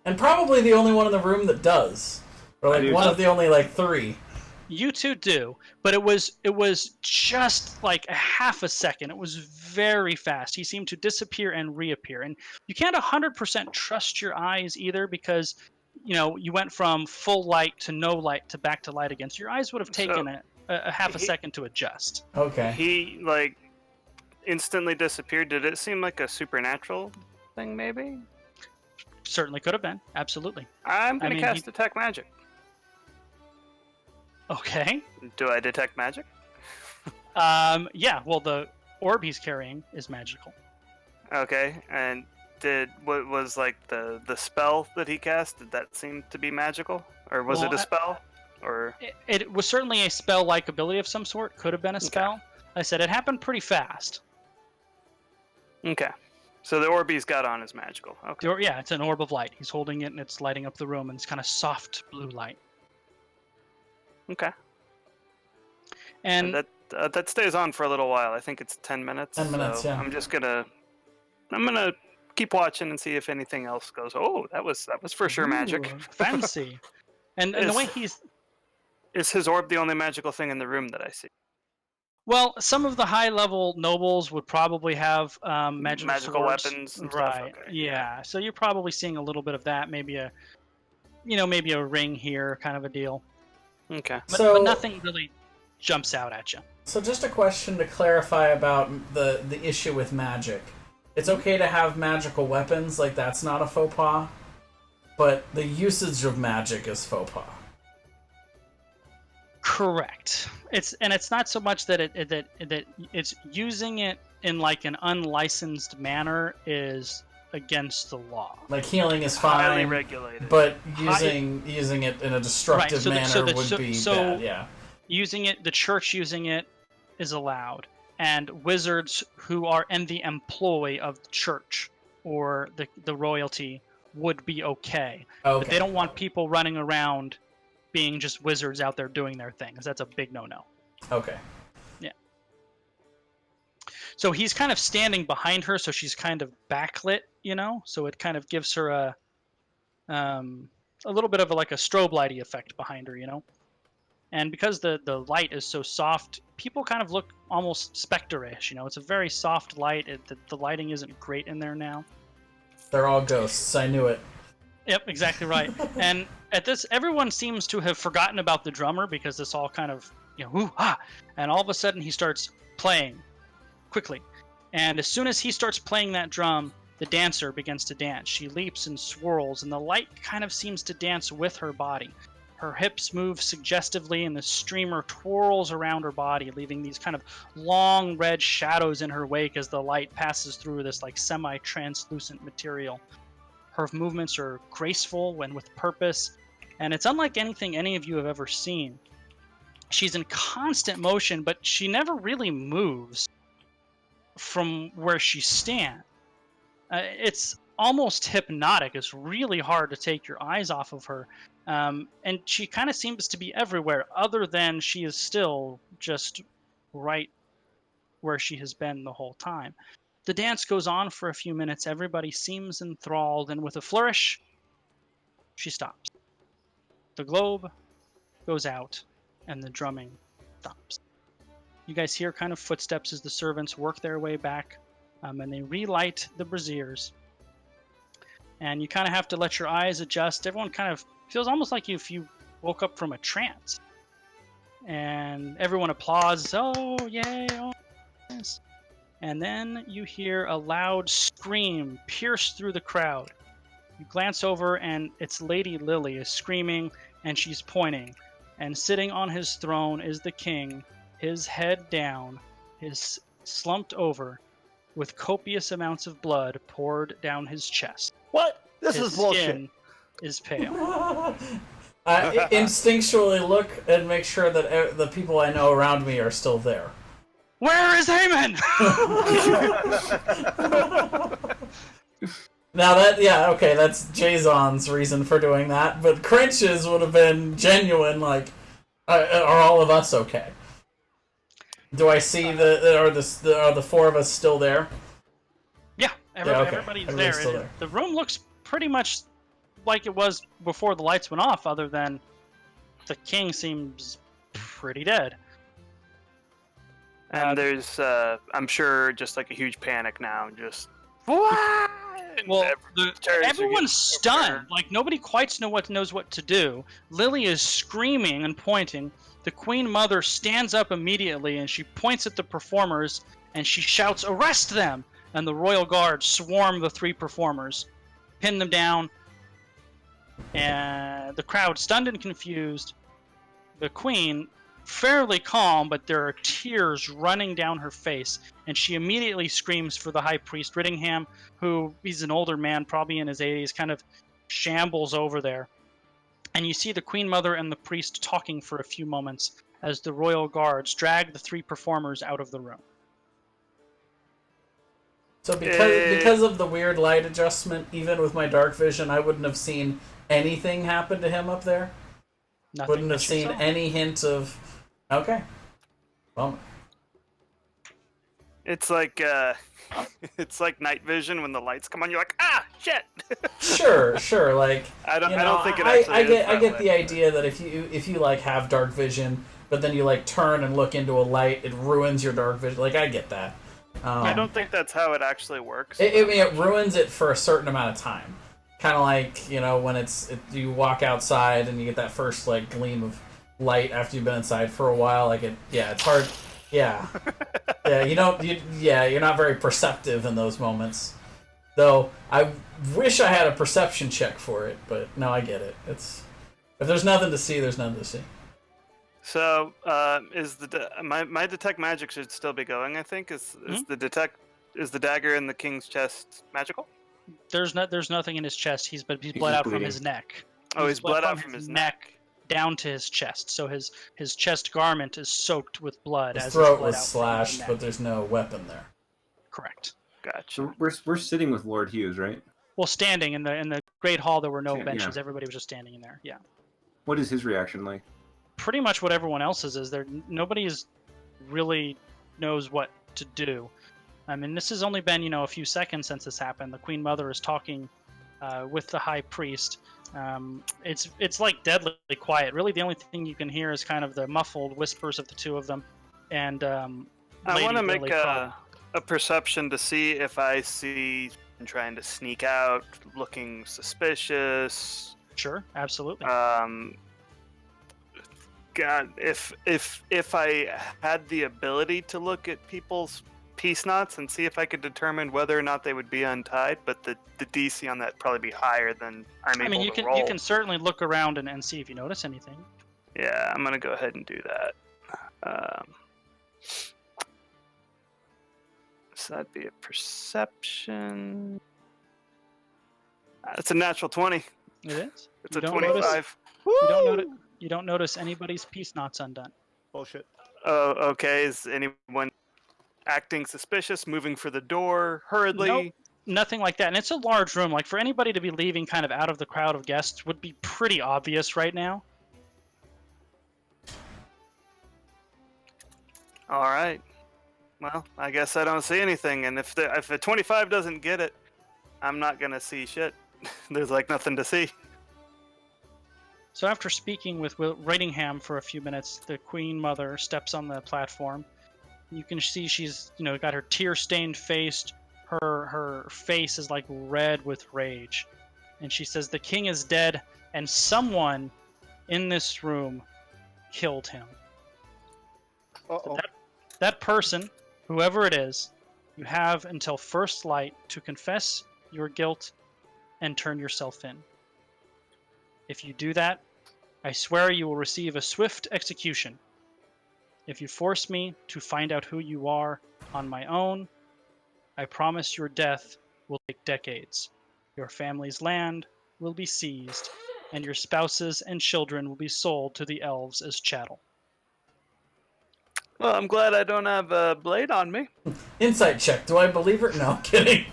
and probably the only one in the room that does, or like one of the only like 3. You two do, but it was just like a half a second. It was very fast. He seemed to disappear and reappear, and you can't 100% trust your eyes either, because you went from full light to no light to back to light again. So your eyes would have taken a half a second to adjust. Okay. He like instantly disappeared. Did it seem like a supernatural thing? Maybe. Certainly could have been. Absolutely. I'm gonna cast Detect Magic. Okay. Do I detect magic? Yeah. Well, the orb he's carrying is magical. Okay. And what was like the spell that he cast? Did that seem to be magical, or was it a spell? Or it was certainly a spell-like ability of some sort. Could have been a spell. Okay. I said it happened pretty fast. Okay. So the orb he's got on is magical. Okay. Yeah, it's an orb of light. He's holding it, and it's lighting up the room, and it's kind of soft blue light. Okay. And that stays on for a little while. I think it's 10 minutes. 10 minutes, yeah. I'm gonna keep watching and see if anything else goes. Oh, that was for sure magic. Fancy. And the way is his orb the only magical thing in the room that I see? Well, some of the high-level nobles would probably have magical weapons and right. stuff. Okay. Yeah. So you're probably seeing a little bit of that. Maybe a ring here, kind of a deal. Okay. But nothing really jumps out at you. So just a question to clarify about the issue with magic. It's okay to have magical weapons, like that's not a faux pas, but the usage of magic is faux pas. Correct. It's not so much that it's using it in like an unlicensed manner is against the law. Like healing is fine, highly regulated, but using it in a destructive manner would be bad. Yeah. Using it, the church using it is allowed, and wizards who are in the employ of the church or the royalty would be okay. But they don't want people running around being just wizards out there doing their things. That's a big no-no. Okay. Yeah. So he's kind of standing behind her, so she's kind of backlit, so it kind of gives her a little bit of like a strobe lighty effect behind her, And because the light is so soft, people kind of look almost spectre-ish, It's a very soft light. The lighting isn't great in there now. They're all ghosts. I knew it. Yep, exactly right. And at this, everyone seems to have forgotten about the drummer because this all kind of, and all of a sudden he starts playing quickly. And as soon as he starts playing that drum, the dancer begins to dance. She leaps and swirls, and the light kind of seems to dance with her body. Her hips move suggestively, and the streamer twirls around her body, leaving these kind of long red shadows in her wake as the light passes through this like semi-translucent material. Her movements are graceful and with purpose, and it's unlike anything any of you have ever seen. She's in constant motion, but she never really moves from where she stands. It's almost hypnotic. It's really hard to take your eyes off of her. And she kind of seems to be everywhere, other than she is still just right where she has been the whole time. The dance goes on for a few minutes. Everybody seems enthralled, and with a flourish, she stops. The globe goes out, and the drumming stops. You guys hear kind of footsteps as the servants work their way back, and they relight the braziers. And you kind of have to let your eyes adjust. Everyone kind of feels almost like if you woke up from a trance. And everyone applauds. Oh, yay, oh, yes. And then you hear a loud scream pierce through the crowd. You glance over, and it's Lady Lily is screaming, and she's pointing. And sitting on his throne is the king, his head down, his slumped over, with copious amounts of blood poured down his chest. What? This His is bullshit. skin is pale. I instinctually look and make sure that the people I know around me are still there. Where is Haman? Now that's Jason's reason for doing that, but Crinch's would have been genuine, like, are all of us okay? Do I see are the four of us still there? Yeah, okay. everybody's Everybody's still there. there. The room looks pretty much like it was before the lights went off, other than the king seems pretty dead. And there's, I'm sure, just like a huge panic now. Just what? Well, Terrorists are everyone's getting stunned. over. Like nobody quite knows what to do. Lily is screaming and pointing. The Queen Mother stands up immediately and she points at the performers and she shouts, "Arrest them!" And the royal guards swarm the three performers, pin them down, and the crowd, stunned and confused. The Queen, fairly calm, but there are tears running down her face, and she immediately screams for the High Priest Riddingham, who, he's an older man, probably in his 80s, kind of shambles over there. And you see the Queen Mother and the priest talking for a few moments as the royal guards drag the three performers out of the room. So because of the weird light adjustment, even with my dark vision, I wouldn't have seen anything happen to him up there. Nothing Wouldn't have seen any hint of. Okay. Well. It's like night vision when the lights come on. You're like, ah, shit. Sure. Like I don't think it actually. I get the idea that if you like have dark vision, but then you like turn and look into a light, it ruins your dark vision. Like I get that. I don't think that's how it actually works. It ruins it for a certain amount of time. Kind of like, when you walk outside and you get that first like gleam of light after you've been inside for a while. Like it's hard. Yeah, you're not very perceptive in those moments. Though I wish I had a perception check for it, but no, I get it. If there's nothing to see, there's nothing to see. So, is my detect magic should still be going? I think is the dagger in the king's chest magical? There's nothing in his chest. He's bled out from his neck. Oh, he's bled out from his neck down to his chest. So his chest garment is soaked with blood. His as throat was slashed, but there's no weapon there. Correct. Gotcha. So we're sitting with Lord Hughes, right? Well, standing in the great hall, there were no benches. Yeah. Everybody was just standing in there. Yeah. What is his reaction like? Pretty much what everyone else's is. There, nobody's really knows what to do. I mean, this has only been a few seconds since this happened. The Queen Mother is talking with the High Priest. It's like deadly quiet. Really, the only thing you can hear is kind of the muffled whispers of the two of them. And I want to make a perception to see if I see him trying to sneak out, looking suspicious. Sure, absolutely. God, if I had the ability to look at people's peace knots and see if I could determine whether or not they would be untied, but the DC on that probably be higher than I'm able to roll. You can certainly look around and see if you notice anything. Yeah, I'm gonna go ahead and do that. So that'd be a perception. That's a natural 20. It is. It's a 25. You don't notice anybody's peace knots undone. Bullshit. Oh, okay. Is anyone acting suspicious, moving for the door hurriedly? Nope, nothing like that. And it's a large room. Like, for anybody to be leaving kind of out of the crowd of guests would be pretty obvious right now. All right. Well, I guess I don't see anything. And if the 25 doesn't get it, I'm not going to see shit. There's like nothing to see. So after speaking with Riddingham for a few minutes, the Queen Mother steps on the platform. You can see she's, got her tear-stained face. Her face is like red with rage. And she says, "The king is dead, and someone in this room killed him." Uh-oh. That person, whoever it is, you have until first light to confess your guilt and turn yourself in. If you do that, I swear you will receive a swift execution. If you force me to find out who you are on my own, I promise your death will take decades. Your family's land will be seized, and your spouses and children will be sold to the elves as chattel. Well, I'm glad I don't have a blade on me. Insight check. Do I believe her? No, I'm kidding.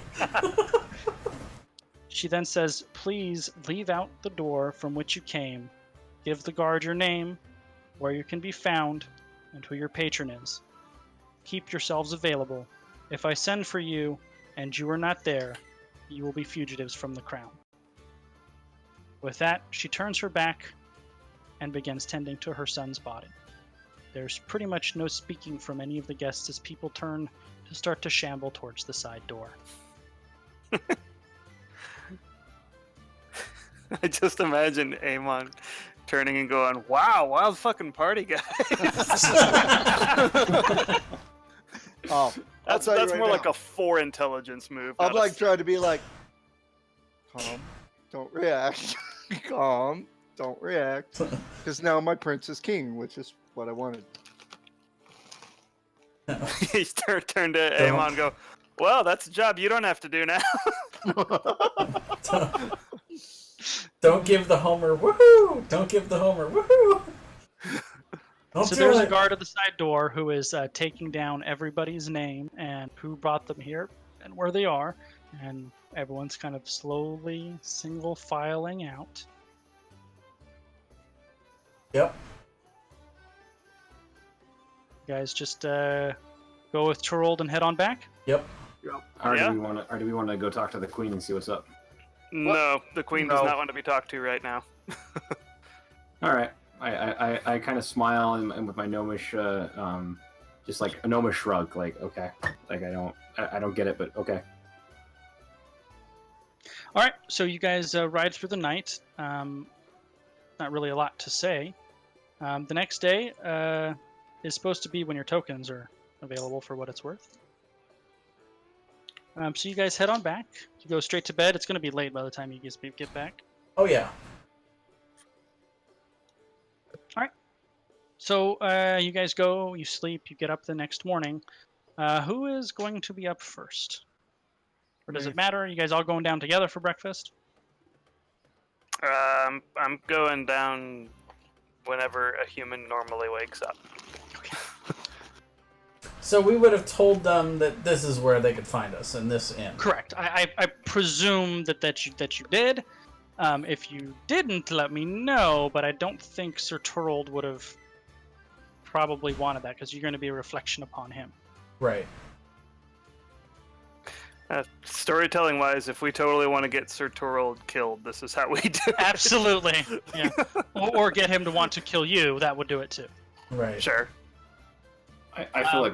She then says, please leave out the door from which you came. Give the guard your name, where you can be found, and who your patron is. Keep yourselves available. If I send for you, and you are not there, you will be fugitives from the crown. With that, she turns her back and begins tending to her son's body. There's pretty much no speaking from any of the guests as people turn to start to shamble towards the side door. I just imagine Amon turning and going, "Wow, wild fucking party, guys." Oh, that's more like a 4 intelligence move. I'm not a like trying to be like, calm, don't react. Calm, don't react. Because now my prince is king, which is what I wanted. He's turned to Amon and go, "Well, that's a job you don't have to do now." Don't give the Homer woohoo! Don't give the Homer woohoo! So there's a guard at the side door who is taking down everybody's name and who brought them here and where they are, and everyone's kind of slowly single filing out. Yep. You guys just go with Chorold and head on back? Yep. Or Yeah. do we want to go talk to the queen and see what's up? No, the queen does No. not want to be talked to right now. All right. I kind of smile and with my gnomish, just like a gnomish shrug, like okay, like I don't get it, but okay. All right, so you guys ride through the night. Not really a lot to say. The next day is supposed to be when your tokens are available for what it's worth. So you guys head on back. You go straight to bed. It's going to be late by the time you guys get back. Oh yeah. All right. So you guys go, you sleep, you get up the next morning. Who is going to be up first? Or does it matter? You guys all going down together for breakfast? I'm going down whenever a human normally wakes up. So we would have told them that this is where they could find us in this inn. Correct. I presume that you did. If you didn't, let me know. But I don't think Sir Torold would have probably wanted that because you're going to be a reflection upon him. Right. Storytelling wise, if we totally want to get Sir Torold killed, this is how we do it. Absolutely. Yeah. Or get him to want to kill you. That would do it too. Right. Sure. I feel like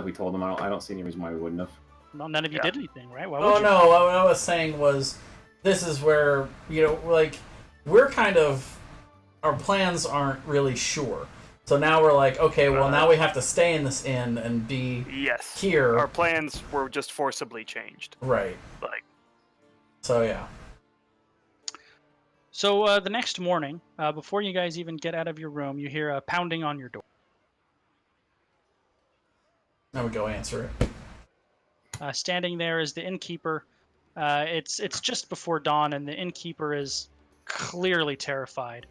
we told them. I don't see any reason why we wouldn't have. Well, none of you Yeah. did anything, right? Why would Oh you? no, what I was saying was this is where, like, we're kind of, our plans aren't really sure. So now we're like, okay, well now we have to stay in this inn and be Yes. here. Our plans were just forcibly changed. Right. Like, So yeah. So the next morning, before you guys even get out of your room, you hear a pounding on your door. Now we go answer it. Standing there is the innkeeper. It's just before dawn, and the innkeeper is clearly terrified.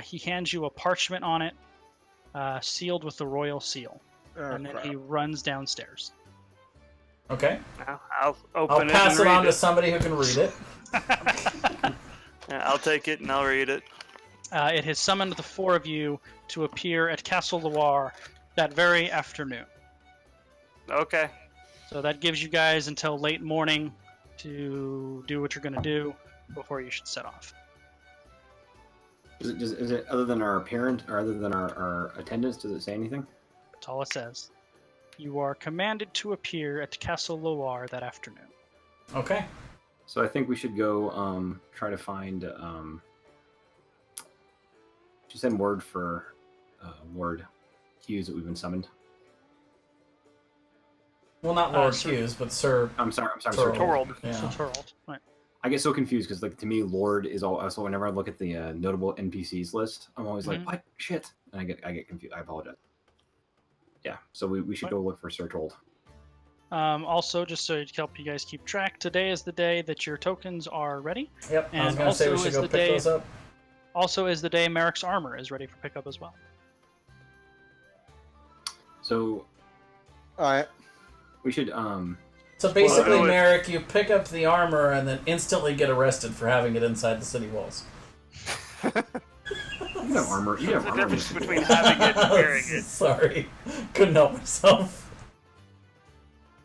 He hands you a parchment on it, sealed with the royal seal, and then he runs downstairs. Okay. I'll I'll open pass it it and on read to somebody who can read it. Yeah, I'll take it and I'll read it. It has summoned the 4 of you to appear at Castle Loire that very afternoon. Okay. So that gives you guys until late morning to do what you're going to do before you should set off. Is it other than our appearance or other than our attendance? Does it say anything? That's all it says. You are commanded to appear at Castle Loire that afternoon. Okay. So I think we should go try to find. Just send word for Lord Hughes that we've been summoned. Well, not Lord Sir- Hughes, but Sir. I'm sorry, Sir Torold. Torold. So Yeah. Torold. Right. I get so confused because, like, to me, Lord is all. So whenever I look at the notable NPCs list, I'm always like, "What shit?" And I get confused. I apologize. Yeah, so we should go look for Sir Torold. Also, just so to help you guys keep track, today is the day that your tokens are ready. Yep. I was And gonna say we also should is go the pick day- those up. also is the day Merrick's armor is ready for pickup as well. So All right. we should So basically, Well, Merrick, you pick up the armor and then instantly get arrested for having it inside the city walls. you have armor. You have The armor. difference between having it and wearing it. Sorry, couldn't help myself.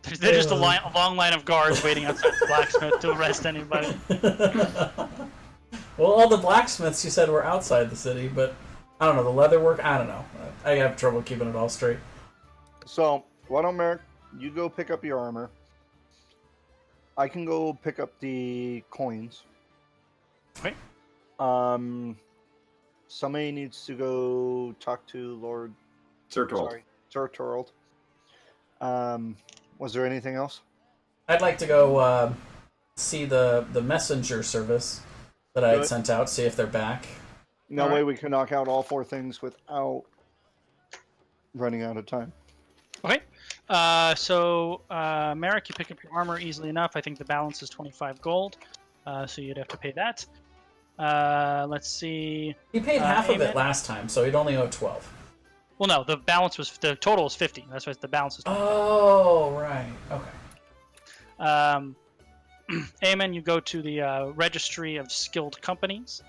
There's just a long line of guards waiting outside the blacksmith to arrest anybody. Well, all the blacksmiths you said were outside the city, but I don't know, the leatherwork, I don't know. I have trouble keeping it all straight. So why don't Merrick, you go pick up your armor. I can go pick up the coins. Okay. Somebody needs to go talk to Lord. Sir Torald. Sorry, Sir Torald. Was there anything else? I'd like to go see the messenger service that I had Good. sent out, see if they're back. No All way right. we can knock out all 4 things without running out of time. Okay. So Merrick, you pick up your armor easily enough. I think the balance is 25 gold. So you'd have to pay that. Let's see. He paid half of Amen. it last time, so he'd only owe 12. Well, no, the total is 50. That's why the balance is 25. Oh, right. Okay. Amen, you go to the registry of skilled companies.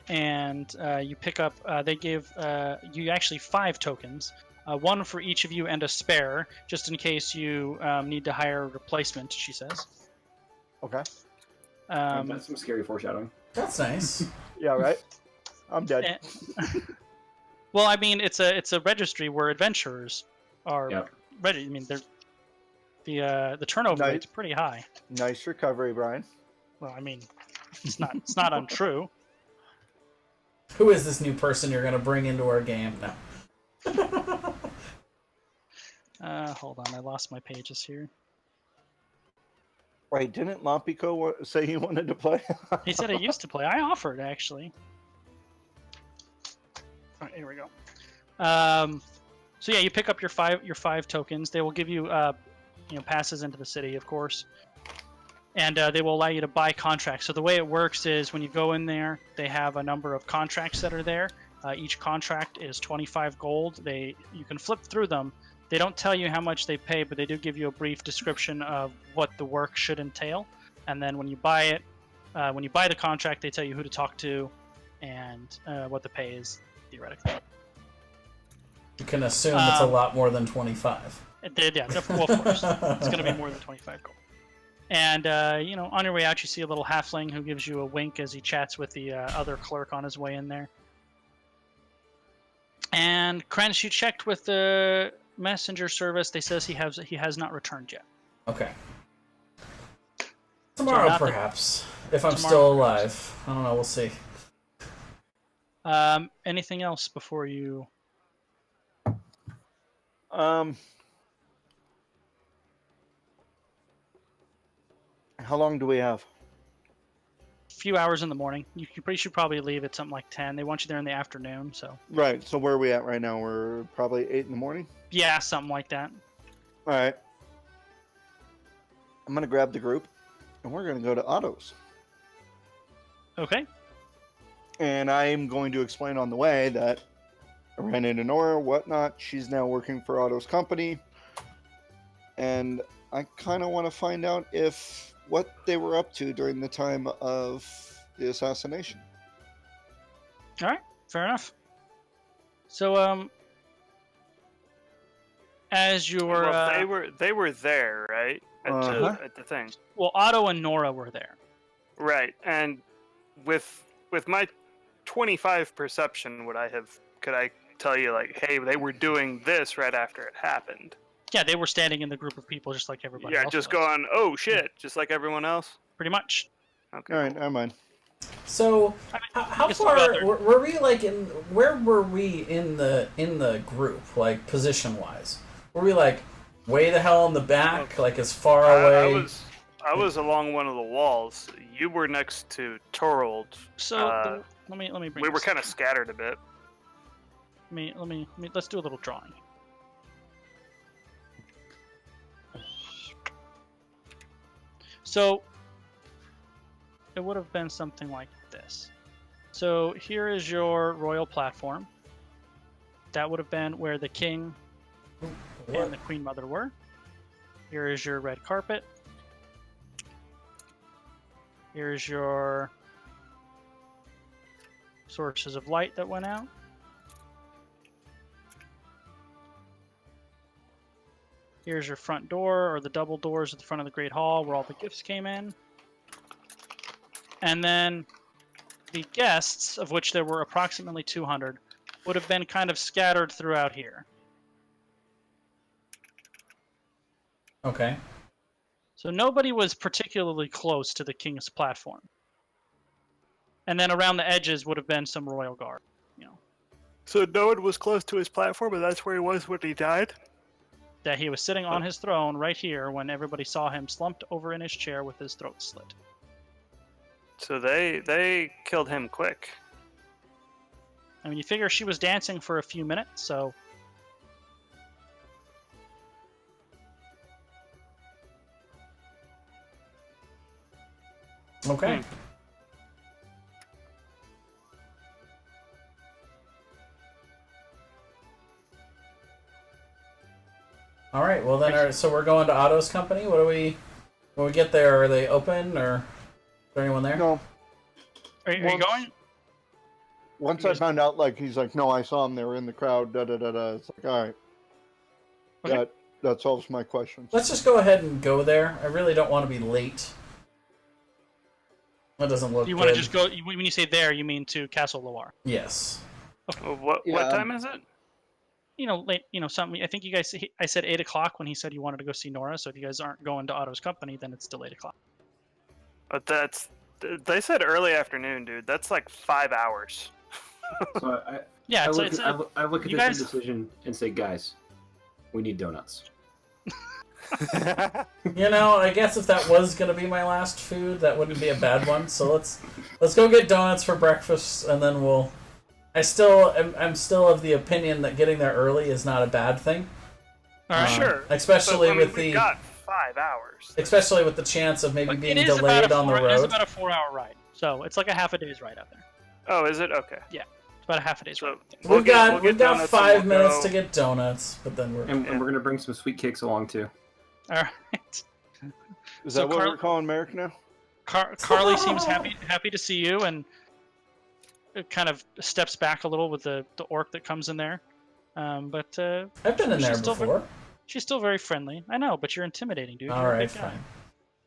And you pick up, they give you actually 5 tokens. 1 for each of you and a spare, just in case you need to hire a replacement, she says. Okay. That's some scary foreshadowing. That's nice. Yeah, right? I'm dead. Well, I mean, it's a registry where adventurers are Yep. ready. I mean, the turnover Nice. rate's pretty high. Nice recovery, Brian. Well, I mean, it's not untrue. Who is this new person you're going to bring into our game? No. Hold on, I lost my pages here. Wait, didn't Lompico say he wanted to play? He said he used to play. I offered, actually. All right, here we go. So yeah, you pick up your five tokens. They will give you passes into the city, of course, and they will allow you to buy contracts. So the way it works is when you go in there, they have a number of contracts that are there. Each contract is 25 gold. You can flip through them. They don't tell you how much they pay, but they do give you a brief description of what the work should entail. And then when you buy it, when you buy the contract, they tell you who to talk to and what the pay is, theoretically. You can assume it's a lot more than 25. Yeah, well, of course. It's going to be more than 25 gold. And, on your way out, you see a little halfling who gives you a wink as he chats with the other clerk on his way in there. And, Krenz, you checked with the messenger service. They says he has not returned yet. Okay. Tomorrow, not the- perhaps. If I'm tomorrow, still alive. I don't know, we'll see. Anything else before you... How long do we have? Few hours in the morning. You should probably leave at something like 10. They want you there in the afternoon, so... Right, so where are we at right now? We're probably 8 in the morning? Yeah, something like that. Alright. I'm going to grab the group, and we're going to go to Otto's. Okay. And I'm going to explain on the way that I ran into Nora, whatnot. She's now working for Otto's company. And I kind of want to find out what they were up to during the time of the assassination. All right, fair enough. So, as you're... Well, they were there, right? At the thing. Well, Otto and Nora were there. Right, and with my 25 perception, could I tell you, like, hey, they were doing this right after it happened? Yeah, they were standing in the group of people just like everybody Yeah, else just was. going, oh shit, just like everyone else. Pretty much. Okay. Alright, never mind. So, I mean, how it's far not bad. were we where were we in the group, like position wise? Were we like way the hell in the back, like as far away? I was along one of the walls. You were next to Torald. So let me bring. We were this kind of up. scattered a bit. Let's do a little drawing. So it would have been something like this. So here is your royal platform. That would have been where the king and the queen mother were. Here is your red carpet. Here's your sources of light that went out. Here's your front door, or the double doors at the front of the Great Hall where all the gifts came in. And then the guests, of which there were approximately 200, would have been kind of scattered throughout here. Okay. So nobody was particularly close to the king's platform. And then around the edges would have been some royal guard, you know. So no one was close to his platform, and that's where he was when he died? That he was sitting on his throne right here when everybody saw him slumped over in his chair with his throat slit. So they killed him quick. I mean, you figure she was dancing for a few minutes, so... Okay. All right. Well, then, so we're going to Otto's company. What do we? When we get there, are they open, or is there anyone there? No. Are you going? Once I found out, like, he's like, no, I saw him. They were in the crowd. Da da da da. It's like, all right. Okay. That solves my questions. Let's just go ahead and go there. I really don't want to be late. That doesn't look You good. want to just go... When you say there, you mean to Castle Loire. Yes. What time is it? You know, late. You know, something. I think you guys. I said 8 o'clock when he said you wanted to go see Nora. So if you guys aren't going to Otto's company, then it's still 8 o'clock. But they said early afternoon, dude. That's like 5 hours. So Yeah, I look at you this guys- decision and say, guys, we need donuts. You know, I guess if that was gonna be my last food, that wouldn't be a bad one. So let's go get donuts for breakfast, and then we'll. I'm still of the opinion that getting there early is not a bad thing. All right. Sure. Especially But, I mean, with we got 5 hours. especially with the chance of maybe But being it is delayed about on the It is road. about a 4-hour ride, so it's like a half a day's ride out there. Oh, is it? Okay. It's about a half a day's So ride. We've got we'll get got donuts 5 and we'll minutes go- to get donuts, but then we're And we're going to bring some sweet cakes along, too. All right. Is So that what Carl- we're calling America now? Carly seems happy to see you, and it kind of steps back a little with the orc that comes in there. But I've been in there she's still before. she's still very friendly. I know, but you're intimidating, dude. All You're a right, big guy. fine.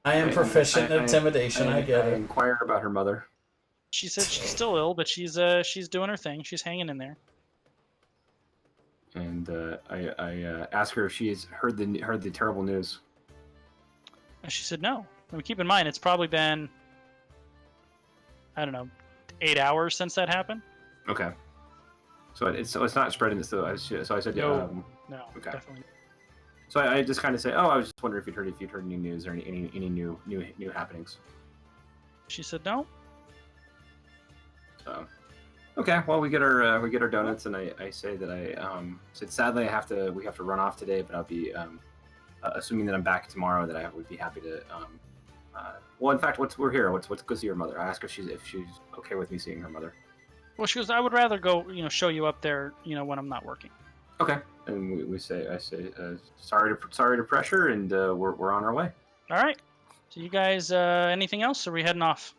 I am proficient in intimidation. I get I it. inquire about her mother. She said she's still ill, but she's doing her thing. She's hanging in there. And I ask her if she's heard the terrible news. And she said no. I mean, keep in mind, it's probably been, I don't know, 8 hours since that happened. Okay. So it's not spreading. So I said No. No, Okay. definitely. So I just kind of say, oh, I was just wondering if you'd heard any news or any new happenings. She said no. So, okay, well we get our donuts, and I say that I said sadly we have to run off today, but I'll be assuming that I'm back tomorrow, that I would be happy to well, in fact, we're here. Let's go see her mother. I ask her if she's okay with me seeing her mother. Well, she goes, I would rather go, show you up there, when I'm not working. Okay, and I say sorry to pressure, and we're on our way. All right. So you guys, anything else? Or are we heading off?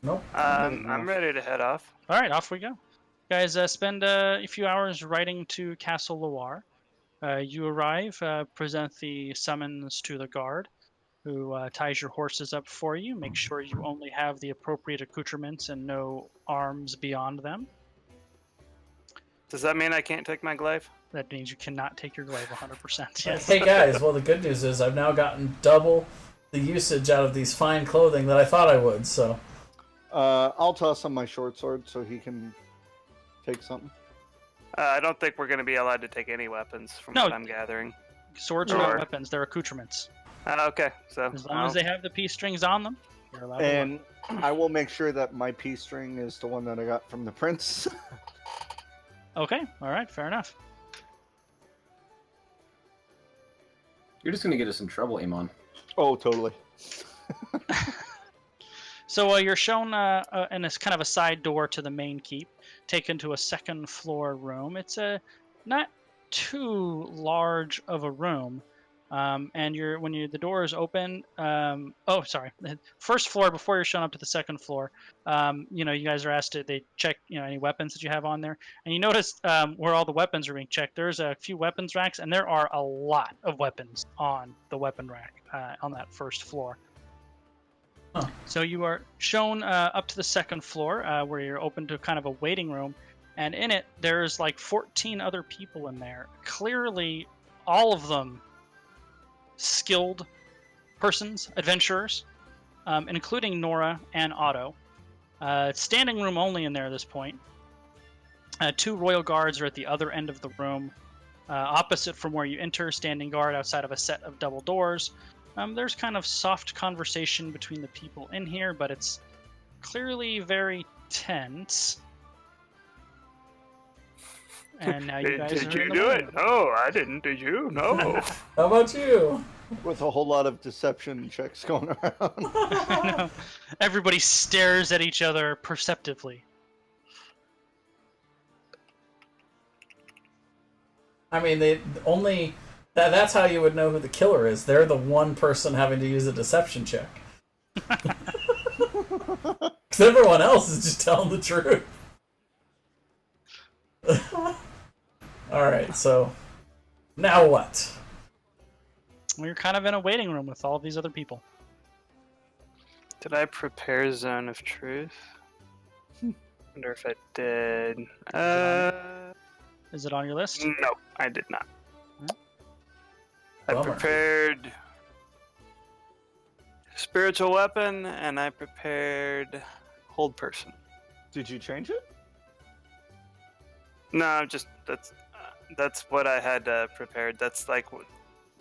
Nope. I'm ready to head off. All right, off we go. Guys, spend a few hours riding to Castle Loire. You arrive, present the summons to the guard, who ties your horses up for you. Make sure you only have the appropriate accoutrements and no arms beyond them. Does that mean I can't take my glaive? That means you cannot take your glaive 100%. Yes. Hey guys, well the good news is I've now gotten double the usage out of these fine clothing that I thought I would. So I'll toss him my short sword so he can take something. I don't think we're going to be allowed to take any weapons from No. what I'm gathering. Swords are not Sure. weapons; they're accoutrements. Okay, so As long as they have the peace strings on them, you're allowed to And I will make sure that my peace string is the one that I got from the prince. work. Okay, all right, fair enough. You're just gonna get us in trouble, Amon. Oh, totally. So you're shown in this kind of a side door to the main keep, taken to a second floor room. It's not too large of a room, and the door is open. Oh, sorry, the first floor before you're shown up to the second floor. You guys are asked to they check any weapons that you have on there, and you notice where all the weapons are being checked. There's a few weapons racks, and there are a lot of weapons on the weapon rack on that first floor. Huh. So you are shown up to the second floor where you're open to kind of a waiting room. And in it, there's like 14 other people in there. Clearly, all of them skilled persons, adventurers, including Nora and Otto. Standing room only in there at this point. 2 royal guards are at the other end of the room, opposite from where you enter, standing guard outside of a set of double doors. There's kind of soft conversation between the people in here, but it's clearly very tense. And now you guys Did are in you the do waiting it? room. No, I didn't. Did you? No. How about you? With a whole lot of deception checks going around. No. Everybody stares at each other perceptively. I mean, that's how you would know who the killer is. They're the one person having to use a deception check. Because everyone else is just telling the truth. Alright, so now what? We're kind of in a waiting room with all of these other people. Did I prepare Zone of Truth? Wonder if I did. Is it on your list? No, I did not. I Bummer. prepared Spiritual Weapon, and I prepared Hold Person. Did you change it? No, just that's what I had prepared. That's like what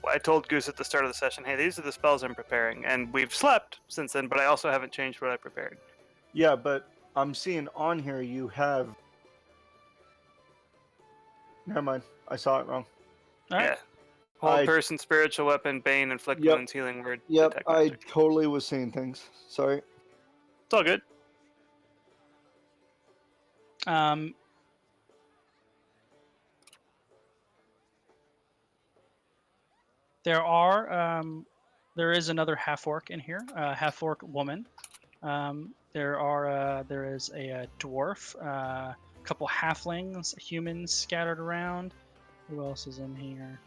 I told Goose at the start of the session. Hey, these are the spells I'm preparing, and we've slept since then. But I also haven't changed what I prepared. Yeah, but I'm seeing on here you have. Never mind. I saw it wrong. All right. Yeah, Hold I- Person, Spiritual Weapon, Bane, Inflict Yep. Wounds, Healing Word, Yep, Detect I Magic. totally was seeing things. Sorry. It's all good. There is another half orc in here, half orc woman. There is a dwarf, a couple halflings, humans scattered around. Who else is in here?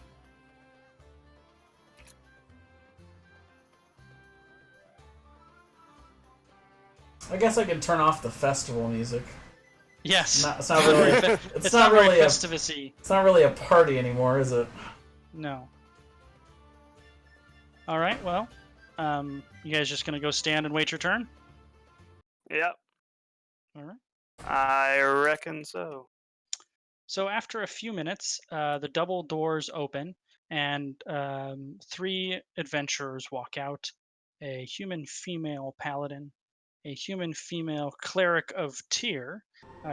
I guess I can turn off the festival music. Yes. It's not really. It's not very really a. Festivus-y. It's not really a party anymore, is it? No. All right. Well, you guys just gonna go stand and wait your turn? Yep, All right. I reckon so. So after a few minutes, the double doors open, and 3 adventurers walk out: a human female paladin, a human female cleric of Tyr.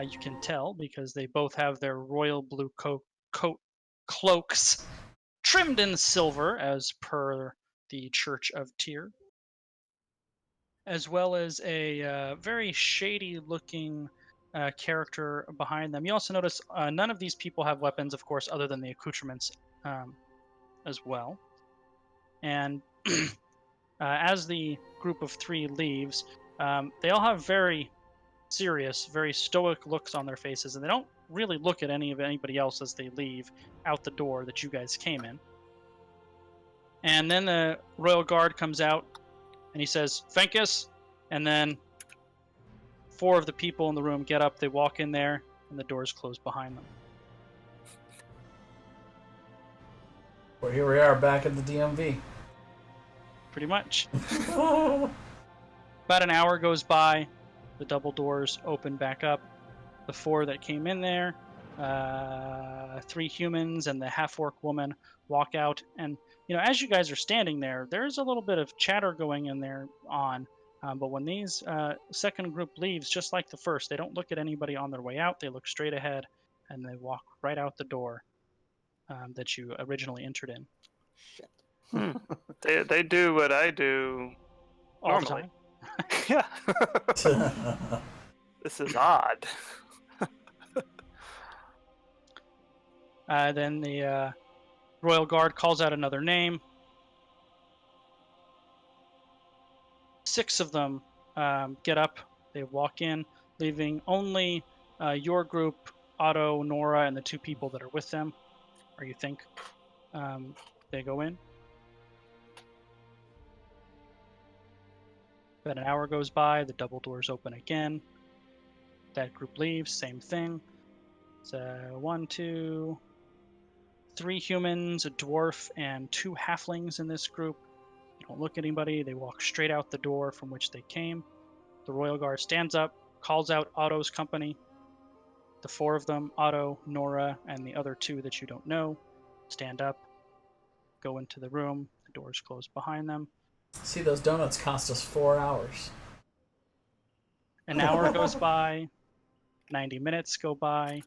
You can tell because they both have their royal blue cloaks trimmed in silver, as per the Church of Tyr, as well as a very shady-looking character behind them. You also notice none of these people have weapons, of course, other than the accoutrements as well. And as the group of 3 leaves, they all have very serious, very stoic looks on their faces, and they don't really look at anybody else as they leave out the door that you guys came in. And then the royal guard comes out, and he says, "Fenkus," and then 4 of the people in the room get up, they walk in there, and the doors close behind them. Well, here we are back at the DMV. Pretty much. About an hour goes by, the double doors open back up. The 4 that came in there, 3 humans and the half-orc woman walk out, and as you guys are standing there, there's a little bit of chatter going in there on. But when these second group leaves, just like the first, they don't look at anybody on their way out. They look straight ahead, and they walk right out the door that you originally entered in. Shit. They do what I do All the normally. time. Yeah. This is odd. Then the Royal Guard calls out another name. 6 of them get up. They walk in, leaving only your group, Otto, Nora, and the 2 people that are with them, or you think they go in. About an hour goes by, the double doors open again. That group leaves, same thing. So 1, 2, 3 humans, a dwarf, and 2 halflings in this group. They don't look at anybody. They walk straight out the door from which they came. The Royal Guard stands up, calls out Otto's company. The 4 of them, Otto, Nora, and the other 2 that you don't know, stand up, go into the room. The doors close behind them. See, those donuts cost us 4 hours. An hour goes by. 90 minutes go by.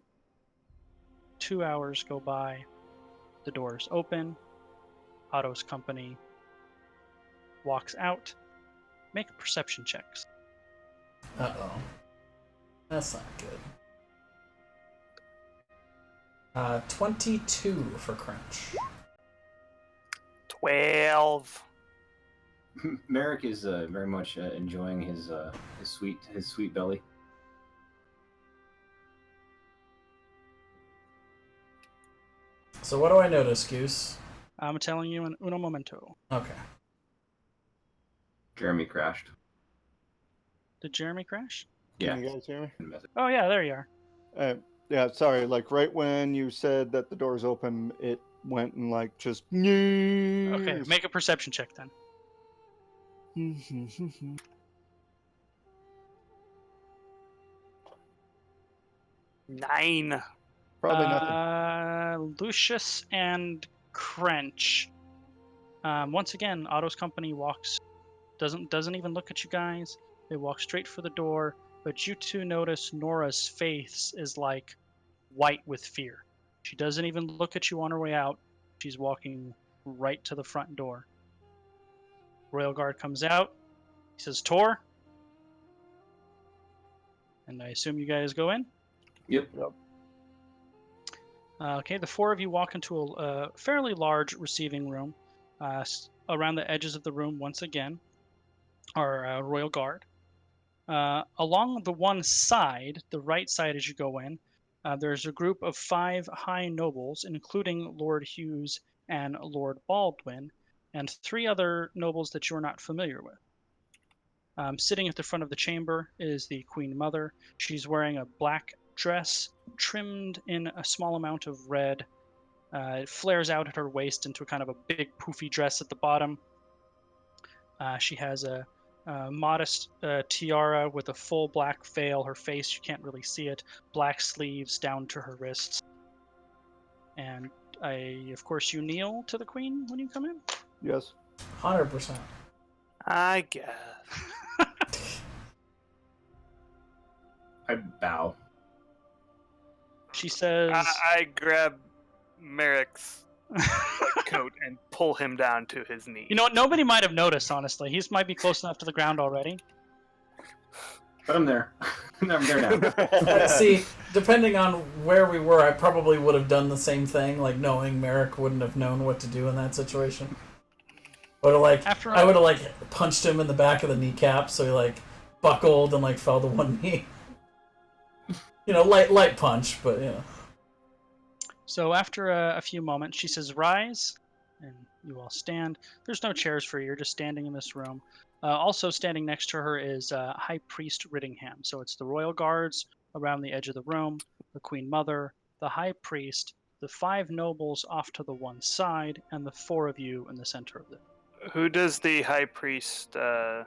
2 hours go by. The doors open. Otto's company walks out. Make perception checks. Uh-oh. That's not good. 22 for Crunch. 12. Merrick is very much enjoying his sweet belly. So what do I notice, Goose? I'm telling you in uno momento. Okay. Jeremy crashed. Did Jeremy crash? Yeah. Can you guys hear me? Oh yeah, there you are. Yeah, sorry. Like right when you said that the doors open, it went and like just. Okay, make a perception check then. 9. Probably nothing. Lucius and Crench. Once again, Otto's company doesn't even look at you guys. They walk straight for the door, but you 2 notice Nora's face is like white with fear. She doesn't even look at you on her way out. She's walking right to the front door. Royal Guard comes out. He says, "Tor." And I assume you guys go in? Yep. Okay, the 4 of you walk into a fairly large receiving room. Around the edges of the room, once again, are Royal Guard. Along the one side, the right side as you go in, there's a group of 5 high nobles, including Lord Hughes and Lord Baldwin, and 3 other nobles that you're not familiar with. Sitting at the front of the chamber is the Queen Mother. She's wearing a black dress trimmed in a small amount of red. It flares out at her waist into kind of a big poofy dress at the bottom. She has a modest tiara with a full black veil. Her face, you can't really see it. Black sleeves down to her wrists. And of course, you kneel to the Queen when you come in? Yes. 100%. I guess. I bow. She says... I grab Merrick's coat and pull him down to his knee. You know what? Nobody might have noticed, honestly. He might be close enough to the ground already. But I'm there. I'm there now. See, depending on where we were, I probably would have done the same thing, like knowing Merrick wouldn't have known what to do in that situation. I would have punched him in the back of the kneecap, so he like buckled and like fell to one knee. You know, light punch, but you know. So after a few moments, she says, "Rise," and you all stand. There's no chairs for you. You're just standing in this room. Also standing next to her is High Priest Riddingham. So it's the Royal Guards around the edge of the room, the Queen Mother, the High Priest, the 5 nobles off to the one side, and the 4 of you in the center of it. Who does the High Priest owe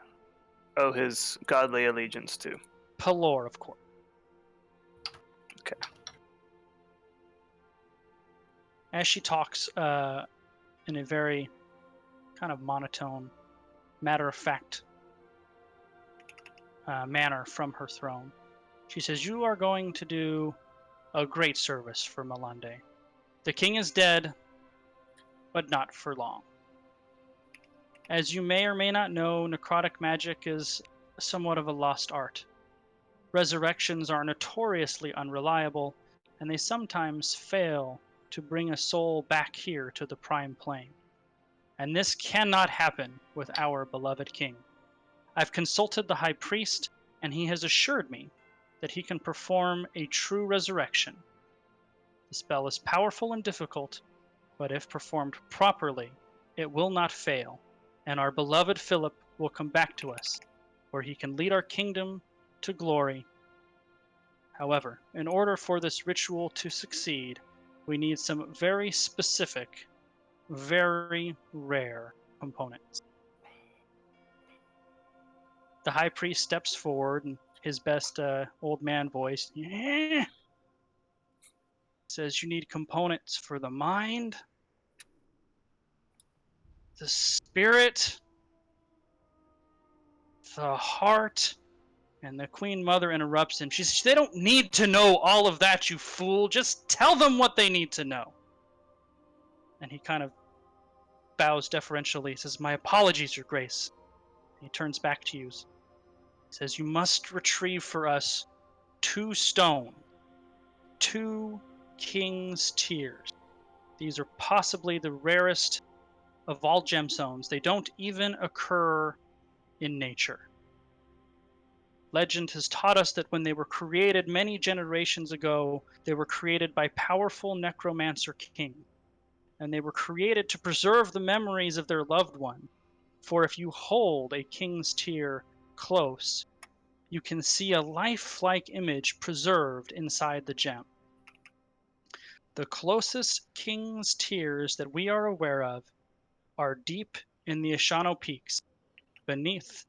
his godly allegiance to? Pelor, of course. Okay. As she talks in a very kind of monotone, matter-of-fact manner from her throne, she says, "You are going to do a great service for Malande. The king is dead, but not for long. As you may or may not know, necrotic magic is somewhat of a lost art. Resurrections are notoriously unreliable, and they sometimes fail to bring a soul back here to the prime plane. And this cannot happen with our beloved king. I've consulted the high priest, and he has assured me that he can perform a true resurrection. The spell is powerful and difficult, but if performed properly, it will not fail, and our beloved Philip will come back to us, where he can lead our kingdom to glory. However, in order for this ritual to succeed, we need some very specific, very rare components. The high priest steps forward in his best old man voice. Says you need components for the mind, the spirit, the heart. And the Queen Mother interrupts him. She says, they don't need to know all of that, you fool. Just tell them what they need to know. And he kind of bows deferentially. He says, my apologies, Your Grace. And he turns back to you. He says, you must retrieve for us 2 stone, 2 king's tears. These are possibly the rarest of all gemstones. They don't even occur in nature. Legend has taught us that when they were created many generations ago, they were created by powerful necromancer kings. And they were created to preserve the memories of their loved one. For if you hold a king's tear close, you can see a lifelike image preserved inside the gem. The closest king's tears that we are aware of are deep in the Ashano Peaks, beneath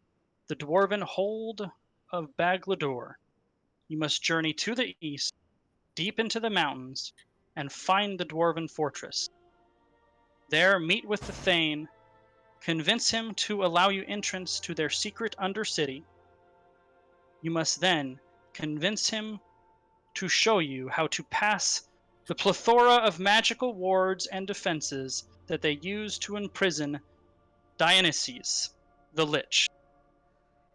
the dwarven hold of Bagladur. You must journey to the east, deep into the mountains, and find the dwarven fortress. There meet with the Thane, convince him to allow you entrance to their secret undercity. You must then convince him to show you how to pass the plethora of magical wards and defenses that they use to imprison Dionysius, the Lich.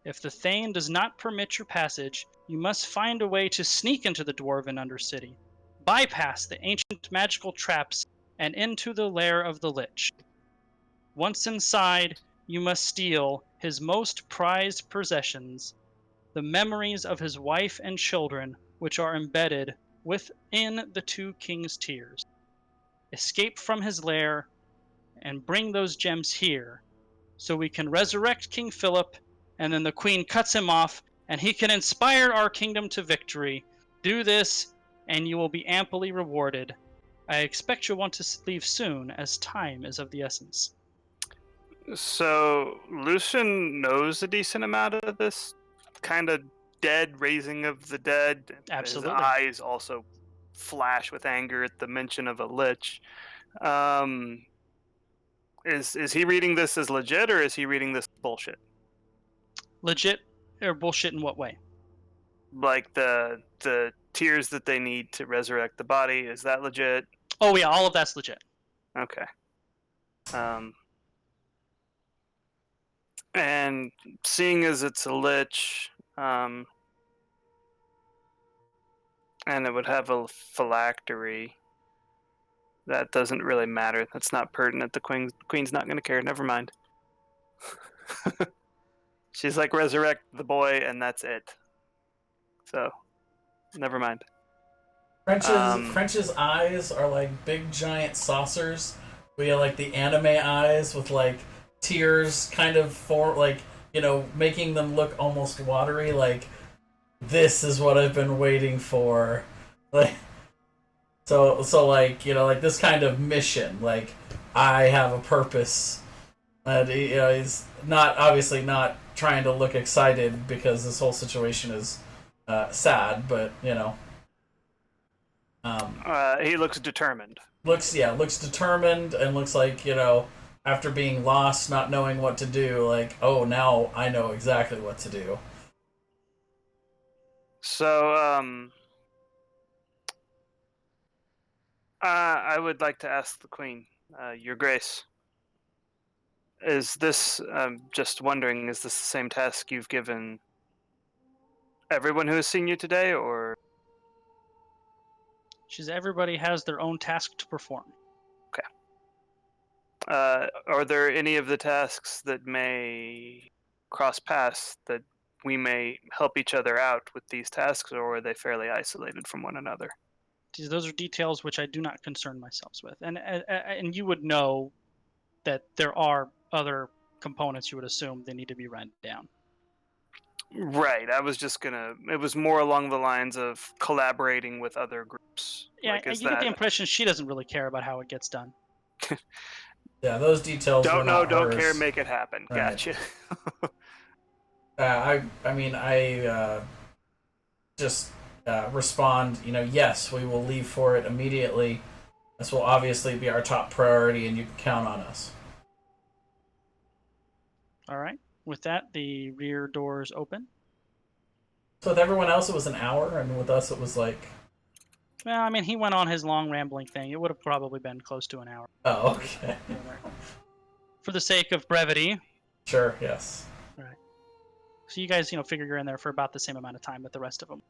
If the Thane does not permit your passage, you must find a way to sneak into the dwarven undercity, bypass the ancient magical traps, and into the lair of the Lich. Once inside, you must steal his most prized possessions, the memories of his wife and children, which are embedded within the 2 king's tears. Escape from his lair and bring those gems here, so we can resurrect King Philip, and then the queen cuts him off, and he can inspire our kingdom to victory. Do this, and you will be amply rewarded. I expect you'll want to leave soon, as time is of the essence. So Lucian knows a decent amount of this kind of dead raising of the dead. Absolutely. His eyes also flash with anger at the mention of a lich. Is he reading this as legit, or is he reading this bullshit? Legit or bullshit in what way? Like the tears that they need to resurrect the body, is that legit? Oh yeah, all of that's legit. Okay. And seeing as it's a lich, and it would have a phylactery, that doesn't really matter. That's not pertinent. The queen's not going to care. Never mind. She's like, resurrect the boy, and that's it. So, never mind. French's eyes are like big giant saucers. We have like the anime eyes with like tears kind of making them look almost watery. Like, this is what I've been waiting for. Like, so like, like this kind of mission. Like, I have a purpose. And he's obviously not trying to look excited because this whole situation is sad, but he looks determined. Looks determined, and looks like, after being lost, not knowing what to do, like, oh, now I know exactly what to do. So, I would like to ask the Queen, Your Grace, is this, just wondering, is this the same task you've given everyone who has seen you today, or Everybody has their own task to perform. are there any of the tasks that may cross paths that we may help each other out with these tasks, or are they fairly isolated from one another? Those are details which I do not concern myself with, and you would know that there are other components. You would assume they need to be run down. Right. I was just gonna. It was more along the lines of collaborating with other groups. Yeah, Like, is you get the that? impression she doesn't really care about how it gets done. Yeah, those details were Don't know, not don't hers. care, make it happen. Right. Gotcha. I just respond, yes, we will leave for it immediately. This will obviously be our top priority, and you can count on us. All right. With that, the rear doors open. So with everyone else, it was an hour, and with us, it was like... Well, I mean, he went on his long rambling thing. It would have probably been close to an hour. Oh, okay. For the sake of brevity. Sure, yes. Right. So you guys, figure you're in there for about the same amount of time with the rest of them.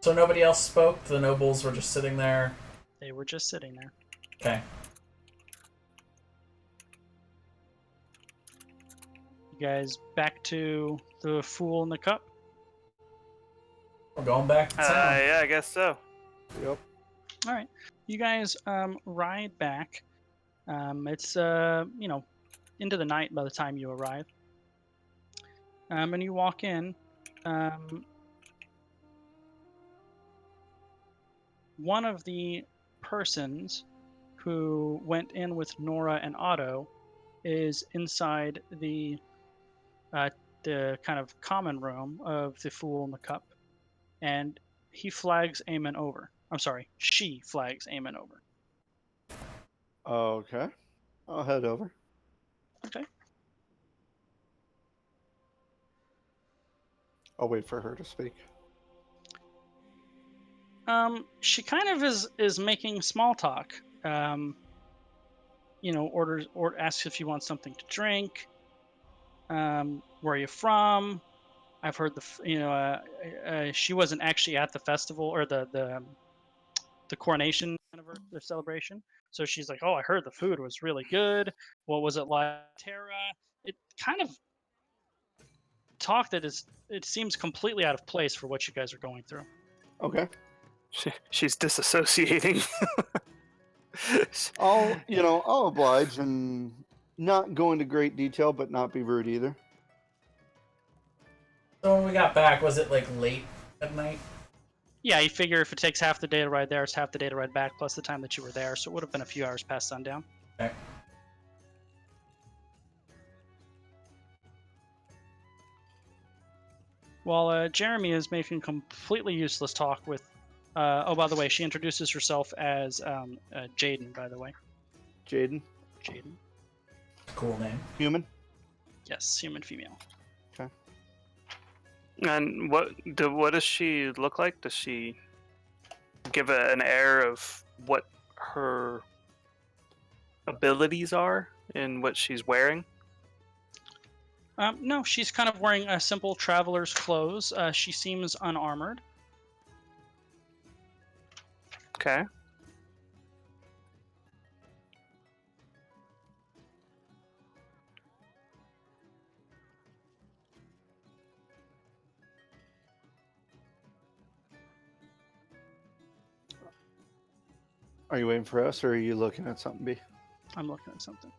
So nobody else spoke? The nobles were just sitting there? They were just sitting there. Okay. You guys back to the Fool in the Cup? We're going back to town. Yeah, I guess so. Yep. All right. You guys ride back. It's, into the night by the time you arrive. And you walk in. One of the persons who went in with Nora and Otto is inside the kind of common room of the Fool in the Cup, and he flags Eamon over. I'm sorry, she flags Eamon over. Okay. I'll head over. Okay. I'll wait for her to speak. She kind of is making small talk. Orders or asks if you want something to drink. Where are you from? I've heard she wasn't actually at the festival or the coronation anniversary, the celebration. So she's like, "Oh, I heard the food was really good. What was it like, Terra?" It kind of talk that it seems completely out of place for what you guys are going through. Okay. She's disassociating. I'll oblige and not go into great detail, but not be rude either. So when we got back, was it like late at night? Yeah, you figure if it takes half the day to ride there, it's half the day to ride back, plus the time that you were there. So it would have been a few hours past sundown. Okay. While Jeremy is making completely useless talk with... by the way, she introduces herself as Jaden, by the way. Jaden? Jaden. Cool name. Human? Yes, human female. Okay. And what does she look like? Does she give an air of what her abilities are in what she's wearing? No, she's kind of wearing simple traveler's clothes. She seems unarmored. Okay. Are you waiting for us, or are you looking at something, B? I'm looking at something.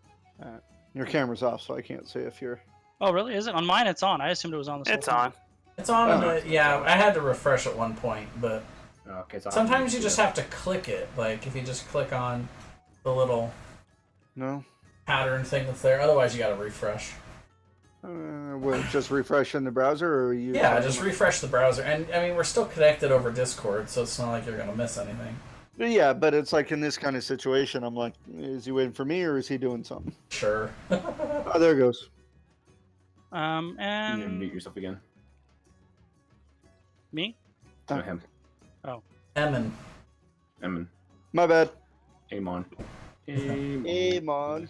Your camera's off, so I can't see if you're... Oh, really? Is it? On mine, it's on. I assumed it was on the It's on. It's on, Oh. but yeah, I had to refresh at one point, but Okay, so sometimes you just have to click it. Like, if you just click on the little No? pattern thing that's there, otherwise you gotta refresh. Just refreshing the browser, or are you... Yeah, just refresh the browser. And, I mean, we're still connected over Discord, so it's not like you're gonna miss anything. Yeah, but it's like in this kind of situation, I'm like, is he waiting for me, or is he doing something? Sure. Oh, there it goes. You need to And mute yourself again. me? No, him. Emin. Emin. My bad. Amon. Amon.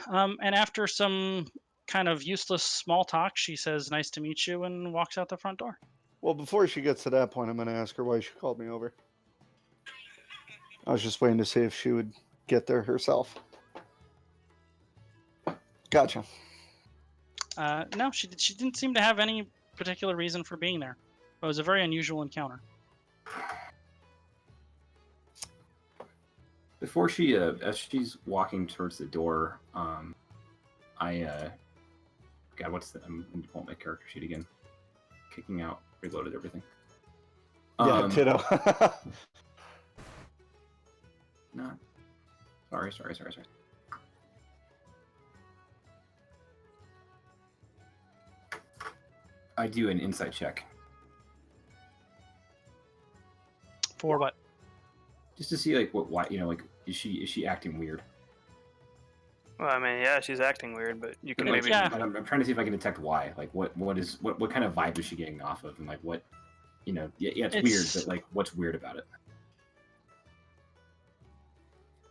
And after some kind of useless small talk, she says, "Nice to meet you," and walks out the front door. Well, before she gets to that point, I'm going to ask her why she called me over. I was just waiting to see if she would get there herself. Gotcha. No, she didn't seem to have any particular reason for being there. It was a very unusual encounter. Before she, as she's walking towards the door, God, what's the? I'm going to pull up my character sheet again. Kicking out, reloaded everything. Yeah, ditto. No. Sorry. I do an insight check. For what? Just to see, like, why, is she acting weird? Well, I mean, yeah, she's acting weird, but you can But, maybe. yeah. I'm trying to see if I can detect why. Like, what kind of vibe is she getting off of, and like what, yeah, it's weird, but like, what's weird about it?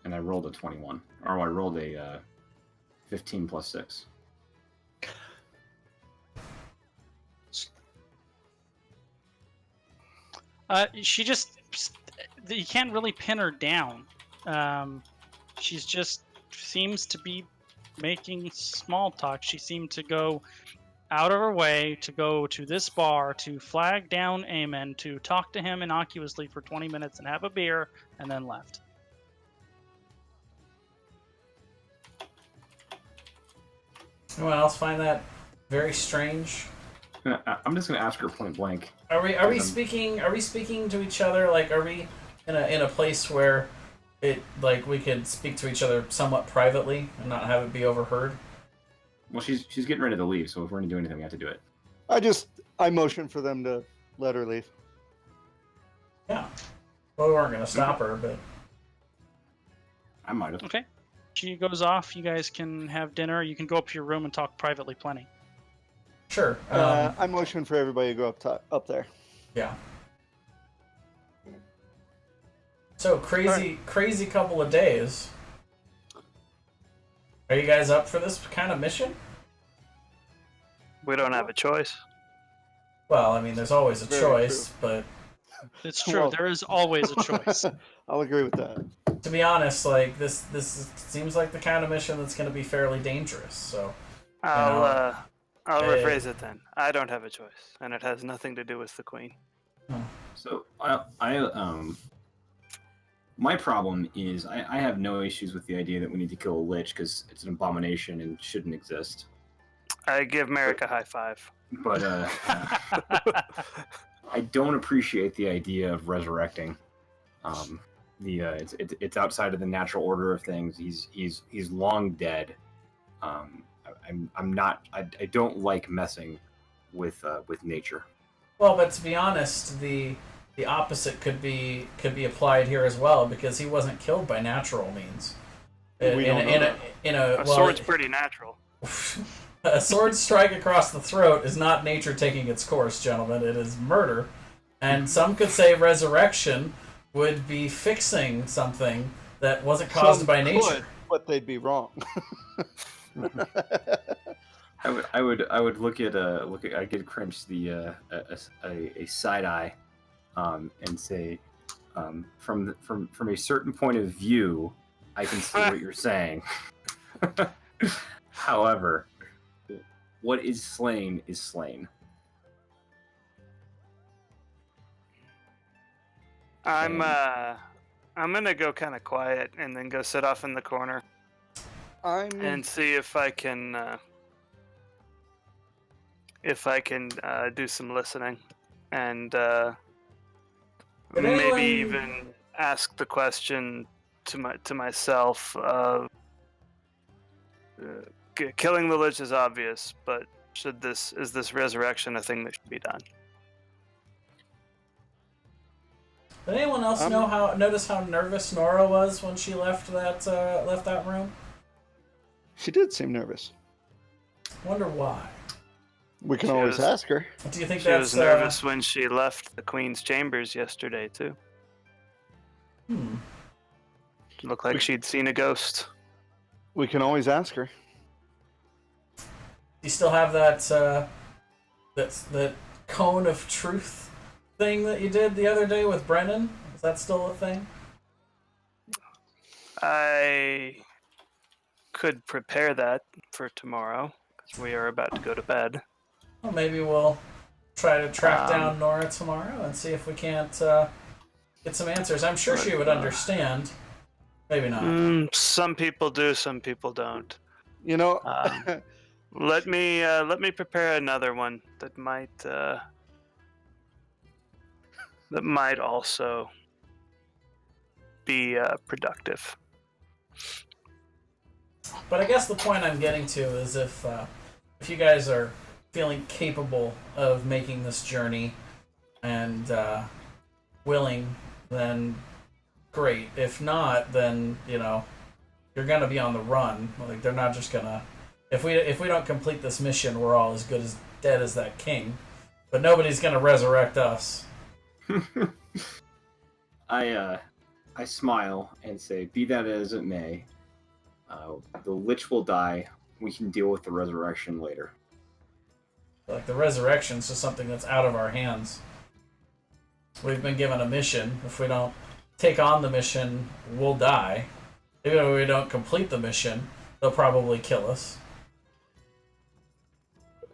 And I rolled a 21, or I rolled a 15 plus 6. She just, you can't really pin her down. She's just seems to be making small talk. She seemed to go out of her way to go to this bar to flag down Aemon, to talk to him innocuously for 20 minutes and have a beer, and then left. Anyone else find that very strange? I'm just gonna ask her point blank. Are we speaking to each other? Like, are we in a place where it, like, we could speak to each other somewhat privately and not have it be overheard? Well, she's getting ready to leave, so if we're gonna do anything, we have to do it. I motioned for them to let her leave. Yeah. Well, we weren't gonna stop her, but I might have. Okay. She goes off. You guys can have dinner. You can go up to your room and talk privately plenty. sure. I motioned for everybody to go up there. Yeah. So crazy couple of days. Are you guys up for this kind of mission? We don't have a choice. Well, I mean, there's always a Very choice, true. but It's true. Well- There is always a choice. I'll agree with that. to be honest, like seems like the kind of mission that's going to be fairly dangerous. So I'll Hey. rephrase it then. I don't have a choice, and it has nothing to do with the queen. So my problem is I have no issues with the idea that we need to kill a lich because it's an abomination and shouldn't exist. I give Merrick a high five. But I don't appreciate the idea of resurrecting. It's outside of the natural order of things. He's long dead. I don't like messing with nature. well, but to be honest, the opposite could be applied here as well, because he wasn't killed by natural means. We don't know that. A sword's pretty natural. A sword strike across the throat is not nature taking its course, gentlemen. It is murder. And some could say resurrection would be fixing something that wasn't caused Some by nature. could, but they'd be wrong. I would look at I get Cringe a side eye, and say, from a certain point of view, I can see what you're saying. However, what is slain is slain. I'm gonna go kind of quiet and then go sit off in the corner and see if I can do some listening and maybe anyone- even ask the question to myself of killing the lich is obvious, but is this resurrection a thing that should be done? Did anyone else notice how nervous Nora was when she left that room? She did seem nervous. Wonder why. We can She always was- ask her. Do you think She that's was nervous when she left the queen's chambers yesterday too. Looked like she'd seen a ghost. We can always ask her. Do you still have that cone of truth thing that you did the other day with Brennan? Is that still a thing? I could prepare that for tomorrow, because we are about to go to bed. Well, maybe we'll try to track down Nora tomorrow and see if we can't get some answers. I'm sure she would understand. Maybe not. Some people do, some people don't. You know, Let me prepare another one that might also be productive. But I guess the point I'm getting to is if you guys are feeling capable of making this journey and willing, then great. If not, then you're gonna be on the run. Like they're not just gonna. If we don't complete this mission, we're all as good as dead as that king. But nobody's gonna resurrect us. I smile and say, "Be that as it may, the Lich will die. We can deal with the resurrection later." Like the resurrection's just something that's out of our hands. We've been given a mission. If we don't take on the mission, we'll die. Even if we don't complete the mission, they'll probably kill us.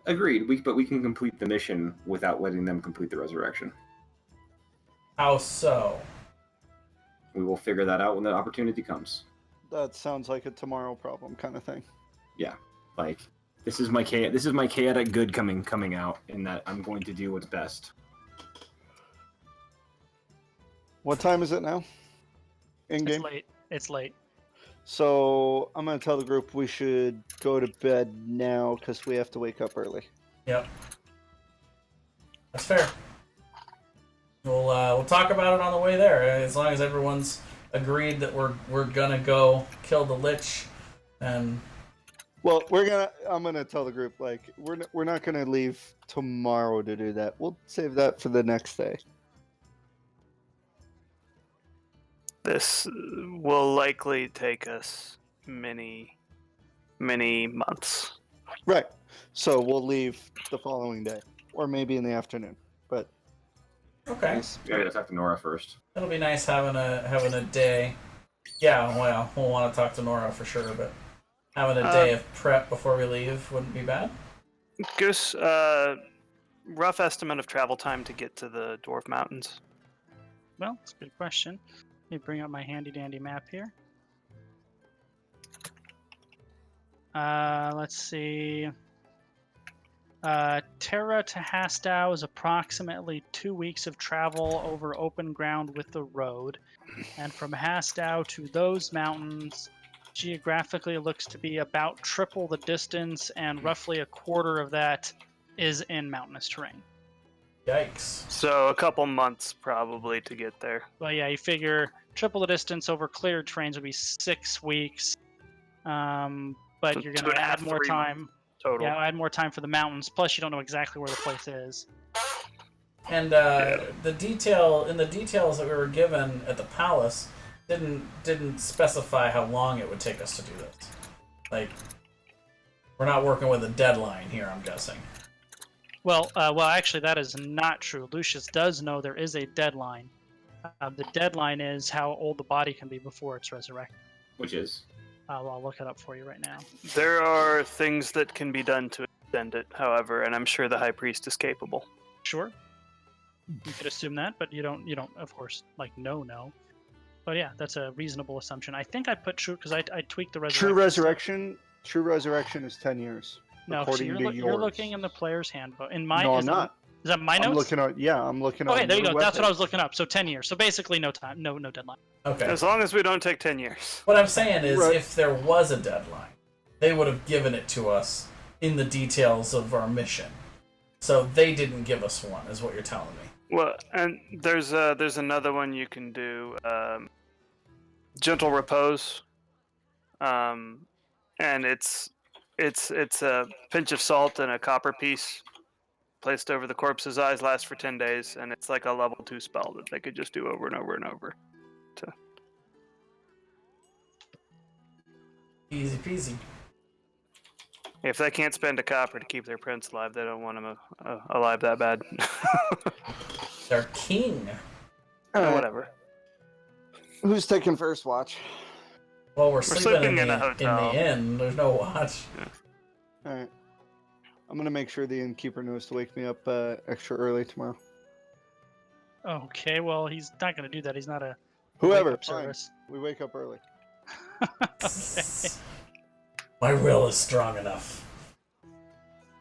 Agreed. But we can complete the mission without letting them complete the resurrection. How so? We will figure that out when the opportunity comes. that sounds like a tomorrow problem kind of thing. Yeah, like this is my chaotic good coming out, in that I'm going to do what's best. What time is it now? In game? It's late. So I'm going to tell the group we should go to bed now because we have to wake up early. Yep. That's fair. We'll talk about it on the way there. As long as everyone's agreed that we're gonna go kill the Lich, and well, I'm gonna tell the group like we're not gonna leave tomorrow to do that. We'll save that for the next day. This will likely take us many months. Right. So we'll leave the following day, or maybe in the afternoon. But okay, We gotta talk to Nora first. it'll be nice having a day. Yeah, well, we'll want to talk to Nora for sure, but having a day of prep before we leave wouldn't be bad. Goose, rough estimate of travel time to get to the Dwarf Mountains. Well, that's a good question. Let me bring up my handy dandy map here. Let's see. Terra to Hastow is approximately 2 weeks of travel over open ground with the road. And from Hastow to those mountains, geographically it looks to be about triple the distance, and roughly a quarter of that is in mountainous terrain. Yikes. So a couple months probably to get there. Well, yeah, you figure triple the distance over cleared terrains would be 6 weeks. But So you're going to add more 3 time. months total. Yeah, add more time for the mountains. Plus, you don't know exactly where the place is. And the details that we were given at the palace didn't specify how long it would take us to do this. Like, we're not working with a deadline here, I'm guessing. Well, actually, that is not true. Lucius does know there is a deadline. The deadline is how old the body can be before it's resurrected. Which is? I'll look it up for you right now. There are things that can be done to extend it, however, and I'm sure the High Priest is capable. Sure. You could assume that, but you don't, of course, know. But yeah, that's a reasonable assumption. I think I put true because I tweaked the resurrection. True resurrection is 10 years. No, so according to you're looking in the player's handbook. In my, No, I'm not. Is that my notes? I'm looking at. Okay, there you go. your That's what I webpage. was looking up. So 10 years. So basically, no time, no deadline. Okay. As long as we don't take 10 years. What I'm saying is, Right. if there was a deadline, they would have given it to us in the details of our mission. So they didn't give us one, is what you're telling me. Well, and there's another one you can do, gentle repose, and it's a pinch of salt and a copper piece placed over the corpse's eyes, lasts for 10 days, and it's like a level 2 spell that they could just do over and over and over. Easy peasy. If they can't spend a copper to keep their prince alive, they don't want him alive that bad. They're king. Whatever. Who's taking first watch? Well, we're sleeping in in a the hotel. inn. There's no watch. All right. I'm gonna make sure the innkeeper knows to wake me up extra early tomorrow. Okay, well, he's not going to do that. He's not a Whoever, wake-up fine. service. We wake up early. Okay. My will is strong enough.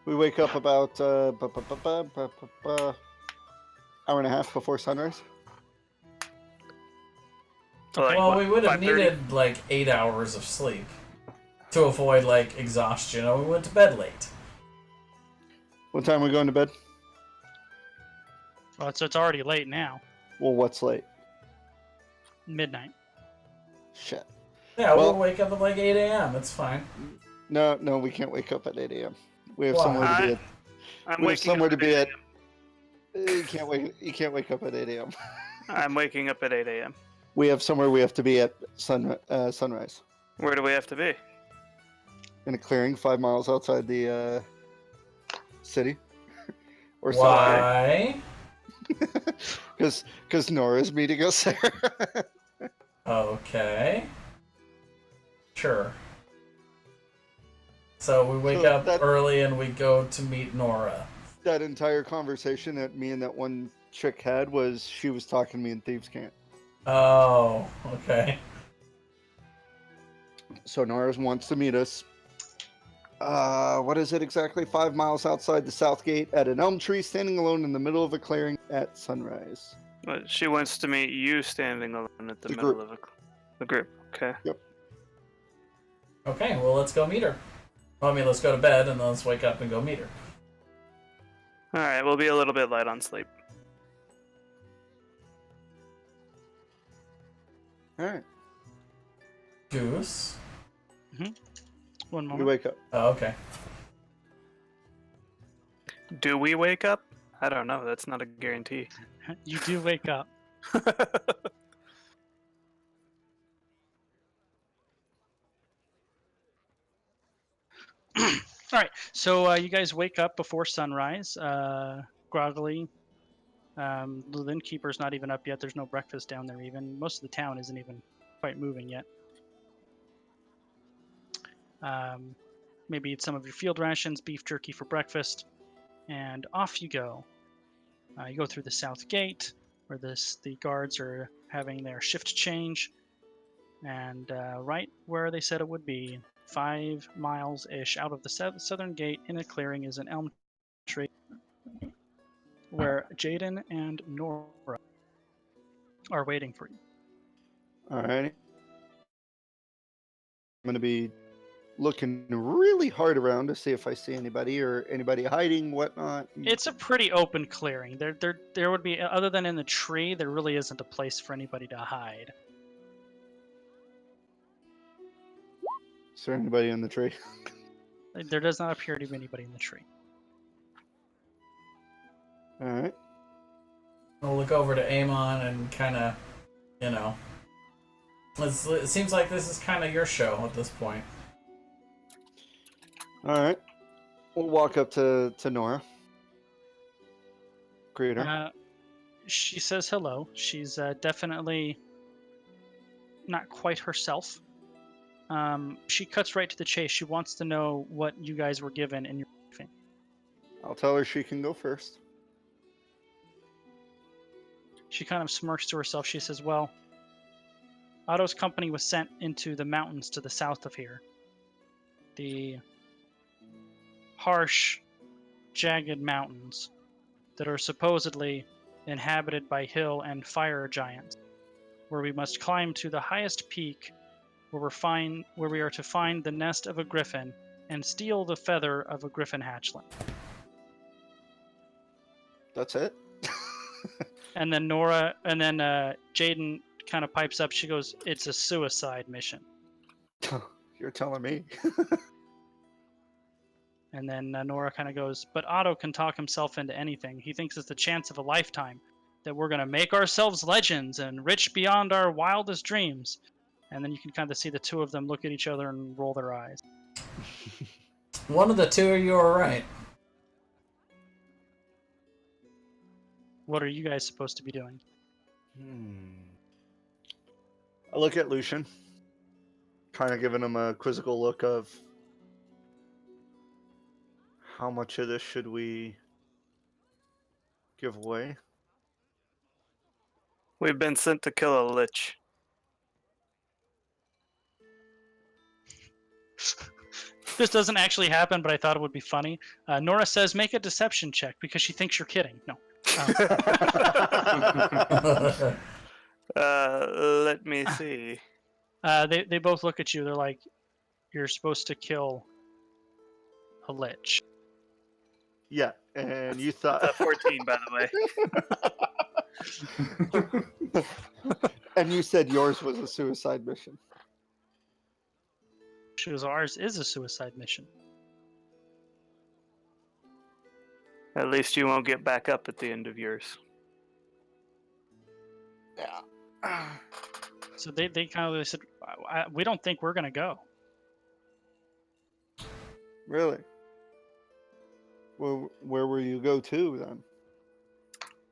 We wake up about hour and a half before sunrise. So, like, Well, what, we would have 5:30? needed like 8 hours of sleep to avoid like exhaustion. We went to bed late. What time are we going to bed? Well, it's already late now. Well, what's late? Midnight. Shit. Yeah, Well- we'll wake up at like 8 a.m. It's fine. No, we can't wake up at 8 a.m. We have Why? somewhere to be at. I'm We have waking somewhere up to be at. 8 a.m. You can't wake up at 8 a.m. I'm waking up at 8 a.m. We have somewhere we have to be at sunrise. Where do we have to be? In a clearing 5 miles outside the city. Or Why? Because Nora's meeting us there. Okay. Sure. So we wake So up that- early and we go to meet Nora. That entire conversation that me and that one chick had was she was talking to me in Thieves' Camp. Oh, okay. So Nora wants to meet us. What is it exactly? 5 miles outside the south gate at an elm tree, standing alone in the middle of a clearing at sunrise. But she wants to meet you standing alone at the The middle group. of the group. Okay. Okay, well, let's go meet her. Well, I mean, let's go to bed and then let's wake up and go meet her. All right. We'll be a little bit light on sleep. All right. Goose. One We moment. wake up. Oh, okay. Do we wake up? I don't know. That's not a guarantee. You do wake up. All right, so you guys wake up before sunrise, groggily. The innkeeper's not even up yet. There's no breakfast down there even. Most of the town isn't even quite moving yet. Maybe eat some of your field rations, beef jerky for breakfast, and off you go. You go through the south gate, where the guards are having their shift change, and right where they said it would be, 5 miles-ish out of the southern gate in a clearing is an elm tree where Jaden and Nora are waiting for you. All right. I'm going to be looking really hard around to see if I see anybody or anybody hiding, whatnot. It's a pretty open clearing. There would be, other than in the tree, there really isn't a place for anybody to hide. Is there anybody in the tree? There does not appear to be anybody in the tree. All right. We'll look over to Amon and kind of, it seems like this is kind of your show at this point. All right. We'll walk up to Nora. Greet her. She says hello. She's definitely not quite herself. She cuts right to the chase. She wants to know what you guys were given in your briefing. I'll tell her she can go first. She kind of smirks to herself. She says, well, Otto's company was sent into the mountains to the south of here. The harsh, jagged mountains that are supposedly inhabited by hill and fire giants, where we must climb to the highest peak, where we are to find the nest of a griffin and steal the feather of a griffin hatchling. That's it? And then Jaden kind of pipes up. She goes, "It's a suicide mission." You're telling me. And then Nora kind of goes, "But Otto can talk himself into anything. He thinks it's the chance of a lifetime, that we're going to make ourselves legends and rich beyond our wildest dreams." And then you can kind of see the two of them look at each other and roll their eyes. One of the two of you are right. What are you guys supposed to be doing? I look at Lucian, kind of giving him a quizzical look of how much of this should we give away? We've been sent to kill a lich. This doesn't actually happen, but I thought it would be funny. Nora says, make a deception check because she thinks you're kidding. No. Let me see. They both look at you. They're like, you're supposed to kill a lich. Yeah, and you It's thought a 14, by the way. and you said yours was a suicide mission. She goes, ours is a suicide mission. At least you won't get back up at the end of yours. Yeah. So they kind of said, we don't think we're going to go. Really? Well, where will you go to then?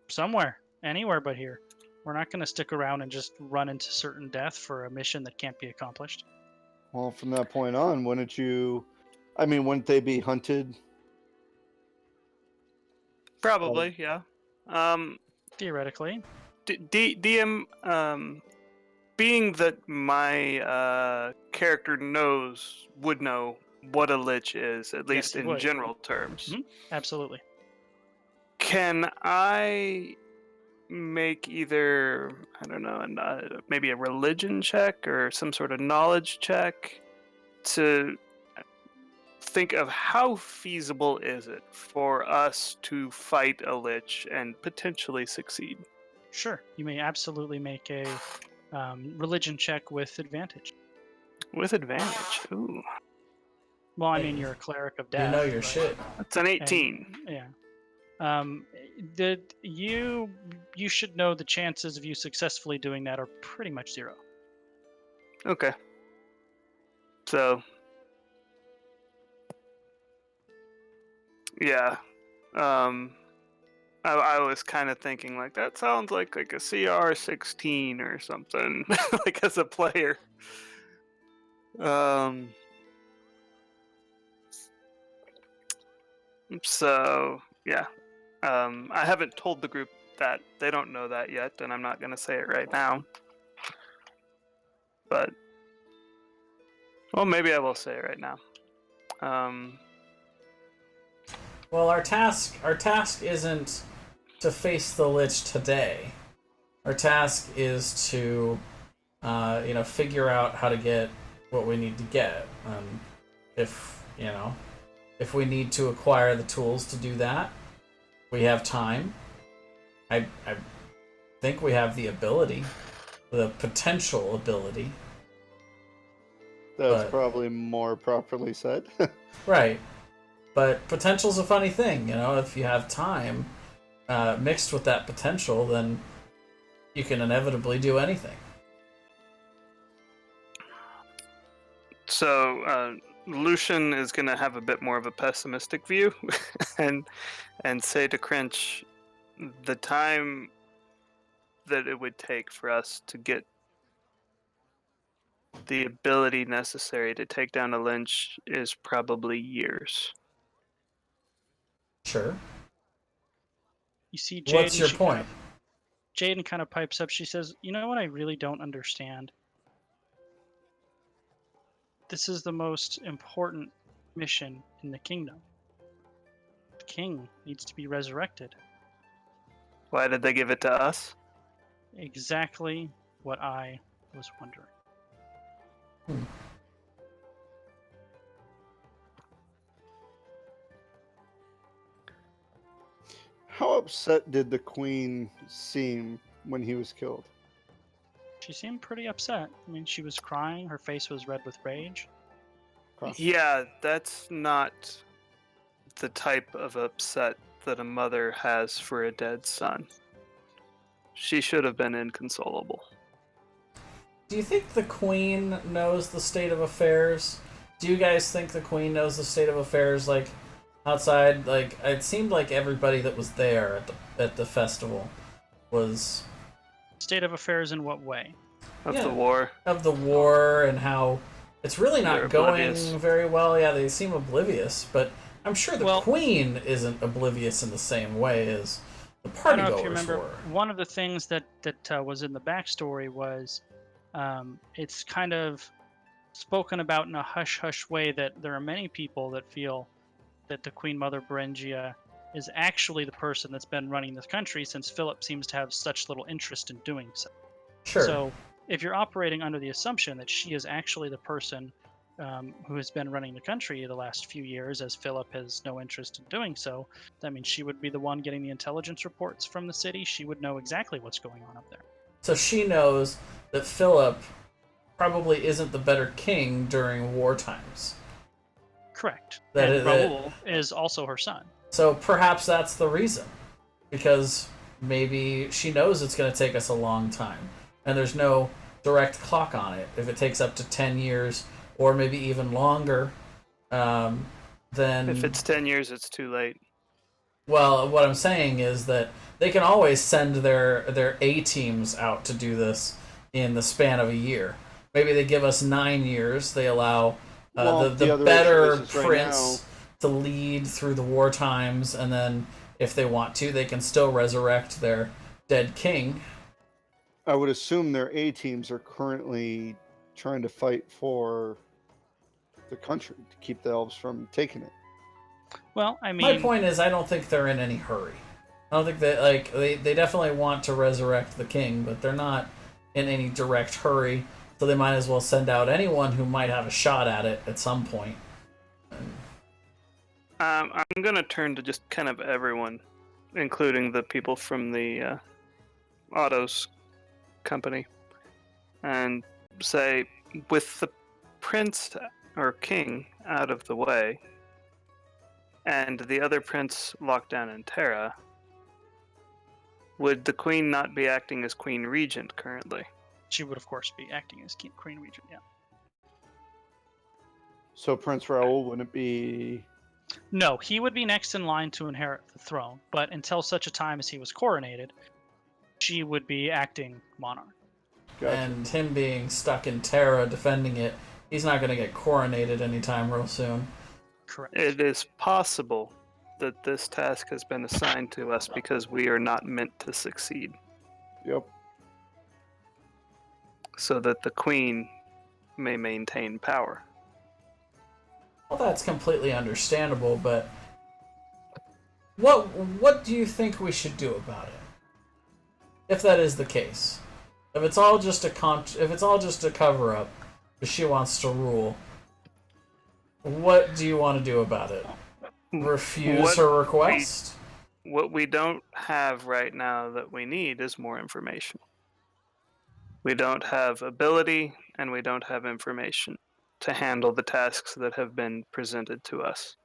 Somewhere. Anywhere but here. We're not going to stick around and just run into certain death for a mission that can't be accomplished. Well, from that point on, wouldn't they be hunted? Probably, yeah. Theoretically. DM, being that my character would know what a lich is, at least he in would. general terms. Mhm. Absolutely. Can I make either, I don't know, maybe a religion check or some sort of knowledge check to think of how feasible is it for us to fight a lich and potentially succeed? Sure. You may absolutely make a religion check with advantage. With advantage. Ooh. Well, I mean, you're a cleric of death. You know your but- shit. That's an 18. Yeah. You should know the chances of you successfully doing that are pretty much zero. Okay. So, yeah. I was kind of thinking like that sounds like a CR 16 or something, like as a player. So yeah. I haven't told the group that. They don't know that yet, and I'm not gonna say it right now. But well, maybe I will say it right now. Well, our task isn't to face the lich today. Our task is to, figure out how to get what we need to get. If we need to acquire the tools to do that, we have time. I think we have the ability, the potential ability. That's But- probably more properly said. Right. But potential's a funny thing, if you have time mixed with that potential, then you can inevitably do anything. So Lucian is going to have a bit more of a pessimistic view, and say to Crinch, the time that it would take for us to get the ability necessary to take down a lynch is probably years. Sure. You see, Jaden, What's your point? Jaden kind of pipes up. She says, "You know what? I really don't understand. This is the most important mission in the kingdom. The king needs to be resurrected. Why did they give it to us? Exactly what I was wondering." How upset did the queen seem when he was killed? She seemed pretty upset. I mean, she was crying. Her face was red with rage. Yeah, that's not the type of upset that a mother has for a dead son. She should have been inconsolable. Do you think the queen knows the state of affairs? do you guys think the Queen knows the state of affairs? Like outside, like it seemed like everybody that was there at the festival was State of affairs in what way? Of Yeah. the war. of the war and how it's really not They're going oblivious. very well. Yeah, they seem oblivious, but I'm sure the Well- Queen isn't oblivious in the same way as the I partygoers don't know if you remember. were. One of the things that was in the backstory was it's kind of spoken about in a hush-hush way that there are many people that feel that the Queen Mother Berengia is actually the person that's been running this country, since Philip seems to have such little interest in doing so. Sure. So if you're operating under the assumption that she is actually the person who has been running the country the last few years, as Philip has no interest in doing so, that means she would be the one getting the intelligence reports from the city. She would know exactly what's going on up there. So she knows that Philip probably isn't the better king during war times. Correct. That and is- Raoul is also her son. So perhaps that's the reason. Because maybe she knows it's going to take us a long time. And there's no direct clock on it. If it takes up to 10 years or maybe even longer, then... If it's 10 years, it's too late. Well, what I'm saying is that they can always send their A-teams out to do this in the span of a year. Maybe they give us 9 years. They allow Well, the other better issue is right prince to lead through the war times, and then if they want to, they can still resurrect their dead king. I would assume their A teams are currently trying to fight for the country to keep the elves from taking it. Well, I My mean, point is, I don't think they're in any hurry. I don't think that they definitely want to resurrect the king, but they're not in any direct hurry. So they might as well send out anyone who might have a shot at it at some point. I'm going to turn to just kind of everyone, including the people from the Autos company, and say, with the prince or king out of the way, and the other prince locked down in Terra, would the queen not be acting as queen regent currently? she would, of course, be acting as Queen Regent, yeah. So Prince Raoul wouldn't be. No, he would be next in line to inherit the throne, but until such a time as he was coronated, she would be acting monarch. Gotcha. And him being stuck in Terra defending it, he's not going to get coronated anytime real soon. Correct. It is possible that this task has been assigned to us because we are not meant to succeed, Yep. so that the queen may maintain power. Well, that's completely understandable, but what do you think we should do about it? If that is the case, if it's all just a cover up, if she wants to rule, what do you want to do about it? Refuse What her request? What we don't have right now that we need is more information. We don't have ability and we don't have information to handle the tasks that have been presented to us.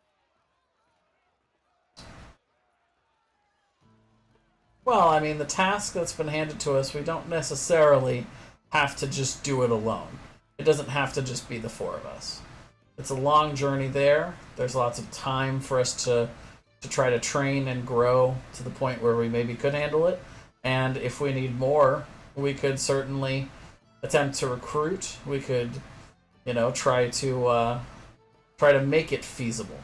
Well, I mean, the task that's been handed to us, we don't necessarily have to just do it alone. It doesn't have to just be the four of us. It's a long journey there. There's lots of time for us to try to train and grow to the point where we maybe could handle it. And if we need more, we could certainly attempt to recruit. We could, try to make it feasible.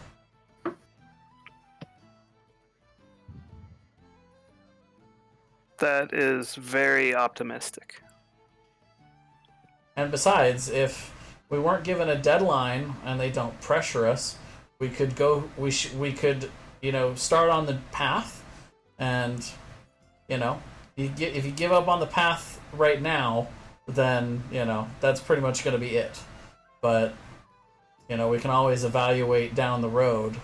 That is very optimistic. And besides, if we weren't given a deadline and they don't pressure us, we could go. We could, start on the path, and if you give up on the path right now, then that's pretty much going to be it. But we can always evaluate down the road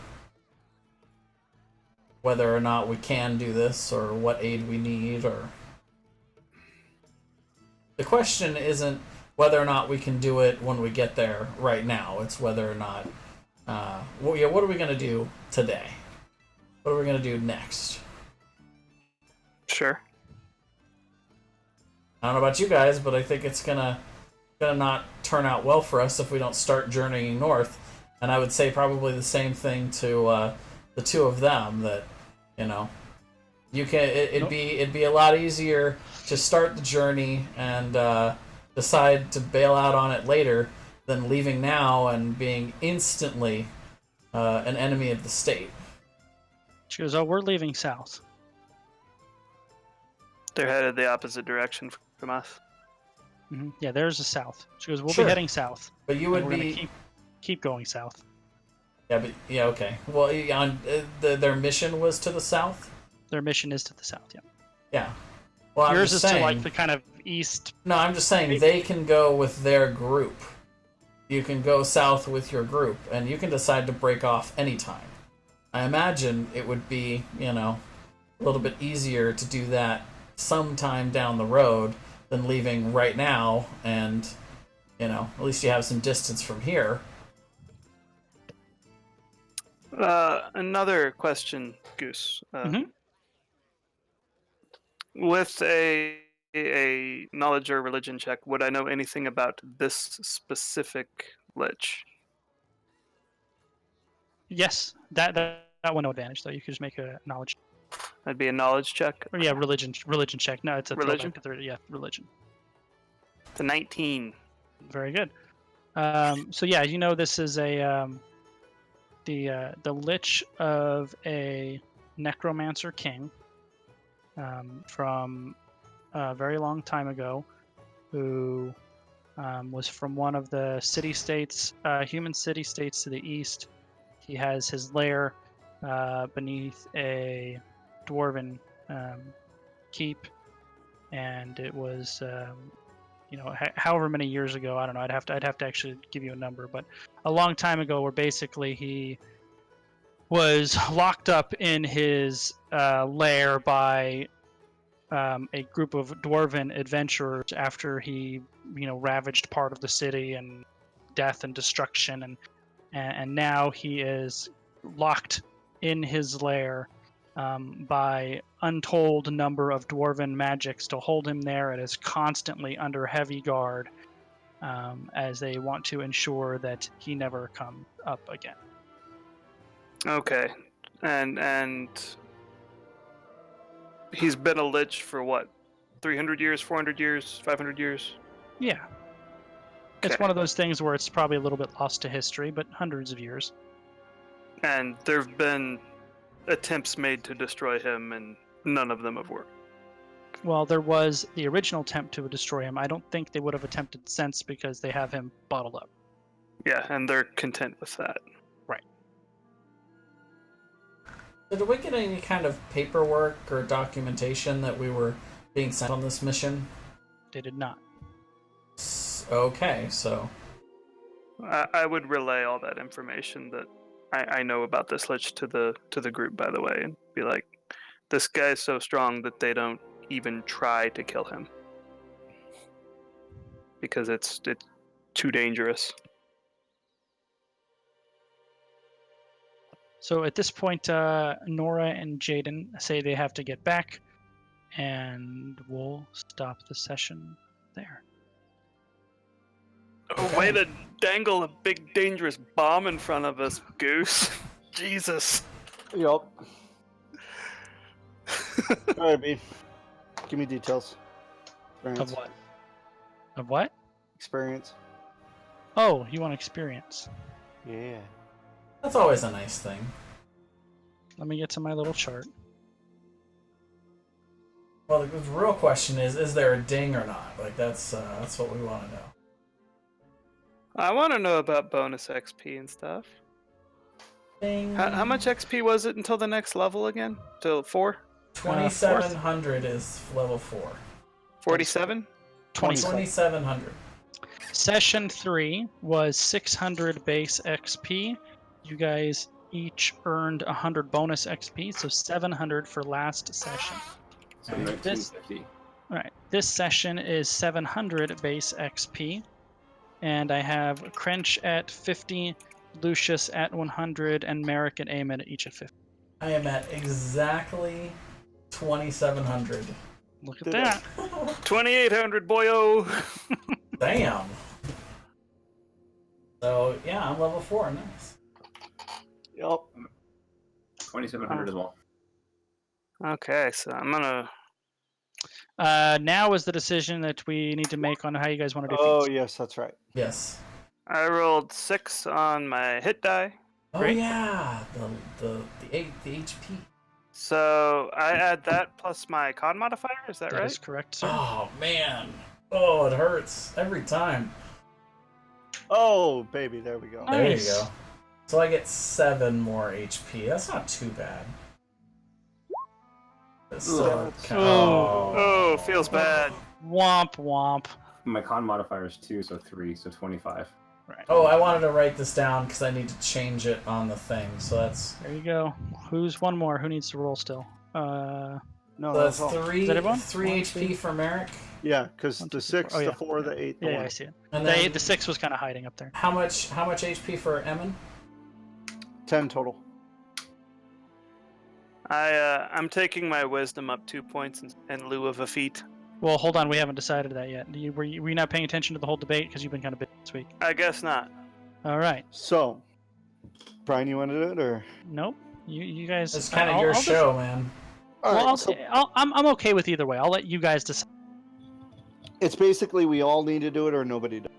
whether or not we can do this or what aid we need. Or the question isn't whether or not we can do it when we get there right now. It's whether or not what are we going to do today? What are we going to do next? Sure. I don't know about you guys, but I think it's gonna gonna not turn out well for us if we don't start journeying north. And I would say probably the same thing to the two of them. That you can it'd be a lot easier to start the journey and decide to bail out on it later than leaving now and being instantly an enemy of the state. She goes, "Oh, we're leaving south." They're headed the opposite direction from us. Yeah, there's the south. She goes, "We'll Sure. be heading south." But you would We're be gonna keep going south. yeah, okay. Well, their mission was to the south. Their mission is to the south. Yeah. Yeah. Well, I'm Yours just is saying, to like the kind of east. No, I'm just saying they can go with their group. You can go south with your group, and you can decide to break off anytime. I imagine it would be, a little bit easier to do that sometime down the road than leaving right now, and, at least you have some distance from here. Another question, Goose. With a knowledge or religion check, would I know anything about this specific lich? Yes, that one no advantage though. You could just make a knowledge. That'd be a knowledge check. Or yeah, religion check. No, it's a Religion? throwback to religion. It's a 19. Very good. So yeah, this is a the lich of a necromancer king from a very long time ago, who was from one of the city-states, human city-states to the east. He has his lair beneath a dwarven keep, and it was however many years ago, I don't know, I'd have to actually give you a number, but a long time ago, where basically he was locked up in his lair by a group of dwarven adventurers after he ravaged part of the city and death and destruction, and now he is locked in his lair by untold number of dwarven magics to hold him there. It is constantly under heavy guard as they want to ensure that he never comes up again. Okay, and he's been a lich for what? 300 years, 400 years, 500 years? Yeah. It's one of those things where it's probably a little bit lost to history, but hundreds of years. And there have been attempts made to destroy him, and none of them have worked. Well, there was the original attempt to destroy him. I don't think they would have attempted since because they have him bottled up. Yeah, and they're content with that. Right. So did we get any kind of paperwork or documentation that we were being sent on this mission? They did not. Okay, so I would relay all that information that I know about this lich to the group, by the way, and be like, this guy's so strong that they don't even try to kill him because it's too dangerous. So at this point, Nora and Jaden say they have to get back, and we'll stop the session there. Oh, way to dangle a big dangerous bomb in front of us, Goose. Jesus. Yup. All right, B. Give me details. Experience. Of what? Of what? Experience. Oh, you want experience. Yeah. that's always a nice thing. Let me get to my little chart. Well, the real question is there a ding or not? Like, that's what we want to know. I want to know about bonus XP and stuff. Ding. How much XP was it until the next level again? Till 4? 2,700 is level 4. 47? 2,700. Session 3 was 600 base XP. You guys each earned 100 bonus XP, so 700 for last session. So Alright, 1950. All right, this session is 700 base XP, and I have Crench at 50, Lucius at 100, and Merrick and Eamon each at 50. I am at exactly 2,700. Look at that. 2,800, boyo! Damn. So yeah, I'm level 4. Nice. Yep. 2,700 as well. Okay, so I'm gonna. Now is the decision that we need to make on how you guys want to do Oh, feats. yes, that's right. Yes. I rolled 6 on my hit die. Oh Great. yeah, the HP. So I add that plus my con modifier. Is that That right? is correct, sir. Oh man. Oh, it hurts every time. Oh, baby, there we go. Nice. There you go. So I get 7 more HP. That's not too bad. It's still Oh, feels bad. Womp womp. My con modifier is 2, so 3, so 25. Right. Oh, I wanted to write this down because I need to change it on the thing. So that's There you go. Who's one more? Who needs to roll still? No, so that's all. 3 Is that everyone? 3 1, HP 2. for Merrick. Yeah, because 1, 2, the 3, 6, 4. Oh, the yeah. 4, the 8, the Yeah, 1. I see it. And then The 6 was kind of hiding up there. how much HP for Emin? 10 total. I'm taking my wisdom up 2 points in lieu of a feat. Well, hold on. We haven't decided that yet. Were you not paying attention to the whole debate because you've been kind of busy this week? I guess not. All right. So, Brian, you want to do it, or? Nope. You guys. It's kind of your show, man. All Well, right, so I'm okay with either way. I'll let you guys decide. it's basically we all need to do it or nobody does.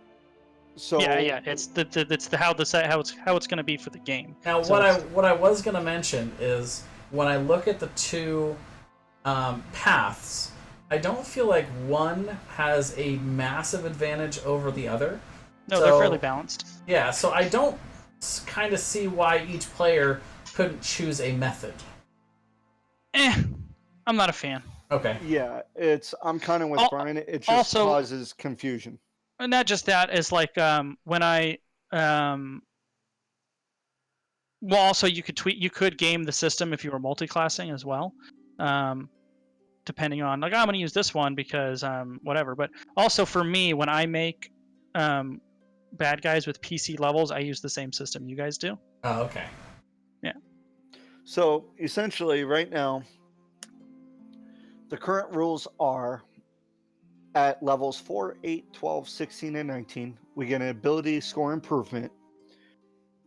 So Yeah. It's how it's going to be for the game. Now, So what I was gonna mention is when I look at the two paths, I don't feel like one has a massive advantage over the other. No, So- they're fairly balanced. Yeah, so I don't kind of see why each player couldn't choose a method. I'm not a fan. Okay. yeah, I'm kind of with Brian. It just also- causes confusion. And not just that, is like when I well, also you could game the system if you were multi-classing as well. Depending on like I'm going to use this one because whatever. But also for me, when I make bad guys with PC levels, I use the same system you guys do. Oh, okay. So essentially, right now, the current rules are at levels 4, 8, 12, 16, and 19, we get an ability score improvement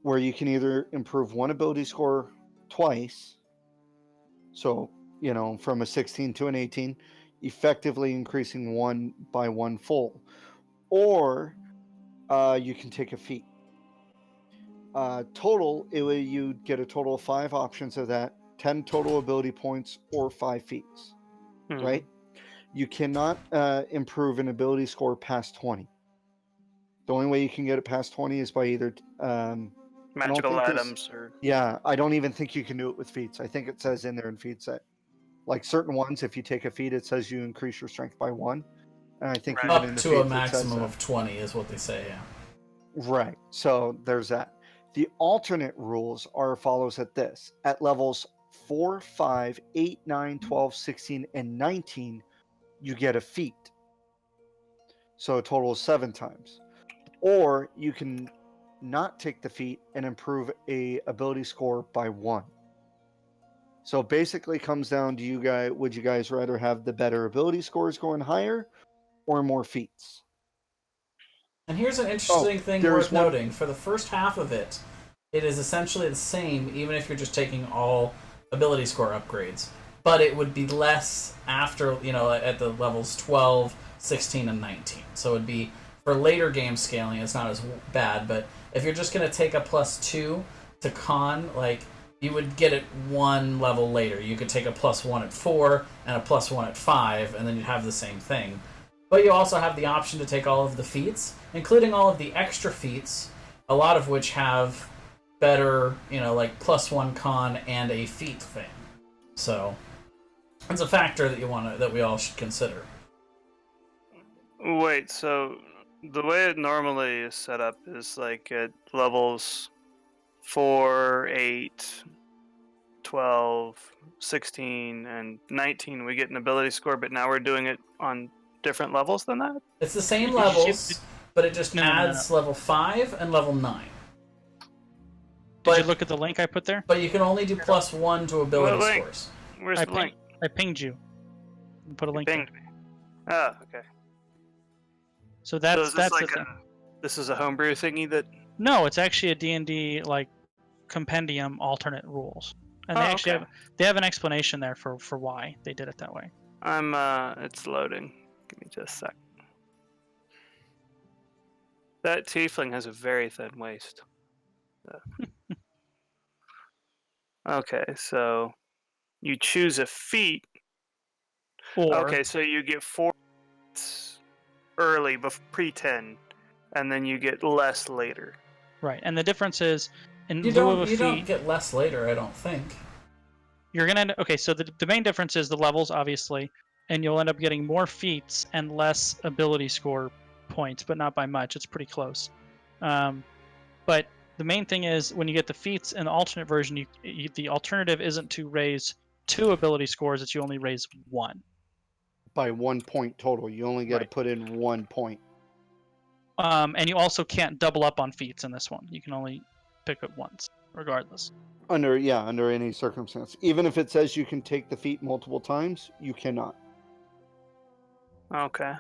where you can either improve one ability score twice. So, from a 16 to an 18, effectively increasing 1 by 1 full. Or you can take a feat. Total, you'd get a total of 5 options of that, 10 total ability points or 5 feats, right? You cannot improve an ability score past 20. The only way you can get it past 20 is by either Magical think items or. Yeah, I don't even think you can do it with feats. I think it says in there in feats that, like certain ones, if you take a feat, it says you increase your strength by 1. And I think Right. even in Up the to feats a it says maximum that. of 20 is what they say, yeah. Right. So there's that. The alternate rules are as follows at this. At levels 4, 5, 8, 9, 12, 16, and 19, you get a feat. So a total of 7 times. Or you can not take the feat and improve a ability score by 1. So basically comes down to would you guys rather have the better ability scores going higher or more feats? And here's an interesting thing there's worth one- noting. For the first half of it, it is essentially the same, even if you're just taking all ability score upgrades. But it would be less after, at the levels 12, 16, and 19. So it would be, for later game scaling, it's not as bad. But if you're just going to take a +2 to con, you would get it 1 level later. You could take a +1 at 4 and a +1 at 5, and then you'd have the same thing. But you also have the option to take all of the feats, including all of the extra feats, a lot of which have better, +1 con and a feat thing. So it's a factor that we all should consider. Wait, so the way it normally is set up is like at levels 4, 8, 12, 16, and 19, we get an ability score, but now we're doing it on different levels than that? It's the same levels, but it just adds level 5 and level 9. Did you look at the link I put there? But you can only do +1 to ability What link? scores. Where's I the link? I pinged you. Put a link there. Pinged me. Ah, okay. So So that's is this the like thing. this is a homebrew thingy that No, it's actually a D&D like compendium alternate rules, and they actually okay. have an explanation there for why they did it that way. It's loading. Give me just a sec. That tiefling has a very thin waist. Okay, so you choose a feat. Or Okay, so you get 4 early, pre-10, and then you get less later. right, and the difference is in You lieu of a don't feat, get less later, I don't think. you're gonna end. Okay, so the main difference is the levels, obviously, and you'll end up getting more feats and less ability score points, but not by much. It's pretty close. But the main thing is when you get the feats in the alternate version, the alternative isn't to raise 2 ability scores; it's you only raise 1. By 1 point total. You only get to Right. put in 1 point. And you also can't double up on feats in this one. You can only pick it once, regardless. Under any circumstance. Even if it says you can take the feat multiple times, you cannot. Okay.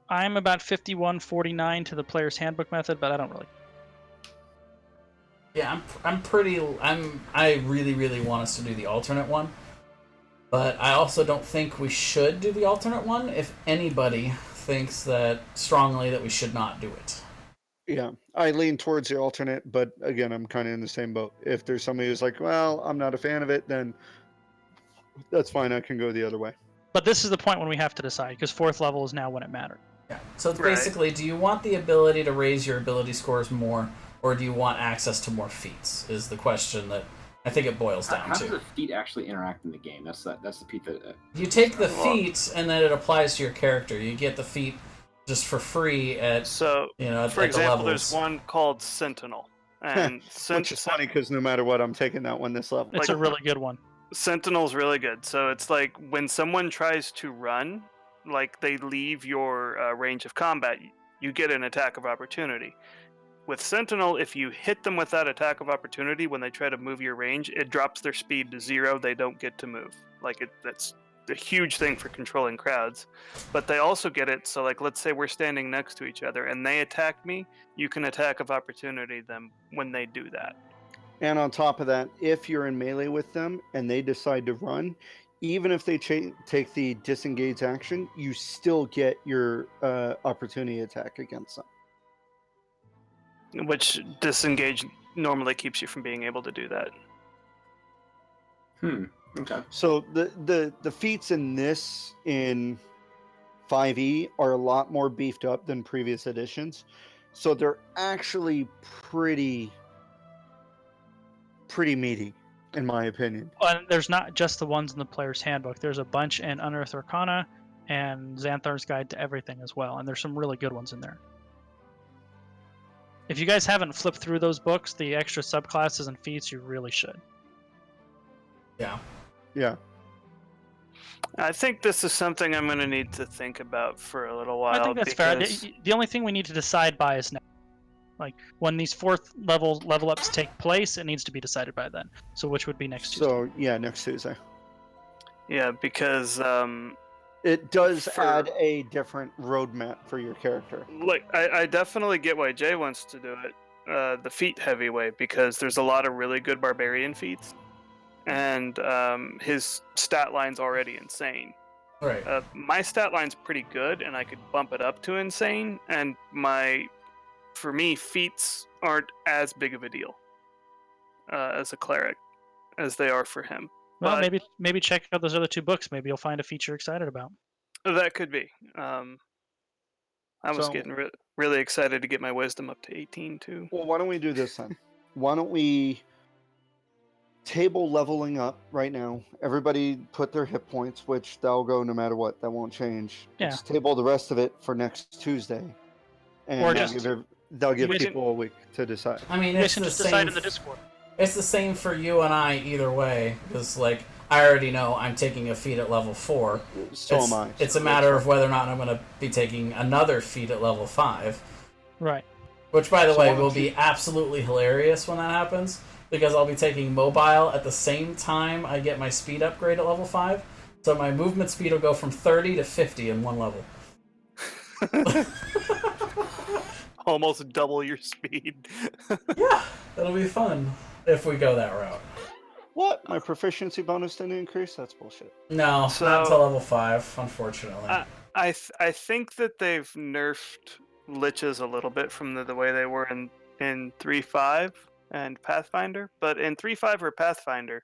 I'm about 51-49 to the player's handbook method, but I don't really. Yeah, I really, really want us to do the alternate one. But I also don't think we should do the alternate one if anybody thinks that strongly that we should not do it. Yeah, I lean towards the alternate, but again, I'm kind of in the same boat. If there's somebody who's like, well, I'm not a fan of it, then that's fine. I can go the other way. But this is the point when we have to decide, because 4th level is now when it matters. Yeah. So it's Right. basically, do you want the ability to raise your ability scores more, or do you want access to more feats? Is the question that I think it boils down How to. does the feat actually interact in the game? That's the feat that. You take the Well- feat, and then it applies to your character. You get the feat just for free at So, at for the example, levels. there's one called Sentinel. And Which is funny because no matter what, I'm taking that one this level. It's a really good one. Sentinel's really good. So it's like when someone tries to run, like they leave your range of combat, you get an attack of opportunity. With Sentinel, if you hit them with that attack of opportunity when they try to move your range, it drops their speed to 0. They don't get to move. That's a huge thing for controlling crowds. But they also get it. So like, let's say we're standing next to each other and they attack me, you can attack of opportunity them when they do that. And on top of that, if you're in melee with them and they decide to run, even if they take the disengage action, you still get your opportunity attack against them. Which disengage normally keeps you from being able to do that. Okay. So the feats in 5e are a lot more beefed up than previous editions. So they're actually pretty meaty, in my opinion. And there's not just the ones in the player's handbook. There's a bunch in Unearthed Arcana and Xanthar's Guide to Everything as well. And there's some really good ones in there. If you guys haven't flipped through those books, the extra subclasses and feats, you really should. Yeah. Yeah. I think this is something I'm going to need to think about for a little while. I think that's fair. The only thing we need to decide by is now. Like, when these 4th level ups take place, it needs to be decided by then. So which would be next Tuesday. So yeah, next Tuesday. Yeah, because It does For- add a different roadmap for your character. like I definitely get why Jay wants to do it the feat heavy way, because there's a lot of really good barbarian feats, and his stat line's already insane. Right. My stat line's pretty good, and I could bump it up to insane, and for me, feats aren't as big of a deal as a cleric as they are for him. Well, But maybe check out those other 2 books. Maybe you'll find a feat you're excited about. that could be. I was So- getting really excited to get my wisdom up to 18 too. Well, why don't we do this then? Why don't we table leveling up right now? Everybody put their hit points, which that'll go no matter what. That won't change. Yeah. Let's table the rest of it for next Tuesday. And Or they'll just- give you can- people a week to decide. I mean, You guys it's can the just decide same. in the Discord. It's the same for you and I either way, because like I already know I'm taking a feat at level 4. So it's, am I. It's so a matter that's of whether or not I'm going to be taking another feat at level 5. Right. Which, by the So way, why don't will be absolutely hilarious when that happens, because I'll be taking mobile at the same time I get my speed upgrade at level 5. So my movement speed will go from 30 to 50 in one level. Almost double your speed. Yeah, it'll be fun if we go that route. What? My proficiency bonus didn't increase? That's bullshit. No, So- not until level 5, unfortunately. I think that they've nerfed liches a little bit from the way they were in 3.5 and Pathfinder, but in 3.5 or Pathfinder,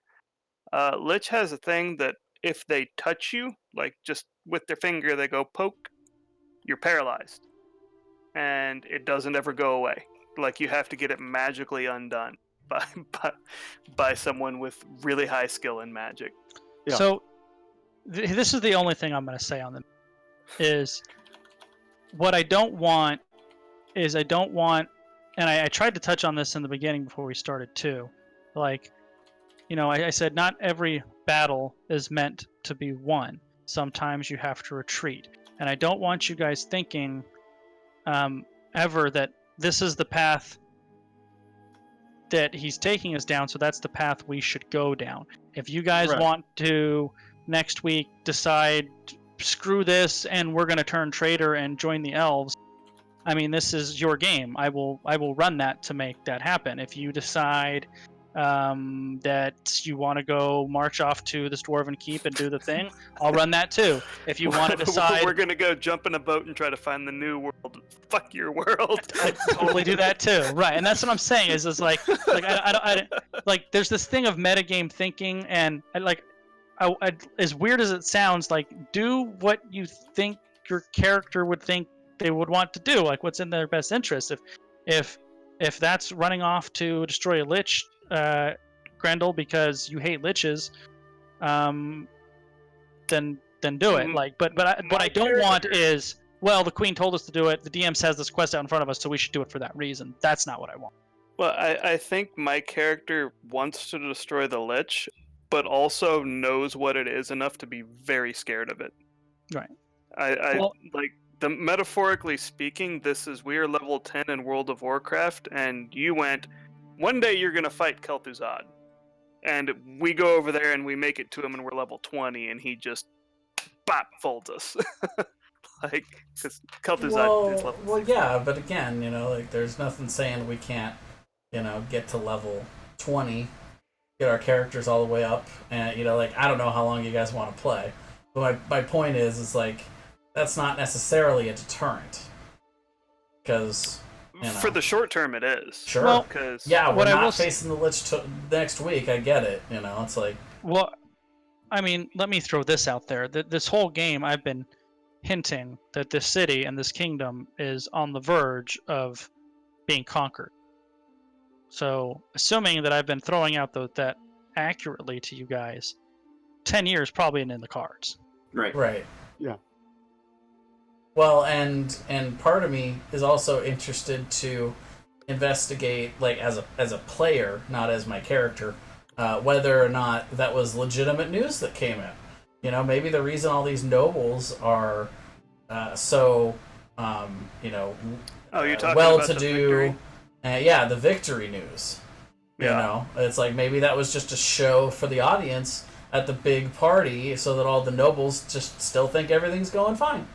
lich has a thing that if they touch you, like just with their finger, they go poke, you're paralyzed, and it doesn't ever go away. Like you have to get it magically undone by someone with really high skill in magic. Yeah. So this is the only thing I'm going to say on them is what I don't want is and I tried to touch on this in the beginning before we started too. Like, I said not every battle is meant to be won. Sometimes you have to retreat. And I don't want you guys thinking ever that this is the path that he's taking us down, so that's the path we should go down. If you guys Right. want to next week decide screw this and we're going to turn traitor and join the elves, I mean, this is your game. I will run that to make that happen. If you decide that you want to go march off to this dwarven keep and do the thing, I'll run that too. If you want to decide we're gonna go jump in a boat and try to find the new world, fuck your world. I'd totally do that too, right? And that's what I'm saying is like I like there's this thing of metagame thinking, and as weird as it sounds, like do what you think your character would think they would want to do, like what's in their best interest. If that's running off to destroy a lich, Grendel, because you hate liches, then do it. Like, but what I don't want is, well, the queen told us to do it. The DM says this quest out in front of us, so we should do it for that reason. That's not what I want. Well, I think my character wants to destroy the lich, but also knows what it is enough to be very scared of it. Right. Metaphorically speaking, we are level 10 in World of Warcraft, and you went, one day you're going to fight Kel'Thuzad. And we go over there and we make it to him and we're level 20, and he just, bop, folds us. Like, because Kel'Thuzad is level Well, yeah, but again, like, there's nothing saying we can't, get to level 20, get our characters all the way up, and, like, I don't know how long you guys want to play. But my point is like, that's not necessarily a deterrent. Because, For the short term, it is. Sure. Well, Because yeah, we're what I will not facing the lich next week. I get it. It's like. Well, I mean, let me throw this out there. This whole game, I've been hinting that this city and this kingdom is on the verge of being conquered. So, assuming that I've been throwing out that accurately to you guys, 10 years probably isn't in the cards. Right. Yeah. Well, and part of me is also interested to investigate, like, as a player, not as my character, whether or not that was legitimate news that came in. Maybe the reason all these nobles are so, you're talking well-to-do. The victory news. Yeah. It's like maybe that was just a show for the audience at the big party so that all the nobles just still think everything's going fine.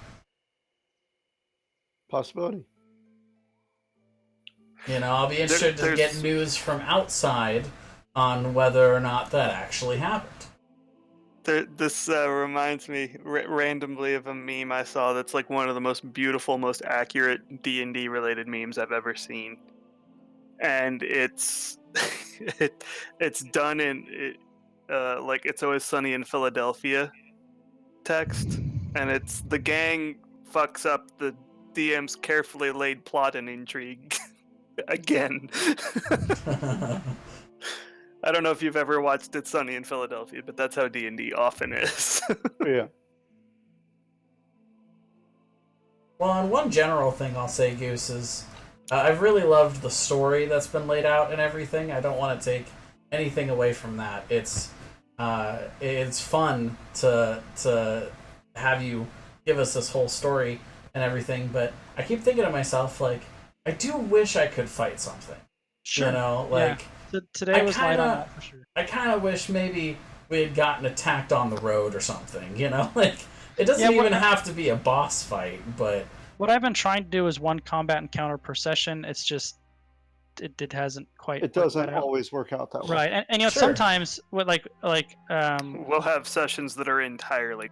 Possibility. I'll be interested to get news from outside on whether or not that actually happened. This reminds me randomly of a meme I saw that's like one of the most beautiful, most accurate D&D related memes I've ever seen. And it's it's done in like It's Always Sunny in Philadelphia text, and it's the gang fucks up the DM's carefully laid plot and intrigue again. I don't know if you've ever watched It's Sunny in Philadelphia, but that's how D&D often is. Yeah. Well, and one general thing I'll say, Goose, is I've really loved the story that's been laid out and everything. I don't want to take anything away from that. It's fun to have you give us this whole story and everything, but I keep thinking to myself, like, I do wish I could fight something. Sure. Like, today was light on that for sure. I kind of wish maybe we had gotten attacked on the road or something, like, it doesn't even have to be a boss fight, but What I've been trying to do is one combat encounter per session. It's just it hasn't quite. It doesn't always work out that way. Right, and Sure. sometimes what We'll have sessions that are entirely.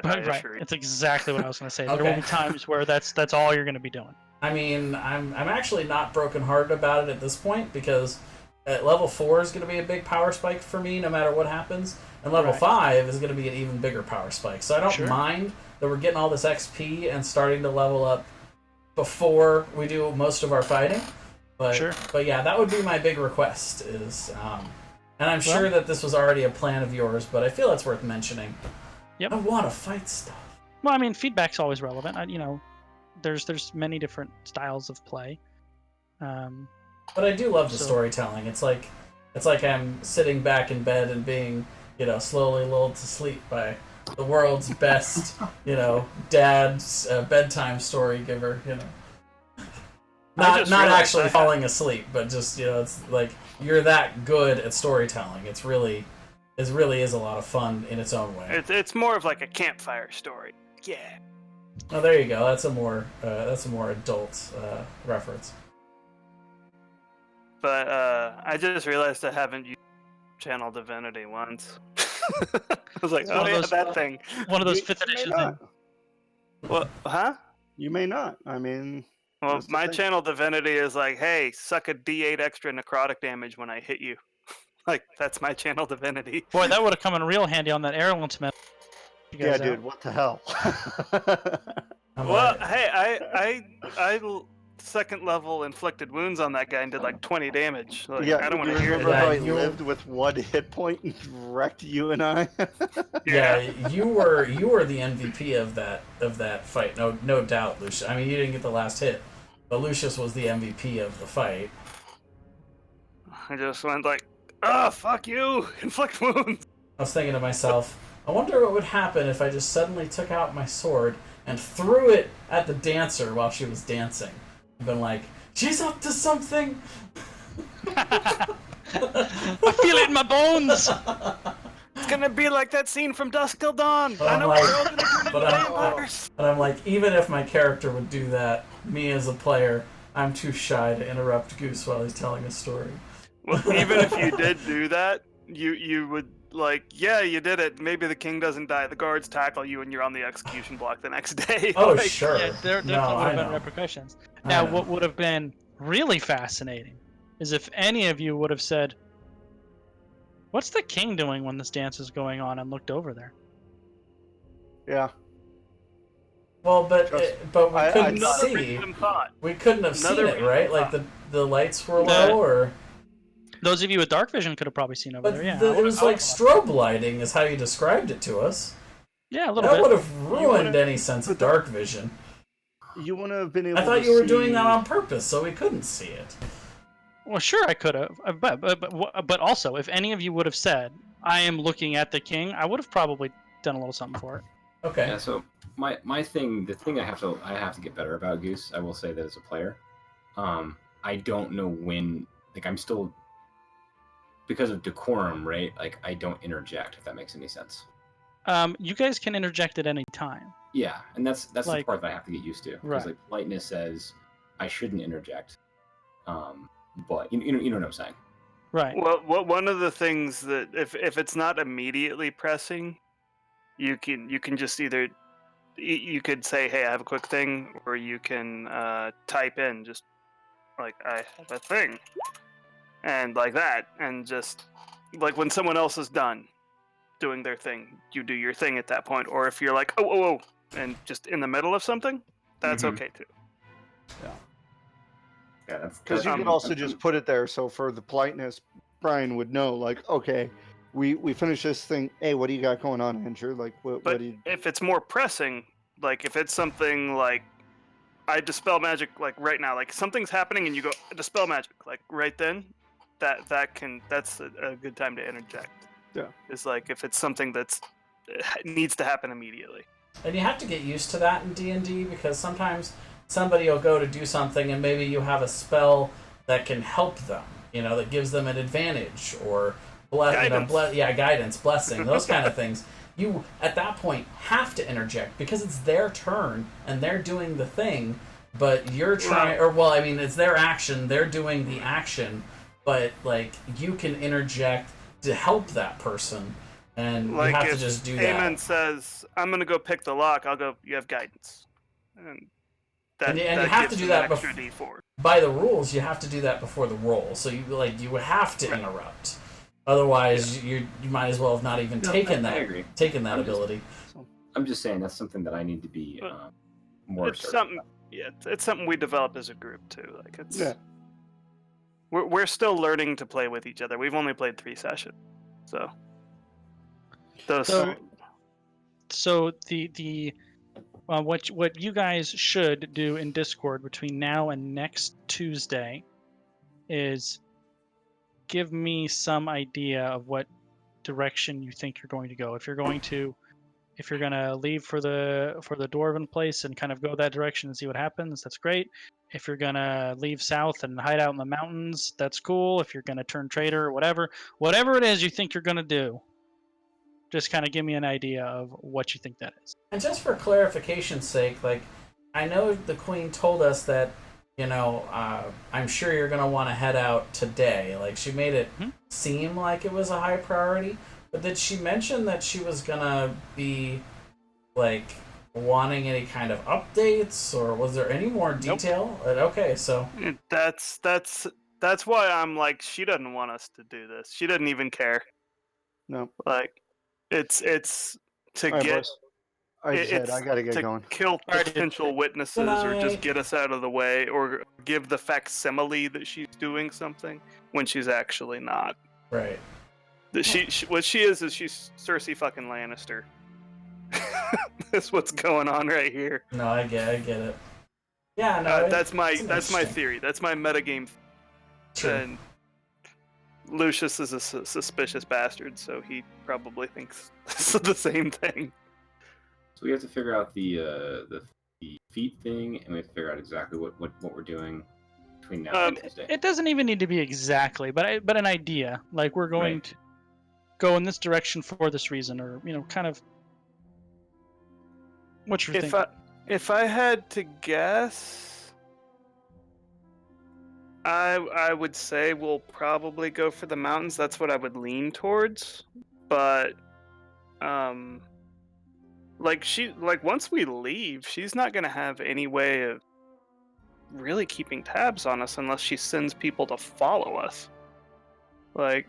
right. It's exactly what I was going to say. There will Okay. be times where that's all you're going to be doing. I mean, I'm actually not brokenhearted about it at this point because at level 4 is going to be a big power spike for me no matter what happens, and level Right. 5 is going to be an even bigger power spike. So I don't Sure. mind that we're getting all this XP and starting to level up before we do most of our fighting. But Sure. but yeah, that would be my big request is, and I'm sure that this was already a plan of yours, but I feel it's worth mentioning. Yep. I want to fight stuff. Well, I mean, feedback's always relevant. There's many different styles of play. But I do love the storytelling. It's like I'm sitting back in bed and being, slowly lulled to sleep by the world's best, dad's bedtime story giver, Not actually falling asleep, but just, it's like you're that good at storytelling. It really is a lot of fun in its own way. It's more of like a campfire story. Yeah. Oh, there you go. That's a more adult reference. But I just realized I haven't used Channel Divinity once. I was like, oh yeah, that thing. One of those You 5th may edition not. things. Well, huh? You may not. I mean, Well, that's the my thing. Channel Divinity is like, hey, suck a D8 extra necrotic damage when I hit you. Like, that's my Channel Divinity. Boy, that would have come in real handy on that Airlance map. Yeah, dude. What the hell? Well, hey, I second level inflicted wounds on that guy and did like 20 damage. Like, yeah, I don't want you to hear remember that. how I You- lived with 1 hit point and wrecked you and I? Yeah, you were the MVP of that fight, no doubt, Lucius. I mean, you didn't get the last hit, but Lucius was the MVP of the fight. I just went like, oh, fuck you, inflict wounds. I was thinking to myself, I wonder what would happen if I just suddenly took out my sword and threw it at the dancer while she was dancing. I've been like, she's up to something. I feel it in my bones. It's gonna be like that scene from Dusk Till Dawn. But I I'm know like- we're all gonna turn into but I'm- vampires. And I'm like, even if my character would do that, me as a player, I'm too shy to interrupt Goose while he's telling a story. Well, even if you did do that, you would like, yeah, you did it. Maybe the king doesn't die. The guards tackle you, and you're on the execution block the next day. Oh, Like, sure. Yeah, there No, definitely would I have been know. repercussions. I Now, know. what would have been really fascinating is if any of you would have said, "What's the king doing when this dance is going on?" and looked over there. Yeah. Well, but we I- couldn't Another see. random thought. We couldn't have seen Another it, right? Like the lights were low, or Those of you with dark vision could have probably seen over but there. Yeah, it was like strobe lighting, is how you described it to us. yeah, a little That bit. would have ruined would've- any sense of dark vision. You wouldn't have been able I thought to you were see... doing that on purpose, so we couldn't see it. Well, sure, I could have, but also, if any of you would have said, "I am looking at the king," I would have probably done a little something for it. Okay. Yeah, so my thing, the thing I have to get better about, Goose, I will say that as a player, I don't know when, like, I'm still, because of decorum, right? Like, I don't interject, if that makes any sense. You guys can interject at any time. Yeah, and that's the Like- part that I have to get used to. Because Right. like politeness says I shouldn't interject. But you know what I'm saying. Right. Well, one of the things that if it's not immediately pressing, you can just either you could say, hey, I have a quick thing, or you can type in just like, I have a thing, and like that, and just like when someone else is done doing their thing, you do your thing at that point. Or if you're like, oh, and just in the middle of something, that's Mhm. okay too. Yeah, that's Because you Um, could also just put it there, so for the politeness, Brian would know, like, okay, we finished this thing. Hey, what do you got going on, Andrew? Like, what But do you... if it's more pressing, like if it's something like I dispel magic like right now, like something's happening and you go dispel magic like right then, that's a good time to interject. Yeah. It's like if it's something that's needs to happen immediately. And you have to get used to that in D&D because sometimes somebody will go to do something and maybe you have a spell that can help them, that gives them an advantage or Guidance. guidance, blessing, those kind of things. you at that point have to interject because it's their turn and they're doing the thing, but you're trying, it's their action, they're doing the action, but like you can interject to help that person, and Like you have if to just do Eamon that. says, "I'm gonna go pick the lock," I'll go, "You have guidance," and And you that have to gives do him that an extra D4. by the rules. You have to do that before the roll, so you have to interrupt. Otherwise, you might as well have not even taken I agree. ability. I'm just saying that's something that I need to be more. It's something. Yeah, it's something we develop as a group too. Like it's. Yeah. We're still learning to play with each other. We've only played 3 sessions, so. So the what you guys should do in Discord between now and next Tuesday is give me some idea of what direction you think you're going to go. If you're gonna leave for the dwarven place and kind of go that direction and see what happens, that's great. If you're gonna leave south and hide out in the mountains, that's cool. If you're gonna turn traitor or whatever it is you think you're gonna do, just kind of give me an idea of what you think that is. And just for clarification's sake, like, I know the Queen told us that, I'm sure you're going to want to head out today. Like, she made it seem like it was a high priority. But did she mention that she was going to be, like, wanting any kind of updates? Or was there any more detail? Nope. Okay, so... That's why I'm like, she doesn't want us to do this. She doesn't even care. No. Like... It's to right, get. Boys. I gotta get going. Kill potential witnesses, or just get us out of the way, or give the facsimile that she's doing something when she's actually not. Right. What she is she's Cersei fucking Lannister. That's what's going on right here. No, I get it. Yeah, no. That's my theory. That's my metagame. True. And Lucius is a suspicious bastard, so he probably thinks the same thing. So we have to figure out the feet thing, and we have to figure out exactly what we're doing between now and Tuesday. It doesn't even need to be exactly, but an idea. Like, we're going to go in this direction for this reason, or kind of. What's your thinking? If I had to guess. I would say we'll probably go for the mountains. That's what I would lean towards. But, once we leave, she's not going to have any way of really keeping tabs on us unless she sends people to follow us. Like,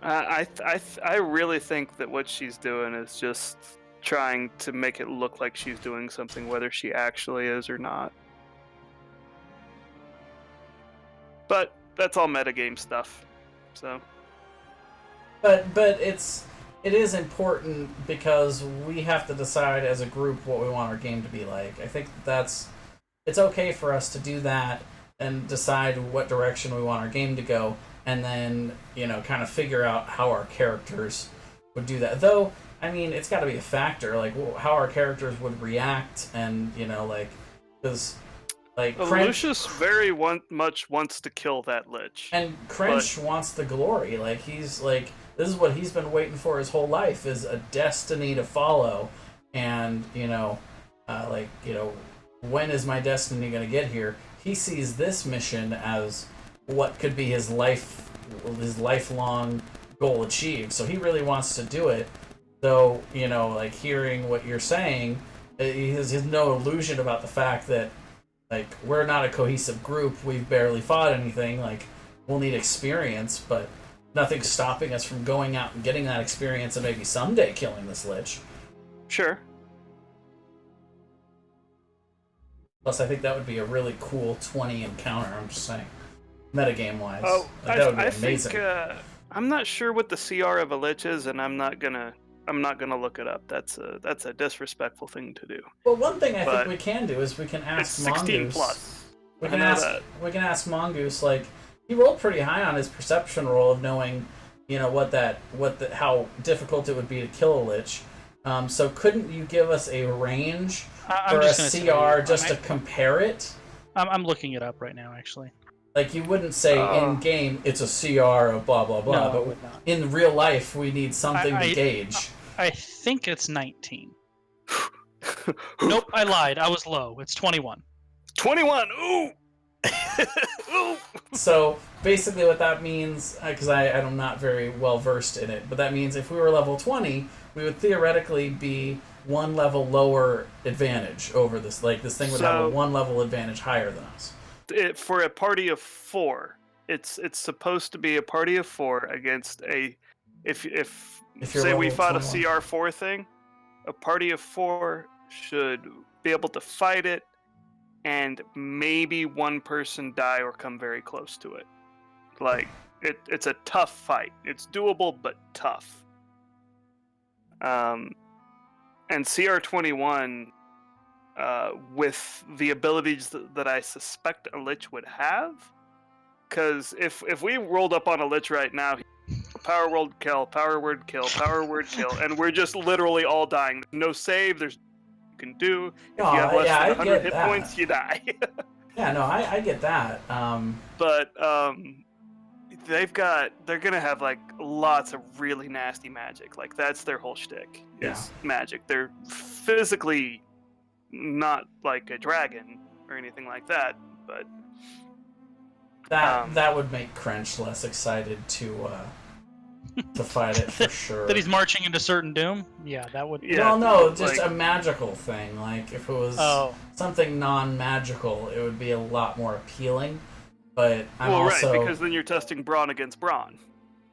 I really think that what she's doing is just trying to make it look like she's doing something, whether she actually is or not. But that's all metagame stuff, so. But it is important because we have to decide as a group what we want our game to be like. I think it's okay for us to do that and decide what direction we want our game to go, and then kind of figure out how our characters would do that. Though, I mean, it's got to be a factor, like how our characters would react, and because. Lucius very much wants to kill that lich. And Crinch wants the glory. Like, he's like, this is what he's been waiting for his whole life, is a destiny to follow. And, when is my destiny going to get here? He sees this mission as what could be his lifelong goal achieved. So he really wants to do it. Though, hearing what you're saying, he has no illusion about the fact that we're not a cohesive group. We've barely fought anything. We'll need experience, but nothing's stopping us from going out and getting that experience and maybe someday killing this lich. Sure. Plus, I think that would be a really cool 20 encounter, I'm just saying. Metagame-wise. Oh, that would be amazing. Think, I'm not sure what the CR of a lich is, and I'm not gonna look it up. That's a disrespectful thing to do. Well, one thing I think we can do is we can ask Mongoose. 16 plus. We can ask Mongoose. He rolled pretty high on his perception roll of knowing, how difficult it would be to kill a lich. So couldn't you give us a range for a CR just to compare it? I'm looking it up right now, actually. Like, you wouldn't say in-game, it's a CR of blah, blah, blah, No, I but would not. in real life, we need something to gauge. I think it's 19. Nope, I lied. I was low. It's 21. 21. Ooh. Ooh. So, basically what that means, because I'm not very well versed in it, but that means if we were level 20, we would theoretically be one level lower advantage over this. Like, this thing would have a one level advantage higher than us. For a party of 4, it's supposed to be a party of 4 against a if say we fought 21. a CR4 thing, a party of 4 should be able to fight it, and maybe one person die or come very close to it. Like, it's a tough fight. It's doable but tough. And CR21, with the abilities that I suspect a Lich would have, because if we rolled up on a Lich right now, power word kill, power word kill, power word kill, and we're just literally all dying. No save, there's you can do. If you have less than 100 hit points, you die. Yeah, no, I get that. But they're gonna have like lots of really nasty magic. Like, that's their whole shtick is magic. They're physically not like a dragon or anything like that, but that would make Crench less excited to fight it for sure. That he's marching into certain doom? Yeah, that would... Yeah, well, no, just like a magical thing. Like, if it was something non-magical, it would be a lot more appealing. But I'm also... right, because then you're testing brawn against brawn.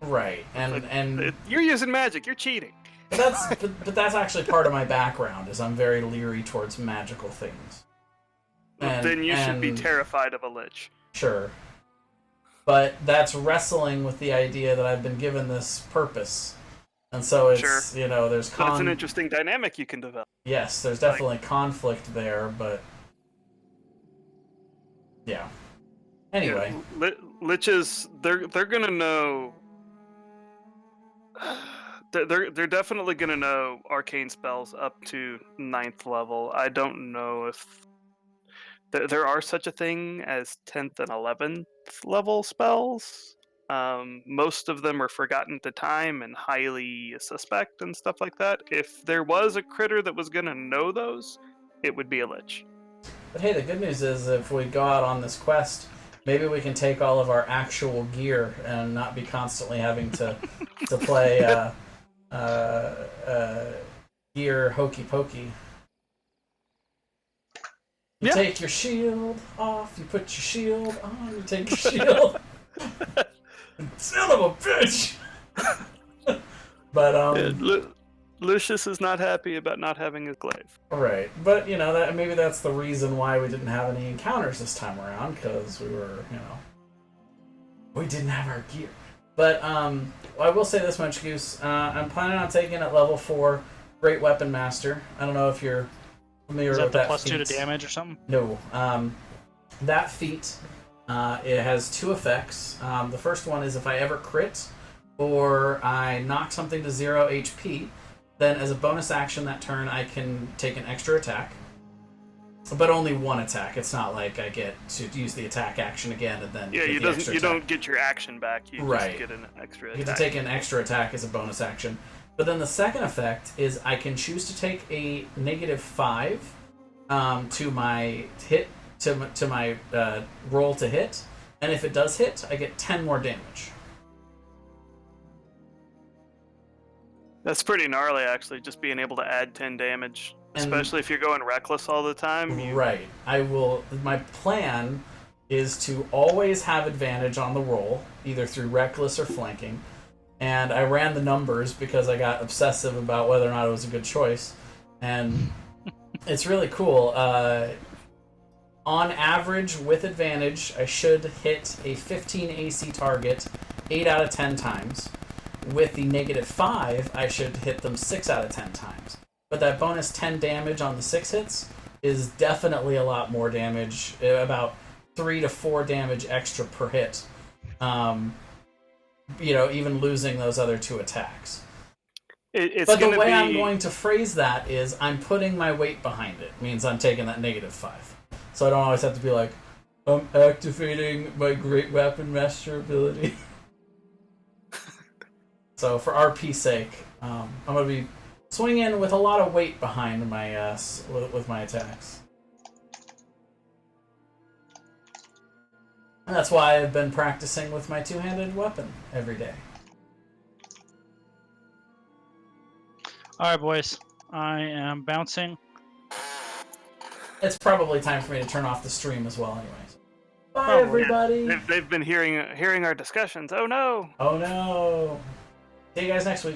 Right, and you're using magic, you're cheating. But that's actually part of my background, is I'm very leery towards magical things. Then you should be terrified of a Lich. Sure. But that's wrestling with the idea that I've been given this purpose. And so it's, there's That's an interesting dynamic you can develop. Yes, there's definitely conflict there, but... yeah. Anyway. Yeah, Liches, they're gonna know... They're definitely gonna know arcane spells up to 9th level. I don't know if... there are such a thing as 10th and 11th level spells. Most of them are forgotten to time and highly suspect and stuff like that. If there was a critter that was going to know those, it would be a Lich. But hey, the good news is if we go out on this quest, maybe we can take all of our actual gear and not be constantly having to play gear hokey pokey. You take your shield off, you put your shield on, you take your shield. Son of a bitch! But, Lucius is not happy about not having his glaive. Right. But, maybe that's the reason why we didn't have any encounters this time around, because we were, we didn't have our gear. But, I will say this much, Goose. I'm planning on taking at level 4 Great Weapon Master. I don't know if you're familiar with that plus feat. 2 to damage or something? No. That feat, it has 2 effects. The first one is if I ever crit or I knock something to 0 HP, then as a bonus action that turn I can take an extra attack. But only one attack. It's not like I get to use the attack action again and then you don't get your action back. You just get an extra attack. You get to take an extra attack as a bonus action. But then the second effect is I can choose to take a -5 to my hit to my roll to hit, and if it does hit, I get 10 more damage. That's pretty gnarly, actually, just being able to add 10 damage, especially if you're going reckless all the time. Right. My plan is to always have advantage on the roll, either through reckless or flanking. And I ran the numbers because I got obsessive about whether or not it was a good choice. And it's really cool. On average, with advantage, I should hit a 15 AC target 8 out of 10 times. With the -5, I should hit them 6 out of 10 times. But that bonus 10 damage on the 6 hits is definitely a lot more damage, about 3 to 4 damage extra per hit. Even losing those other 2 attacks. But the way I'm going to phrase that is I'm putting my weight behind it. Means I'm taking that -5. So I don't always have to be like, I'm activating my Great Weapon Master ability. So for RP's sake, I'm gonna be swinging with a lot of weight behind my with my attacks. And that's why I've been practicing with my two-handed weapon every day. Alright, boys. I am bouncing. It's probably time for me to turn off the stream as well, anyways. Bye, Probably. everybody! They've been hearing our discussions. Oh no! Oh no! See you guys next week.